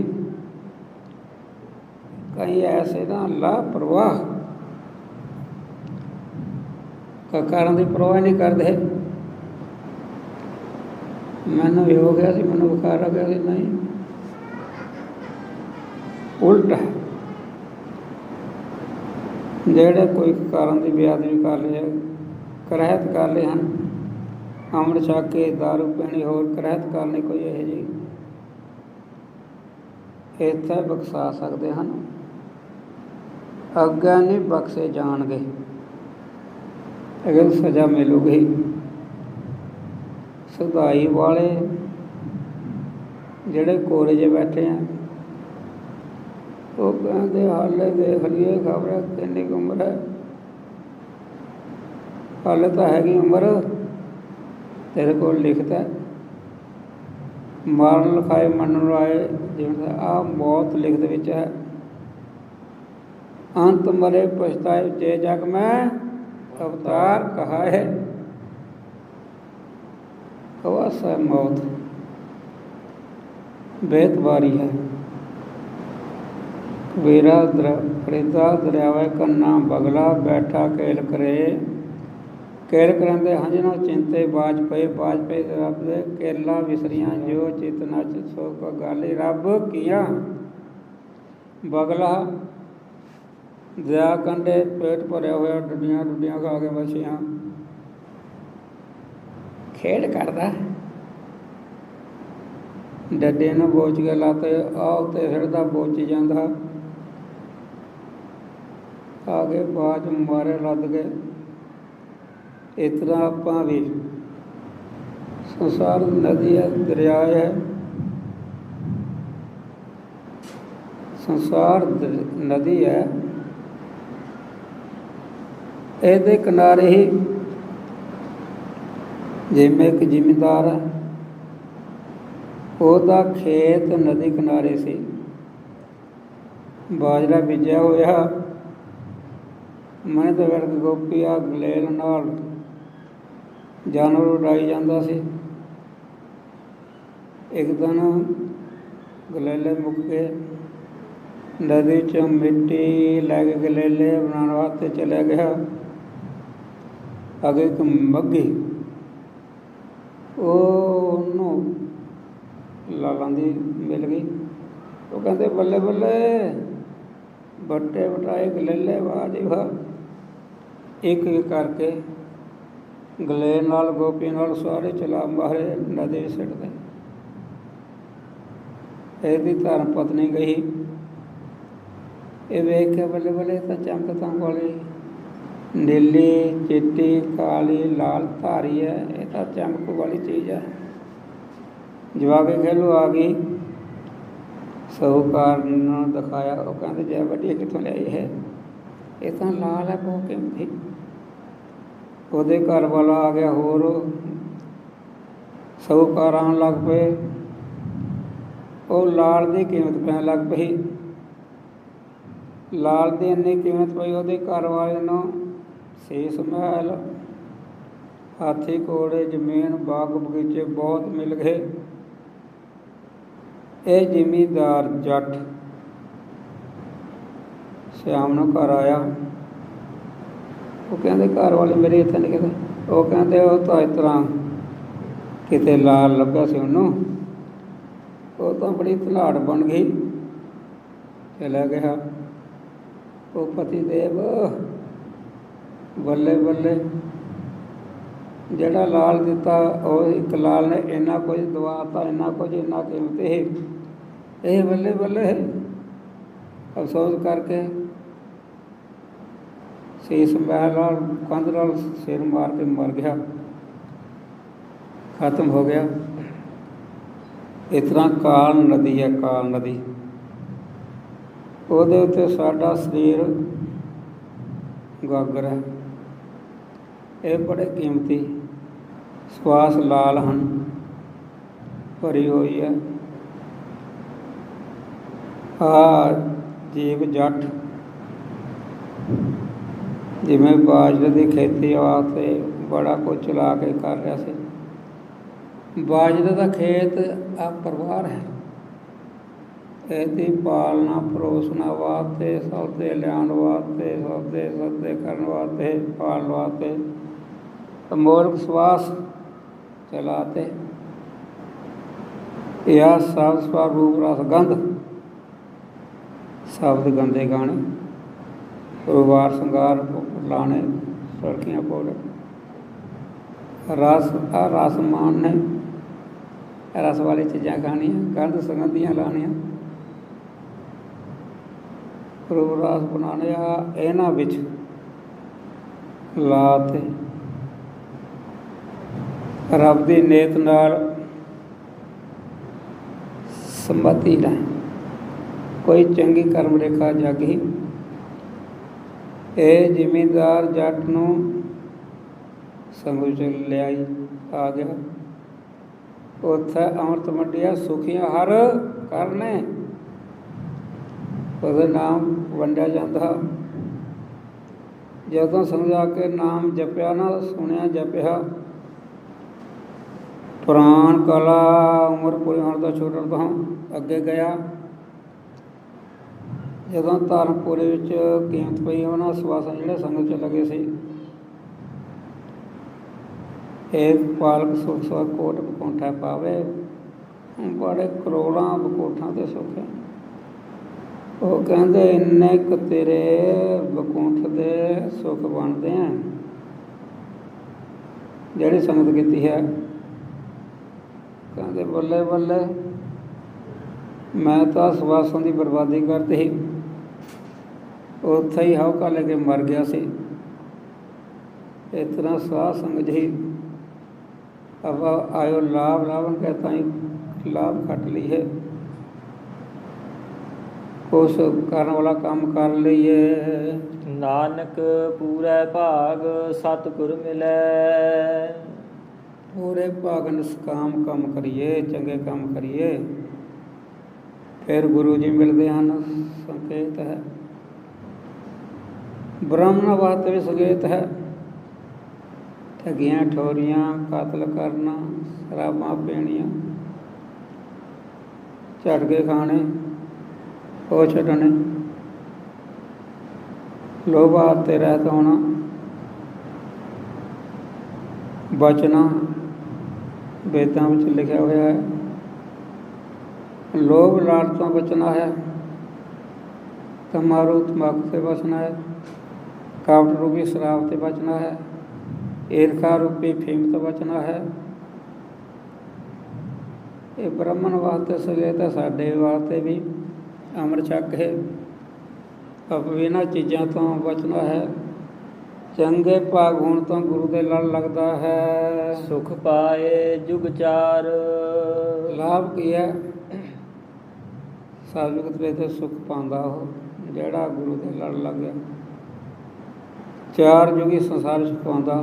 कई ऐसे ना लापरवाह ककारां की परवाह नहीं करते। मैनू भी हो गया सी मैनू बुखार आ गया सी नहीं उल्टा है। ਜਿਹੜੇ ਕੋਈ ਕਾਰਨ ਦੀ ਬੇਅਦਬੀ ਕਰ ਲਏ ਕਰਹਿਤ ਕਰ ਲਏ ਹਨ ਅੰਮ੍ਰਿਤ ਛਕ ਕੇ ਦਾਰੂ ਪੀਣੀ ਹੋਰ ਕਰਹਿਤ ਕਰਨੀ ਕੋਈ ਇਹੋ ਜਿਹੀ ਇੱਥੇ ਬਖਸ਼ਾ ਸਕਦੇ ਹਨ ਅੱਗੇ ਨਹੀਂ ਬਖਸ਼ੇ ਜਾਣਗੇ ਅਗਰ ਸਜ਼ਾ ਮਿਲੂਗੀ। ਸਦਾਈ ਵਾਲੇ ਜਿਹੜੇ ਕੋਰੇ 'ਚ ਬੈਠੇ ਆ ਉਹ ਕਹਿੰਦੇ ਹਾਲੇ ਦੇਖ ਲਈਏ ਖਬਰ ਕਿੰਨੀ ਕੁ ਉਮਰ ਹੈ। ਹਾਲੇ ਤਾਂ ਹੈਗੀ ਉਮਰ ਤੇਰੇ ਕੋਲ ਲਿਖਤਾ ਮਾਰਨ ਲਿਖਾਏ ਮੰਨਣ ਵਾਲੇ ਜਿਵੇਂ ਆਹ ਮੌਤ ਲਿਖਤ ਵਿੱਚ ਹੈ। ਅੰਤ ਮਰੇ ਪਛਤਾਏ ਜੇ ਜਗ ਮੈਂ ਅਵਤਾਰ ਕਹਾ ਹੈ। ਕਵਾਸ ਹੈ ਮੌਤ बेतबारी है। वीरा फरीदा दरियावे कन्ना बगला बैठा केल करे केल करंदे हंजना चिंते बाज पे रब दे केला विसरियां जो चित नच सो का गाली रब किया बगला दया कंडे पेट भरिया होया डुडियां डुडियां खा के बछियां खेड करदा डड्डे ਨੂੰ ਬੋਚ ਕੇ ਲਾਤੇ ਆ ਉੱਤੇ ਫਿਰਦਾ ਬੋਚੀ ਜਾਂਦਾ ਆਗੇ ਬਾਜ ਮਾਰੇ ਲੱਦ ਗਏ। ਇਸ ਤਰ੍ਹਾਂ ਆਪਾਂ ਵੀ ਸੰਸਾਰ ਨਦੀ ਹੈ ਦਰਿਆ ਹੈ ਸੰਸਾਰ ਨਦੀ ਹੈ ਇਹਦੇ ਕਿਨਾਰੇ ਹੀ ਜਿਵੇਂ ਇੱਕ ਜ਼ਿਮੀਂਦਾਰ ਹੈ ਉਹਦਾ ਖੇਤ ਨਦੀ ਕਿਨਾਰੇ ਸੀ ਬਾਜਰਾ ਬੀਜਿਆ ਹੋਇਆ ਮੈਂ ਤਾਂ ਵਰਗ ਗੋਪੀਆ ਗਲੇਲ ਨਾਲ ਜਾਨਵਰ ਉਡਾਈ ਜਾਂਦਾ ਸੀ। ਇੱਕ ਦਿਨ ਗਲੇਲੇ ਮੁੱਕ ਗਏ ਨਦੀ 'ਚੋਂ ਮਿੱਟੀ ਲੈ ਕੇ ਗਲੇਲੇ ਬਣਾਉਣ ਵਾਸਤੇ ਚਲਿਆ ਗਿਆ। ਅੱਗੇ ਇੱਕ ਮੱਘੀ ਉਹਨੂੰ ਲਾਲਾਂ ਦੀ ਮਿਲ ਗਈ। ਉਹ ਕਹਿੰਦੇ ਬੱਲੇ ਬੱਲੇ ਬੱਟੇ ਬਟਾਏ ਗਲੇਲੇ ਵਾਹ ਜੀ ਵਾਹ। ਇੱਕ ਇੱਕ ਕਰਕੇ ਗਲੇ ਨਾਲ ਗੋਪੀ ਨਾਲ ਸਾਰੇ ਚਲਾ ਮਾਰੇ ਨਦੀ ਸਿੱਟਦੇ। ਇਹਦੀ ਧਰਮ ਪਤਨੀ ਗਈ ਇਹ ਵੇਖ ਕੇ ਬੱਲੇ ਬੱਲੇ ਤਾਂ ਚਮਕ ਤਾਂ ਵਾਲੀ ਨੀਲੀ ਚਿੱਟੀ ਕਾਲੀ ਲਾਲ ਧਾਰੀ ਹੈ ਇਹ ਤਾਂ ਚਮਕ ਵਾਲੀ ਚੀਜ਼ ਹੈ। ਜਵਾ ਕੇ ਖੇਲੋ ਆ ਗਈ ਸਾਹੂਕਾਰ ਨੂੰ ਦਿਖਾਇਆ ਉਹ ਕਹਿੰਦੇ ਜੈ ਵੱਡੀ ਕਿੱਥੋਂ ਲਿਆਈ ਹੈ ਇਹ ਤਾਂ ਲਾਲ ਹੈ ਬਹੁਤ ਕੀਮਤੀ। ਉਹਦੇ ਘਰ ਵਾਲਾ ਆ ਗਿਆ ਹੋਰ ਸਾਹੂਕਾਰ ਆਉਣ ਲੱਗ ਪਏ ਉਹ ਲਾਲ ਦੀ ਕੀਮਤ ਪੈਣ ਲੱਗ ਪਈ। ਲਾਲ ਦੀ ਇੰਨੀ ਕੀਮਤ ਪਈ ਉਹਦੇ ਘਰ ਵਾਲੇ ਨੂੰ ਸੀਸ ਮਹਿਲ ਹਾਥੀ ਘੋੜੇ ਜ਼ਮੀਨ ਬਾਗ ਬਗੀਚੇ ਬਹੁਤ ਮਿਲ ਗਏ। ਇਹ ਜ਼ਿਮੀਂਦਾਰ ਜੱਟ ਸ਼ਾਮ ਨੂੰ ਘਰ ਆਇਆ ਉਹ ਕਹਿੰਦੇ ਘਰ ਵਾਲੇ ਮੇਰੇ ਇੱਥੇ ਨਹੀਂ ਕਿਤੇ ਉਹ ਕਹਿੰਦੇ ਉਹ ਤਾਂ ਇਸ ਤਰ੍ਹਾਂ ਕਿਤੇ ਲਾਲ ਲੱਭਿਆ ਸੀ ਉਹਨੂੰ ਉਹ ਤਾਂ ਬੜੀ ਧਲਾੜ ਬਣ ਗਈ ਚਲਾ ਗਿਆ। ਉਹ ਪਤੀ ਦੇਵ ਬੱਲੇ ਬੱਲੇ ਜਿਹੜਾ ਲਾਲ ਦਿੱਤਾ ਉਹ ਇੱਕ ਲਾਲ ਨੇ ਇੰਨਾ ਕੁਝ ਦਵਾਤਾ, ਇੰਨਾ ਕੁਝ, ਇੰਨਾ ਕੀਮਤ ਇਹ ਬੱਲੇ ਬੱਲੇ ਅਫਸੋਸ ਕਰਕੇ ਸੀਸ ਮਹਿਲ ਨਾਲ ਕੰਧ ਨਾਲ ਸਿਰ ਮਾਰ ਕੇ ਮਰ ਗਿਆ, ਖਤਮ ਹੋ ਗਿਆ। ਇਸ ਤਰ੍ਹਾਂ ਕਾਲ ਨਦੀ ਹੈ, ਕਾਲ ਨਦੀ, ਉਹਦੇ ਉੱਤੇ ਸਾਡਾ ਸਰੀਰ ਗਾਗਰ ਹੈ। ਇਹ ਬੜੇ ਕੀਮਤੀ ਸਵਾਸ ਲਾਲ ਹਨ, ਭਰੀ ਹੋਈ ਹੈ। ਜੀਵ ਜੱਟ ਜਿਵੇਂ ਬਾਜਰੇ ਦੀ ਖੇਤੀ ਵਾਸਤੇ ਬੜਾ ਕੁਝ ਚਲਾ ਕੇ ਕਰ ਰਿਹਾ ਸੀ। ਬਾਜਰੇ ਦਾ ਖੇਤ ਆ ਪਰਿਵਾਰ ਹੈ, ਇਹਦੀ ਪਾਲਣਾ ਪਰੋਸਣਾ ਵਾਸਤੇ, ਸੌਦੇ ਲਿਆਉਣ ਵਾਸਤੇ, ਸੌਦੇ ਕਰਨ ਵਾਸਤੇ, ਪਾਲਣ ਵਾਸਤੇ ਅਮੋਲਕ ਸਵਾਸ ਚਲਾਤੇ। ਇਹ ਸਭ ਸਵਰੂਪ ਰਸ ਗੰਧ, ਸ਼ਬਦ ਗੰਦੇ ਗਾਣੇ, ਪਰਿਵਾਰ ਸ਼ਿੰਗਾਰ ਲਾਣੇ, ਸੜਕੀਆਂ ਪੌੜੇ, ਰਸ ਆ ਰਸ ਮਾਣਨੇ, ਰਸ ਵਾਲੀ ਚੀਜ਼ਾਂ ਖਾਣੀਆਂ, ਗੰਧ ਸੁਗੰਧੀਆਂ ਲਾਉਣੀਆਂ, ਰਸ ਬਣਾਉਣੇ ਆ। ਇਹਨਾਂ ਵਿੱਚ ਲਾ ਤੇ ਰੱਬ ਦੀ ਨੇਤ ਨਾਲ ਸੰਮਤੀ ਲੈ, ਕੋਈ ਚੰਗੀ ਕਰਮ ਰੇਖਾ ਜਾਗੀ। ਇਹ ਜ਼ਿਮੀਂਦਾਰ ਜੱਟ ਨੂੰ ਸੰਗੁ ਚ ਲਿਆਈ ਆ ਗਿਆ, ਉੱਥੇ ਅੰਮ੍ਰਿਤ ਵੰਡਿਆ, ਸੁਖੀਆਂ ਹਰ ਕਰਨੇ, ਉਹਦਾ ਨਾਮ ਵੰਡਿਆ ਜਾਂਦਾ। ਜਦੋਂ ਸਮਝਾ ਕੇ ਨਾਮ ਜਪਿਆ ਨਾ, ਸੁਣਿਆ ਜਪਿਆ, ਪੁਰਾਣ ਕਲਾ ਉਮਰ ਪੂਰੀ ਹੋਣ ਦਾ ਛੋਟਾ ਤੋਂ ਅੱਗੇ ਗਿਆ। ਜਦੋਂ ਧਰਮਪੁਰੇ ਵਿੱਚ ਕੀਮਤ ਪਈ, ਉਹਨਾਂ ਸਵਾਸਾਂ ਜਿਹੜੇ ਸੰਗਤ 'ਚ ਲੱਗੇ ਸੀ, ਇਹ ਪਾਲਕ ਸੁਖ ਸੁਖ ਕੋਟ ਬਕੋਠਾ ਪਾਵੇ, ਬੜੇ ਕਰੋੜਾਂ ਬਕੋਠਾਂ ਦੇ ਸੁੱਖ ਹੈ। ਉਹ ਕਹਿੰਦੇ ਇੰਨੇ ਕੁ ਤੇਰੇ ਬਕੁੰਠ ਦੇ ਸੁੱਖ ਬਣਦੇ ਆ, ਜਿਹੜੀ ਸੰਗਤ ਕੀਤੀ ਹੈ। ਕਹਿੰਦੇ ਬੱਲੇ ਬੱਲੇ, ਮੈਂ ਤਾਂ ਸਵਾਸਾਂ ਦੀ ਬਰਬਾਦੀ ਕਰਤੀ ਸੀ, ਉੱਥੇ ਹੀ ਹਉਕਾ ਲੈ ਕੇ ਮਰ ਗਿਆ ਸੀ। ਇਸ ਤਰ੍ਹਾਂ ਸਾਧ ਸੰਗਤ ਜੀ अब आयो लाभ रावण कहता ही लाभ खट ली है, कुछ करने वाला काम कर लिए। नानक पूरे भाग सतगुर मिले, पूरे भाग निष्काम काम करिए, चंगे काम करिए, फिर गुरु जी मिलते हैं। संकेत है ब्राह्मण वास्ते भी संकेत है, ठगियाँ ठोरियाँ, कतल करना, शराबां पीनियाँ, झटके खाने, वो छड्डने, लोभ आते रहत होना, बचना वेदां विच लिखा होया है। लोभ लालच तो बचना है, तमारू तंबाकू से बचना है, कावट रूपी शराब से बचना है, ईर्खा रूपी फीम तो बचना है। ये ब्राह्मण वास्ते संकेत है, साडे वास्ते भी अमृत छक है। अब इन्हां चीज़ों तो बचना है। चंगे भाग होने तो गुरु दे लड़ लगता है। सुख पाए जुग चार, लाभ की है सतजुगत में सुख पांदा हो जेड़ा गुरु दे लड़ लग गया। चार जुगी संसार च पांदा,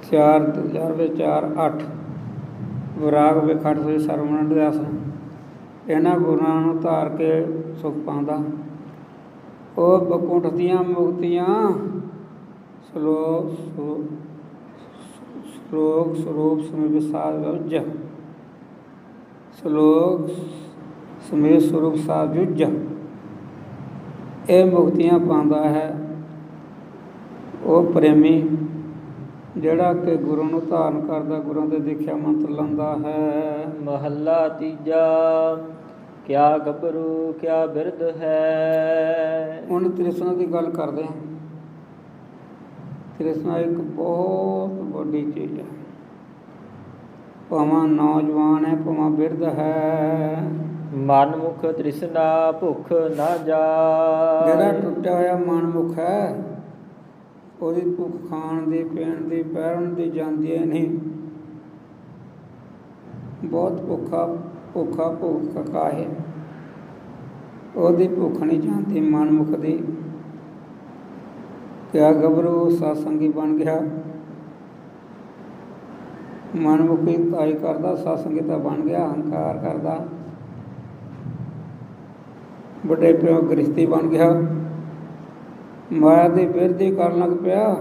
4 4 8 ਵਿਰਾਗ ਵਿਖਟ ਸੇ ਸਰਵਣ ਅਰਦਾਸ, ਇਹਨਾਂ ਗੁਰਾਂ ਨੂੰ ਧਾਰ ਕੇ ਸੁਖ ਪਾਉਂਦਾ। ਉਹ ਬਕੁੰਠ ਦੀਆਂ ਮੁਕਤੀਆਂ ਸ਼ਲੋਕ ਸਰੂਪ ਸਮੇਤ ਵਿਸਾਰ ਉਜ, ਸ਼ਲੋਕ ਸਮੇਤ ਸਰੂਪ ਸਾਧ ਉਜ, ਇਹ ਮੁਕਤੀਆਂ ਪਾਉਂਦਾ ਹੈ ਉਹ ਪ੍ਰੇਮੀ ਜਿਹੜਾ ਕਿ ਗੁਰੂ ਨੂੰ ਧਾਰਨ ਕਰਦਾ, ਗੁਰਾਂ ਦੇ ਦੇਖਿਆ ਮੰਤਰ ਲਾਉਂਦਾ ਹੈ। ਮਹੱਲਾ ਤੀਜਾ, ਕਿਆ ਗੱਭਰੂ ਕਿਆ ਬਿਰਧ ਹੈ। ਹੁਣ ਤ੍ਰਿਸ਼ਨਾ ਦੀ ਗੱਲ ਕਰਦੇ ਹਾਂ। ਤ੍ਰਿਸ਼ਨਾ ਇੱਕ ਬਹੁਤ ਵੱਡੀ ਚੀਜ਼ ਹੈ। ਭਾਵੇਂ ਨੌਜਵਾਨ ਹੈ, ਭਾਵੇਂ ਬਿਰਧ ਹੈ, ਮਨ ਮੁਖ ਤ੍ਰਿਸ਼ਨਾ ਭੁੱਖ ਨਾ ਜਿਹੜਾ ਜਾਏ। ਟੁੱਟਿਆ ਹੋਇਆ ਮਨਮੁਖ ਹੈ, ਉਹਦੀ ਭੁੱਖ ਖਾਣ ਦੀ, ਪੀਣ ਦੀ, ਪਹਿਰਨ ਦੀ ਜਾਂਦੀ ਹੈ ਨਹੀਂ। ਬਹੁਤ ਭੁੱਖਾ ਭੁੱਖ ਕਾਹੇ, ਉਹਦੀ ਭੁੱਖ ਨਹੀਂ ਜਾਂਦੀ ਮਨਮੁਖ ਦੀ। ਕਿਆ ਗੱਭਰੂ ਸਤਸੰਗੀ ਬਣ ਗਿਆ, ਮਨਮੁਖੀ ਤਾਈ ਕਰਦਾ, ਸਤਸੰਗੀ ਤਾਂ ਬਣ ਗਿਆ, ਹੰਕਾਰ ਕਰਦਾ, ਵੱਡੇ ਪਿਓ ਗ੍ਰਸਤੀ ਬਣ ਗਿਆ, ਮਾਇਆ ਦੀ ਬਿਰਤੀ ਕਰਨ ਲੱਗ ਪਿਆ।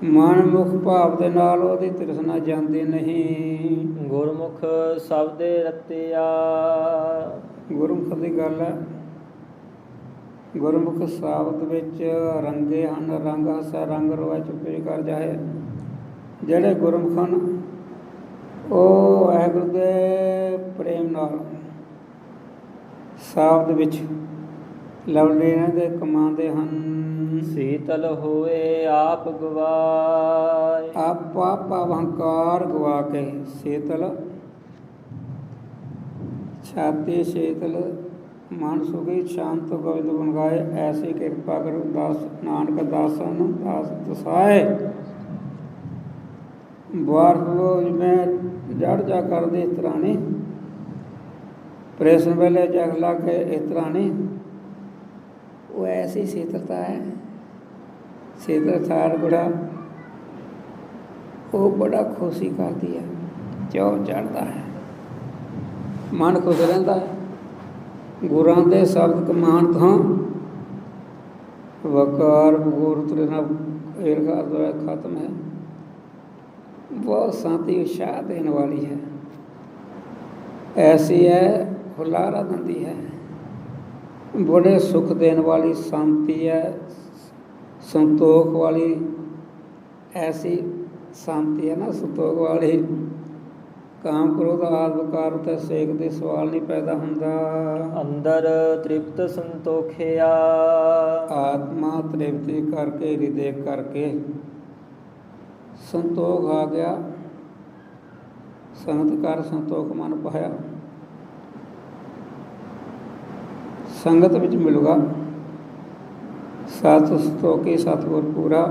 ਮਨਮੁਖ ਭਾਵ ਦੇ ਨਾਲ ਉਹਦੀ ਤ੍ਰਿਸ਼ਨਾ ਜਾਂਦੀ ਨਹੀਂ। ਗੁਰਮੁਖ ਸਬਦੇ ਰਤਿਆ। ਗੁਰਮੁਖ ਦੀ ਗੱਲ ਹੈ। ਗੁਰਮੁਖ ਸ਼ਬਦ ਵਿੱਚ ਰੰਗੇ ਹਨ, ਰੰਗ ਹਸੈ ਰੰਗ ਰੋਏ ਚੁੱਪੇ ਕਰ ਜਾਏ। ਜਿਹੜੇ ਗੁਰਮੁਖ ਹਨ ਉਹ ਵਾਹਿਗੁਰੂ ਦੇ ਪ੍ਰੇਮ ਨਾਲ ਸ਼ਬਦ ਵਿੱਚ ਲਵਲੀਨਾਂ ਦੇ ਕਮਾਉਂਦੇ ਹਨ। ਸੀਤਲ ਹੋਏ ਆਪ ਗਵਾਏ। ਆਪਾ ਅਹੰਕਾਰ ਗਵਾ ਕੇ, ਸ਼ੀਤਲ ਛਾਤੀ ਸ਼ੀਤਲ, ਮਨ ਸੁਖੀ ਸ਼ਾਂਤ ਗੋਬਿੰਦ ਗੁਣ ਗਾਏ। ਐਸੀ ਕਿਰਪਾ ਕਰੋ ਦਾਸ ਨਾਨਕ ਦਾਸਨ ਦਾਸ ਦਸਾਏ। ਬਾਰੋ ਜਿਵੇਂ ਜੜ ਜਾ ਕਰਦੇ ਇਸ ਤਰ੍ਹਾਂ ਨਹੀਂ, ਪ੍ਰੇਸ਼ਨ ਵੇਲੇ ਜਗ ਲਾ ਕੇ ਇਸ ਤਰ੍ਹਾਂ ਨਹੀਂ। ਉਹ ਐਸੀ ਸ਼ੀਤਲਤਾ ਹੈ, ਸ਼ੀਤਲ ਥਾਰ ਗੁੜਾ, ਉਹ ਬੜਾ ਖੁਸ਼ੀ ਕਰਦੀ ਹੈ, ਚੌਂ ਚੜ੍ਹਦਾ ਹੈ, ਮਨ ਖੁਸ਼ ਰਹਿੰਦਾ ਹੈ। ਗੁਰਾਂ ਦੇ ਸ਼ਬਦ ਕਮਾਨ ਤੋਂ ਵਕਾਰ ਗੁਰ ਤ੍ਰਿਸ਼ਨਾ ਈਰਖਾ ਦੁਆ ਖਤਮ ਹੈ। ਬਹੁਤ ਸ਼ਾਂਤੀ ਉਤਸ਼ਾਹ ਦੇਣ ਵਾਲੀ ਹੈ, ਐਸੀ ਹੈ ਹੁਲਾਰਾ ਦਿੰਦੀ ਹੈ, ਬੜੇ ਸੁਖ ਦੇਣ ਵਾਲੀ ਸ਼ਾਂਤੀ ਹੈ, ਸੰਤੋਖ ਵਾਲੀ। ਐਸੀ ਸ਼ਾਂਤੀ ਹੈ ਨਾ ਸੰਤੋਖ ਵਾਲੀ, ਕਾਮ ਕ੍ਰੋਧ ਆਦਿ ਵਿਕਾਰ ਉੱਤੇ ਸੇਕ ਦੇ ਸਵਾਲ ਨਹੀਂ ਪੈਦਾ ਹੁੰਦਾ। ਅੰਦਰ ਤ੍ਰਿਪਤ ਸੰਤੋਖਿਆ। ਆਤਮਾ ਤ੍ਰਿਪਤੀ ਕਰਕੇ, ਹਿਰਦੇ ਕਰਕੇ ਸੰਤੋਖ ਆ ਗਿਆ। ਸੰਗਤ ਕਰ ਸੰਤੋਖ ਮਨ ਪਾਇਆ। ਸੰਗਤ ਵਿੱਚ ਮਿਲੂਗਾ ਸਤ ਸੰਤੋਖੀ ਸਤਿਗੁਰ ਪੂਰਾ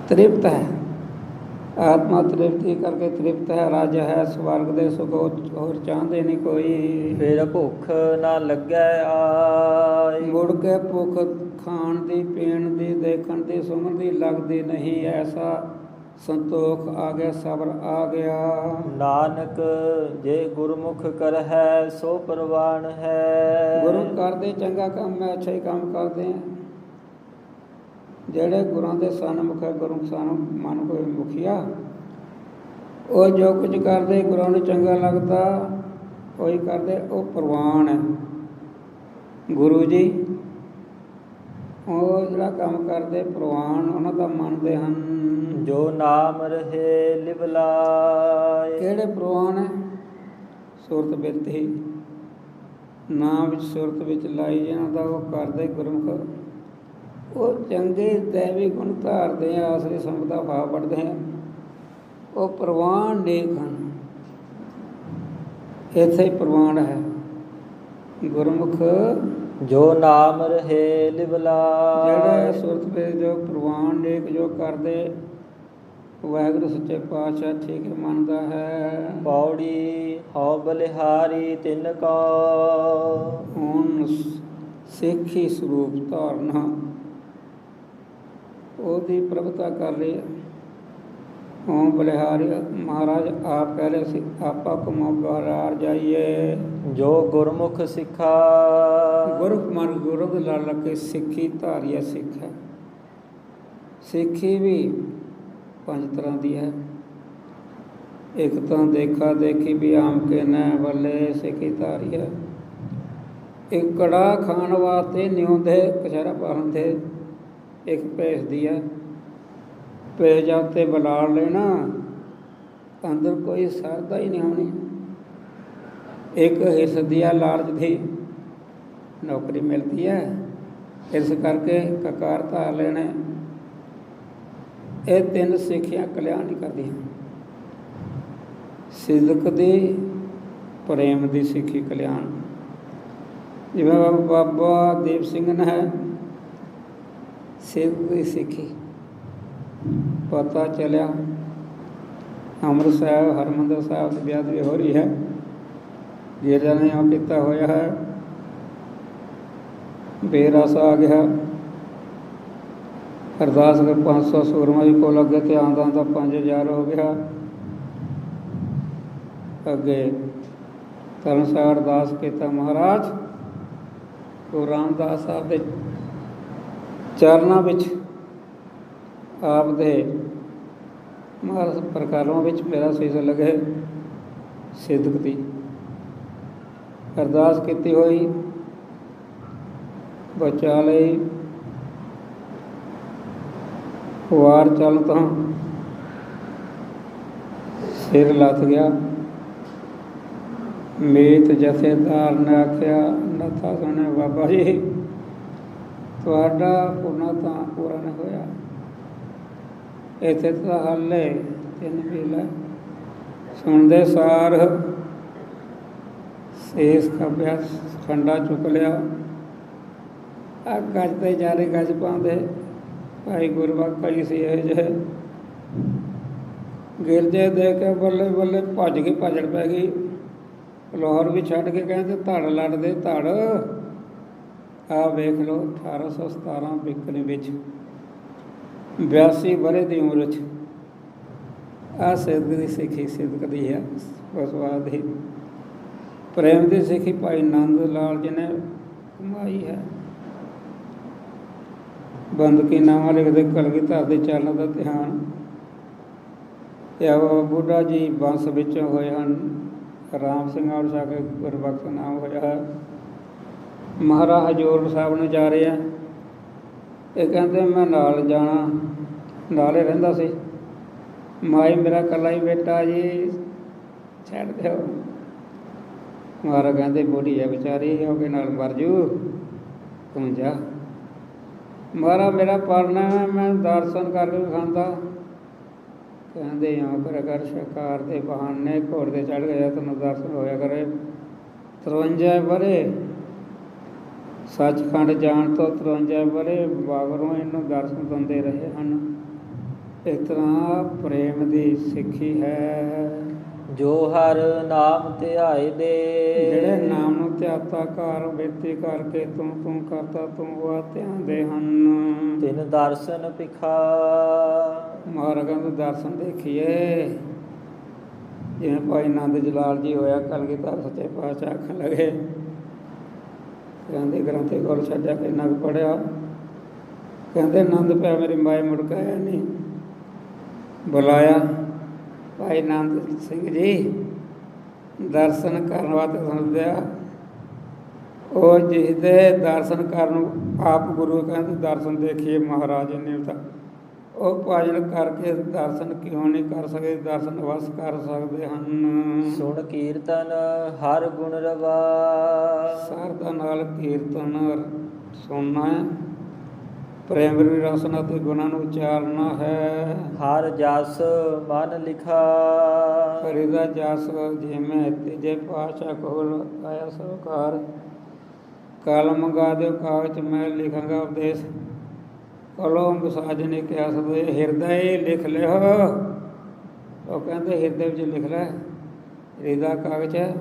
ਤ੍ਰਿਪਤ ਹੈ। ਆਤਮਾ ਤ੍ਰਿਪਤੀ ਕਰਕੇ ਤ੍ਰਿਪਤ ਹੈ, ਰਾਜ ਹੈ ਸਵਰਗ ਦੇ ਸੁਖ ਹੋਰ ਚਾਹੁੰਦੇ ਨਹੀਂ ਕੋਈ। ਫਿਰ ਭੁੱਖ ਨਾ ਲੱਗੈ ਆਈ। ਮੁੜ ਕੇ ਭੁੱਖ ਖਾਣ ਦੀ, ਪੀਣ ਦੀ, ਦੇਖਣ ਦੀ, ਸੁਣਨ ਦੀ ਲੱਗਦੀ ਨਹੀਂ। ਐਸਾ ਸੰਤੋਖ ਆ ਗਿਆ, ਸਬਰ ਆ ਗਿਆ। ਨਾਨਕ ਜੇ ਗੁਰਮੁਖ ਕਰਹਿ ਸੋ ਪ੍ਰਵਾਨ ਹੈ। ਗੁਰੂ ਕਰਦੇ ਚੰਗਾ ਕੰਮ ਹੈ, ਅੱਛਾ ਹੀ ਕੰਮ ਕਰਦੇ ਹੈ। ਜਿਹੜੇ ਗੁਰਾਂ ਦੇ ਸਨਮੁਖ ਹੈ, ਗੁਰੂ ਮਨ ਕੋਈ ਮੁਖੀਆ, ਉਹ ਜੋ ਕੁਝ ਕਰਦੇ ਗੁਰਾਂ ਨੂੰ ਚੰਗਾ ਲੱਗਦਾ ਉਹੀ ਕਰਦੇ, ਉਹ ਪ੍ਰਵਾਨ ਹੈ। ਗੁਰੂ ਜੀ ਉਹ ਜਿਹੜਾ ਕੰਮ ਕਰਦੇ ਪ੍ਰਵਾਨ ਉਹਨਾਂ ਦਾ ਮੰਨਦੇ ਹਨ। ਜੋ ਨਾਮ ਰਹੇ ਲਿਵਲਾਏ। ਕਿਹੜੇ ਪ੍ਰਵਾਨ ਹੈ? ਸੁਰਤ ਬਿਰਤ ਹੀ ਨਾਮ ਵਿੱਚ ਸੁਰਤ ਵਿੱਚ ਲਾਈ ਜਿਹਨਾਂ ਦਾ ਉਹ ਕਰਦੇ ਗੁਰਮੁਖ, ਉਹ ਚੰਗੇ ਦੈਵੀ ਗੁਣ ਧਾਰਦੇ ਆ, ਆਸਰੇ ਸੰਪਦਾ ਭਾਵ ਪੜ੍ਹਦੇ ਆ, ਉਹ ਪ੍ਰਵਾਨ ਨੇਕ ਹਨ। ਇੱਥੇ ਹੀ ਪ੍ਰਵਾਨ ਹੈ ਗੁਰਮੁਖ। ਜੋ ਨਾਮ ਰਹੇ ਲਿਵਲਾਏ। ਜਿਹੜਾ ਸੁਰਤ ਵਿੱਚ ਜੋ ਪ੍ਰਵਾਨ ਨੇਕ ਜੋ ਕਰਦੇ ਵਾਹਿਗੁਰੂ ਸੱਚੇ ਪਾਤਸ਼ਾਹ ਠੀਕ ਮੰਨਦਾ ਹੈ। ਪੌੜੀ ਹਉ ਬਲਿਹਾਰੀ ਤਿਨ ਕੋ। ਹੁਣ ਸਿੱਖੀ ਸਰੂਪ ਧਾਰਨਾ ਉਹਦੀ ਪ੍ਰਭਤਾ ਕਰ ਲਈ। ਹੋਂ ਬਲਿਹਾਰੀ ਮਹਾਰਾਜ ਆਪ ਕਹਿ ਰਹੇ ਸੀ, ਆਪਾ ਕਮਾ ਬਹਾਰ ਜਾਈਏ। ਜੋ ਗੁਰਮੁਖ ਸਿੱਖਾ। ਗੁਰਮੁਖ ਮਨ ਗੁਰੂ ਦੇ ਲੜ ਲੱਗ ਕੇ ਸਿੱਖੀ ਧਾਰੀਆ ਸਿੱਖ ਹੈ। ਸਿੱਖੀ ਵੀ 5 ਤਰ੍ਹਾਂ ਦੀ ਹੈ। ਇੱਕ ਤਾਂ ਦੇਖਾ ਦੇਖੀ ਵੀ ਆਮ ਕੇ ਨੈ ਵੱਲੇ ਸਿੱਖੀ ਧਾਰੀ ਹੈ। ਇੱਕ ਕੜਾ ਖਾਣ ਵਾਸਤੇ ਨਿਉਂਦੇ ਕਛਹਿਰਾ ਪਾਲਣ ਦੇ ਇੱਕ ਭੇਜਦੀ ਹੈ। ਭੇਜ ਉੱਤੇ ਬੁਲਾ ਲੈਣਾ, ਅੰਦਰ ਕੋਈ ਸਰਦਾ ਹੀ ਨਹੀਂ ਹੋਣੀ। ਇੱਕ ਹਿਰਸ ਦੀ ਲਾਲਚ ਦੀ ਨੌਕਰੀ ਮਿਲਦੀ ਹੈ, ਇਸ ਕਰਕੇ ਕਕਾਰ ਧਾਰ ਲੈਣੇ। ਇਹ ਤਿੰਨ ਸਿੱਖਿਆ ਕਲਿਆਣ ਨਹੀਂ ਕਰਦੀਆਂ। ਸਿਦਕ ਦੀ, ਪ੍ਰੇਮ ਦੀ ਸਿੱਖੀ ਕਲਿਆਣ। ਜਿਵੇਂ ਬਾਬਾ ਦੀਪ ਸਿੰਘ ਨੇ ਹੈ ਸਿਦਕ ਦੀ ਸਿੱਖੀ, ਪਤਾ ਚੱਲਿਆ ਅੰਮ੍ਰਿਤ ਸਾਹਿਬ ਹਰਿਮੰਦਰ ਸਾਹਿਬ ਦੀ ਬੇਅਦਬੀ ਹੋ ਰਹੀ ਹੈ, ਗਿਰਜਾ ਨੇ ਉਹ ਕੀਤਾ ਹੋਇਆ ਹੈ, ਬੇਰਸ ਆ ਗਿਆ। ਅਰਦਾਸ ਕਰ 500 ਸੂਰਮਾ ਜੀ ਕੋਲ ਅੱਗੇ ਤੇ ਆਉਂਦਾ ਤਾਂ 5000 ਹੋ ਗਿਆ। ਅੱਗੇ ਤਰਨ ਸਾਹਿਬ ਅਰਦਾਸ ਕੀਤਾ, ਮਹਾਰਾਜ ਗੁਰੂ ਰਾਮਦਾਸ ਸਾਹਿਬ ਦੇ ਚਰਨਾਂ ਵਿੱਚ ਆਪ ਦੇ ਮਹਾਰਾਜ ਪ੍ਰਕਾਰਾਂ ਵਿੱਚ ਮੇਰਾ ਸੀਸ ਲੱਗੇ। ਸਿਦਕ ਦੀ ਅਰਦਾਸ ਕੀਤੀ ਹੋਈ, ਬਚਾ ਲਈ। ਵਾਰ ਚੱਲ ਤਾਂ ਸਿਰ ਲੱਥ ਗਿਆ। ਮੀਤ ਜਥੇਦਾਰ ਨੇ ਆਖਿਆ, ਨਥਾ ਸੁਣੇ ਬਾਬਾ ਜੀ ਤੁਹਾਡਾ ਪੁਰਨਾ ਤਾਂ ਪੂਰਾ ਨਹੀਂ ਹੋਇਆ, ਇੱਥੇ ਤਾਂ ਹਾਲੇ 3 ਵੇਲਾ। ਸੁਣਦੇ ਸਾਰ ਸੇਸ ਖੱਬਿਆ, ਖੰਡਾ ਚੁੱਕ ਲਿਆ। ਗੱਜ ਤੇ ਜਾਰੇ ਗੱਜ ਪਾਉਂਦੇ ਭਾਈ ਗੁਰਬਖਸ਼ ਜੀ ਸੀ ਇਹ ਜਿਹੇ। ਗਿਰਜੇ ਦੇ ਕੇ ਬੱਲੇ ਬੱਲੇ ਭੱਜ ਕੇ ਭਾਜੜ ਪੈ ਗਈ। ਲਾਹੌਰ ਵੀ ਛੱਡ ਕੇ ਕਹਿੰਦੇ ਧੜ ਲੜਦੇ ਧੜ। ਆਹ ਵੇਖ ਲਓ 1817 ਬਿਕਨੀ ਵਿੱਚ 82 ਵਰ੍ਹੇ ਦੀ ਉਮਰ 'ਚ ਆਹ ਸਿਦਕ ਦੀ ਸਿੱਖੀ ਸਿਦਕ ਦੀ ਹੈ। ਬਸਵਾਦ ਦੀ ਪ੍ਰੇਮ ਦੀ ਸਿੱਖੀ ਭਾਈ ਨੰਦ ਲਾਲ ਜੀ ਨੇ ਕਮਾਈ ਹੈ। ਬੰਦਕੀ ਨਾਮਾ ਲਿਖਦੇ ਕਲਗੀਧਰ ਦੇ ਚਰਨ ਦਾ ਧਿਆਨ। ਬੁੱਢਾ ਜੀ ਬੰਸ ਵਿੱਚੋਂ ਹੋਏ ਹਨ। ਰਾਮ ਸਿੰਘ ਔਰ ਸ਼ਾਹ ਕੇ ਗੁਰਬਖਸ਼ ਨਾਮ ਹੋਇਆ ਹੈ। ਮਹਾਰਾਜ ਹਜ਼ੂਰ ਸਾਹਿਬ ਨੂੰ ਜਾ ਰਹੇ ਆ। ਇਹ ਕਹਿੰਦੇ ਮੈਂ ਨਾਲ ਜਾਣਾ, ਨਾਲੇ ਰਹਿੰਦਾ ਸੀ। ਮਾਈ ਮੇਰਾ ਇਕੱਲਾ ਹੀ ਬੇਟਾ ਜੀ, ਛੱਡ ਦਿਓ। ਮਹਾਰਾਜ ਕਹਿੰਦੇ ਬੁੱਢੀ ਹੈ ਵਿਚਾਰੀ, ਉਹਦੇ ਨਾਲ ਮਰ ਜੂ, ਤੂੰ ਜਾ। ਮਹਾਰਾਜ ਮੇਰਾ ਪੜਨਾ ਮੈਂ ਦਰਸ਼ਨ ਕਰਕੇ ਵਿਖਾਉਂਦਾ। ਕਹਿੰਦੇ ਇਉਂ ਕਰਿਆ ਕਰ, ਸ਼ਿਕਾਰ ਦੇ ਬਹਾਨੇ ਘੋੜੇ 'ਤੇ ਚੜ੍ਹ ਗਿਆ, ਤੈਨੂੰ ਦਰਸ਼ਨ ਹੋਇਆ ਕਰੇ। 53 ਵਰ੍ਹੇ ਸੱਚਖੰਡ ਜਾਣ ਤੋਂ 53 ਵਰ੍ਹੇ ਬਾਗਰੋਂ ਇਹਨੂੰ ਦਰਸ਼ਨ ਦਿੰਦੇ ਰਹੇ ਹਨ। ਇਸ ਤਰ੍ਹਾਂ ਪ੍ਰੇਮ ਦੀ ਸਿੱਖੀ ਹੈ। ਜੋ ਹਰ ਨਾਮ ਧਿਆਏ ਦੇ, ਜਿਹੜੇ ਨਾਮ ਨੂੰ ਧਿਆਤਾ ਘਰ ਬੇਤੀ ਕਰਕੇ ਤੂੰ ਤੂੰ ਕਰਤਾ ਤੂੰ ਵਾ ਧਿਆਉਂਦੇ ਹਨ। ਤਿਨ ਦਰਸ਼ਨ ਭਿਖਾ। ਮਹਾਰਾਜਾਂ ਦੇ ਦਰਸ਼ਨ ਦੇਖੀਏ। ਜਿਵੇਂ ਭਾਈ ਨੰਦ ਜਲਾਲ ਜੀ ਹੋਇਆ ਕਲਗੀਧਰ ਸੱਚੇ ਪਾਤਸ਼ਾਹ ਆਖਣ ਲੱਗੇ, ਕਹਿੰਦੇ ਗ੍ਰੰਥੀ ਕੋਲ ਛੱਡਿਆ ਕਿ ਇੰਨਾ ਕੁ ਪੜ੍ਹਿਆ। ਕਹਿੰਦੇ ਆਨੰਦ ਪਿਆ ਮੇਰੀ ਮਾਏ ਮੁੜ ਕੇ ਆਇਆ ਨਹੀਂ। ਬੁਲਾਇਆ ਭਾਈ ਨੰਦ ਸਿੰਘ ਜੀ ਦਰਸ਼ਨ ਕਰਨ ਵਾਸਤੇ ਸੁਣਦਿਆ। ਉਹ ਜਿਸ ਦੇ ਦਰਸ਼ਨ ਕਰਨ ਆਪ ਗੁਰੂ ਕਹਿੰਦੇ ਦਰਸ਼ਨ ਦੇਖੀਏ ਮਹਾਰਾਜ ਨੇ ਤਾਂ ਉਹ ਭਜਨ ਕਰਕੇ ਦਰਸ਼ਨ ਕਿਉਂ ਨਹੀਂ ਕਰ ਸਕਦੇ? ਦਰਸ਼ਨ ਵਸ ਕਰ ਸਕਦੇ ਹਨ। ਸੁਣ ਕੀਰਤਨ ਹਰ ਗੁਣ ਰਵਾ। ਸਰਦਾ ਨਾਲ ਕੀਰਤਨ ਸੁਣਨਾ ਹੈ। ਪ੍ਰੇਮ ਰਸਨਾ ਅਤੇ ਗੁਣਾਂ ਨੂੰ ਉਚਾਰਨਾ ਹੈ। ਹਰ ਜਸ ਮਨ ਲਿਖਾ। ਹਰਿ ਦਾ ਜਸ ਜਿਵੇਂ ਤੀਜੇ ਪਾਤਸ਼ਾਹ ਕੋਲ ਆਇਆ ਸਵਕਾਰ। ਕਲਮ ਮੰਗਾ ਦਿਓ ਕਾਗਜ਼ ਮੈਂ ਲਿਖਾਂਗਾ ਉਪਦੇਸ਼। ਕਲਮ ਸਾਜਨੇ ਕਿਹਾ ਸਦੇ ਹਿਰਦੇ ਲਿਖ ਲਿਓ। ਉਹ ਕਹਿੰਦੇ ਹਿਰਦੇ ਵਿੱਚ ਲਿਖ ਲੈ। ਹਿਰਦਾ ਕਾਗਜ਼ ਹੈ।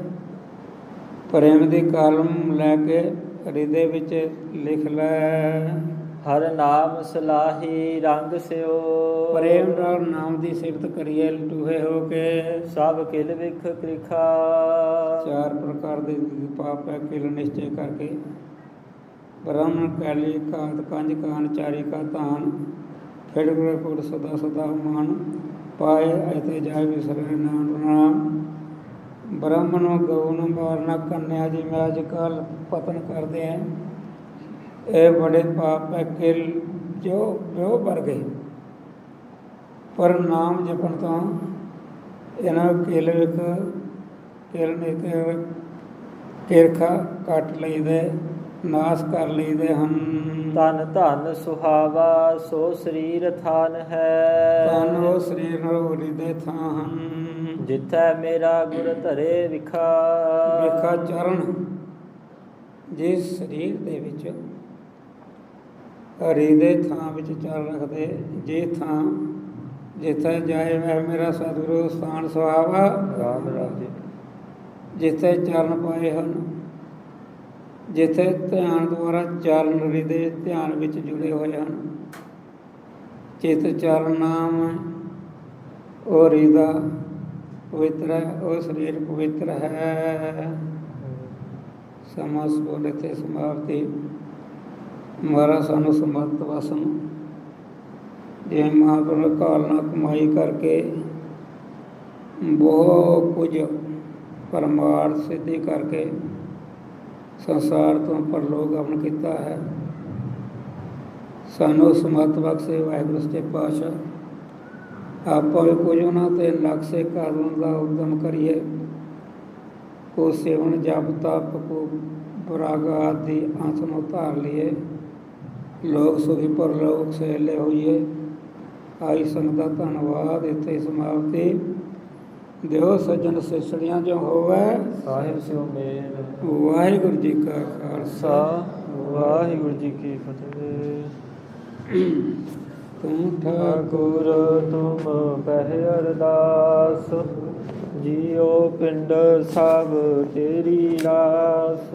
ਪ੍ਰੇਮ ਦੀ ਕਲਮ ਲੈ ਕੇ ਹਿਰਦੇ ਵਿੱਚ ਲਿਖ ਲੈ। ਹਰ ਨਾਮ ਸਲਾਹੀ ਰੰਗ ਸਿਓ। ਪ੍ਰੇਮ ਨਾਲ ਨਾਮ ਦੀ ਸਿਫਤ ਕਰੀਏ ਟੂਹੇ ਹੋ ਕੇ। ਸਭ ਕਿਲ ਵਿਖ ਕ੍ਰਿਖਾ। 4 ਪ੍ਰਕਾਰ ਦੇ ਪਾਪ ਹੈ ਕਿਲ ਨਿਸ਼ਚੈ ਕਰਕੇ। ਬ੍ਰਾਹਮਣ ਕੈਲੀ ਕਾਤ ਕੰਜ ਕਾਨ ਚਾਰੀ ਕਾ ਧਾਨ। ਫਿਰ ਗੁਰ ਕੋਟ ਸਦਾ ਸਦਾ ਮਾਨ ਪਾਏ ਐਤੇ ਜਾਇ ਵਿਸਰੇ ਨਾਮ। ਬ੍ਰਾਹਮਣੋਂ ਗਊ ਨੂੰ ਮਾਰਨਾ ਕੰਨਿਆ ਜਿਵੇਂ ਅੱਜ ਕੱਲ੍ਹ ਪਤਨ ਕਰਦੇ ਹੈ। ਇਹ ਬੜੇ ਪਾਪ ਹੈ ਕਿਲ ਜੋ ਵਿਉ ਭਰ ਗਏ। ਪਰ ਨਾਮ ਜਪਣ ਤੋਂ ਇਹਨਾਂ ਕਿਲ ਵਿਖ ਕਿਲ ਨੇ ਕਿਰਖਾ ਕੱਟ ਲਈਦੇ। ਨਾਸ ਕਰ ਲਈਦੇ ਹਨ। ਤਨ ਧਨ ਸੁਹਾਵਾ ਸੋ ਸਰੀਰ ਥਾਨ ਹੈ। ਤਨ ਉਹ ਸਰੀਰ ਨਰੋਰੀ ਦੇ ਥਾਂ ਹਨ। ਜਿੱਥੈ ਮੇਰਾ ਗੁਰ ਧਰੇ ਵਿਖਾ। ਵਿਖਾ ਚਰਨ, ਜਿਸ ਸਰੀਰ ਦੇ ਵਿੱਚ ਹਰੀ ਦੇ ਥਾਂ ਵਿੱਚ ਚਰਨ ਰੱਖਦੇ, ਜੇ ਥਾਂ ਜਿੱਥੇ ਜਾਏ ਵਹਿ ਮੇਰਾ ਸਤਿਗੁਰੂ ਸਥਾਨ ਸੁਹਾਵਾ। ਰਾਮ ਰਾਜੇ ਜਿੱਥੇ ਚਰਨ ਪਾਏ ਹਨ, ਜਿੱਥੇ ਧਿਆਨ ਦੁਆਰਾ ਚਰਨ ਹਰੀ ਦੇ ਧਿਆਨ ਵਿੱਚ ਜੁੜੇ ਹੋਏ ਹਨ। ਚਿਤ ਚਰਨ ਨਾਮ ਉਹ ਹਰੀ ਦਾ ਪਵਿੱਤਰ ਹੈ, ਉਹ ਸਰੀਰ ਪਵਿੱਤਰ ਹੈ। ਸਮਾਂ ਬੋਲੇ ਤੇ ਸਮਾਪਤੀ। ਮਹਾਰਾਜ ਸਾਨੂੰ ਸਮਰਥ ਵਸਨ, ਜੇ ਮਹਾਂਪੁਰਖ ਕਾਲ ਨਾਲ ਕਮਾਈ ਕਰਕੇ ਬਹੁਤ ਕੁਝ ਪਰਮਾਰਥ ਸਿੱਧੀ ਕਰਕੇ ਸੰਸਾਰ ਤੋਂ ਪਰਲੋਕ ਗਮਨ ਕੀਤਾ ਹੈ। ਸਾਨੂੰ ਸਮਰਥ ਬਖਸ਼ੇ ਵਾਹਿਗੁਰੂ ਸੱਚੇ ਪਾਤਸ਼ਾਹ। ਆਪਾਂ ਵੀ ਕੁਝ ਉਹਨਾਂ 'ਤੇ ਨਕਸ਼ੇ ਕਰਨ ਦਾ ਉਦਮ ਕਰੀਏ। ਕੋ ਸੇਵਨ ਜਪ ਤਪ ਕੋ ਬਰਾਗ ਆਦਿ ਅੰਤ ਨੂੰ ਧਾਰ ਲਈਏ। ਲੋਕ ਸੁਖੀ ਪਰਲੋਕ ਸਹਿਲੇ ਹੋਈਏ। ਆਈ ਸੰਗਤ ਦਾ ਧੰਨਵਾਦ। ਇੱਥੇ ਸਮਾਪਤੀ। ਦਿਓ ਸੱਜਣ ਸਿਸੜੀਆਂ ਜੋ ਹੋਵੇ ਸਾਹਿਬ ਸਿਓ ਮੇਲ। ਵਾਹਿਗੁਰੂ ਜੀ ਕਾ ਖਾਲਸਾ ਵਾਹਿਗੁਰੂ ਜੀ ਕੀ ਫਤਿਹ। ਤੂੰ ਠਾਕੁਰ ਤੁਮ ਪਹਿ ਅਰਦਾਸ, ਜੀਉ ਪਿੰਡ ਸਭ ਤੇਰੀ ਰਾਸ।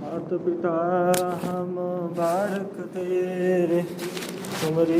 ਮਾਤ ਪਿਤਾ ਹਮ ਬਾਰਕ ਤੇਰੇ, ਤੁਮਰੀ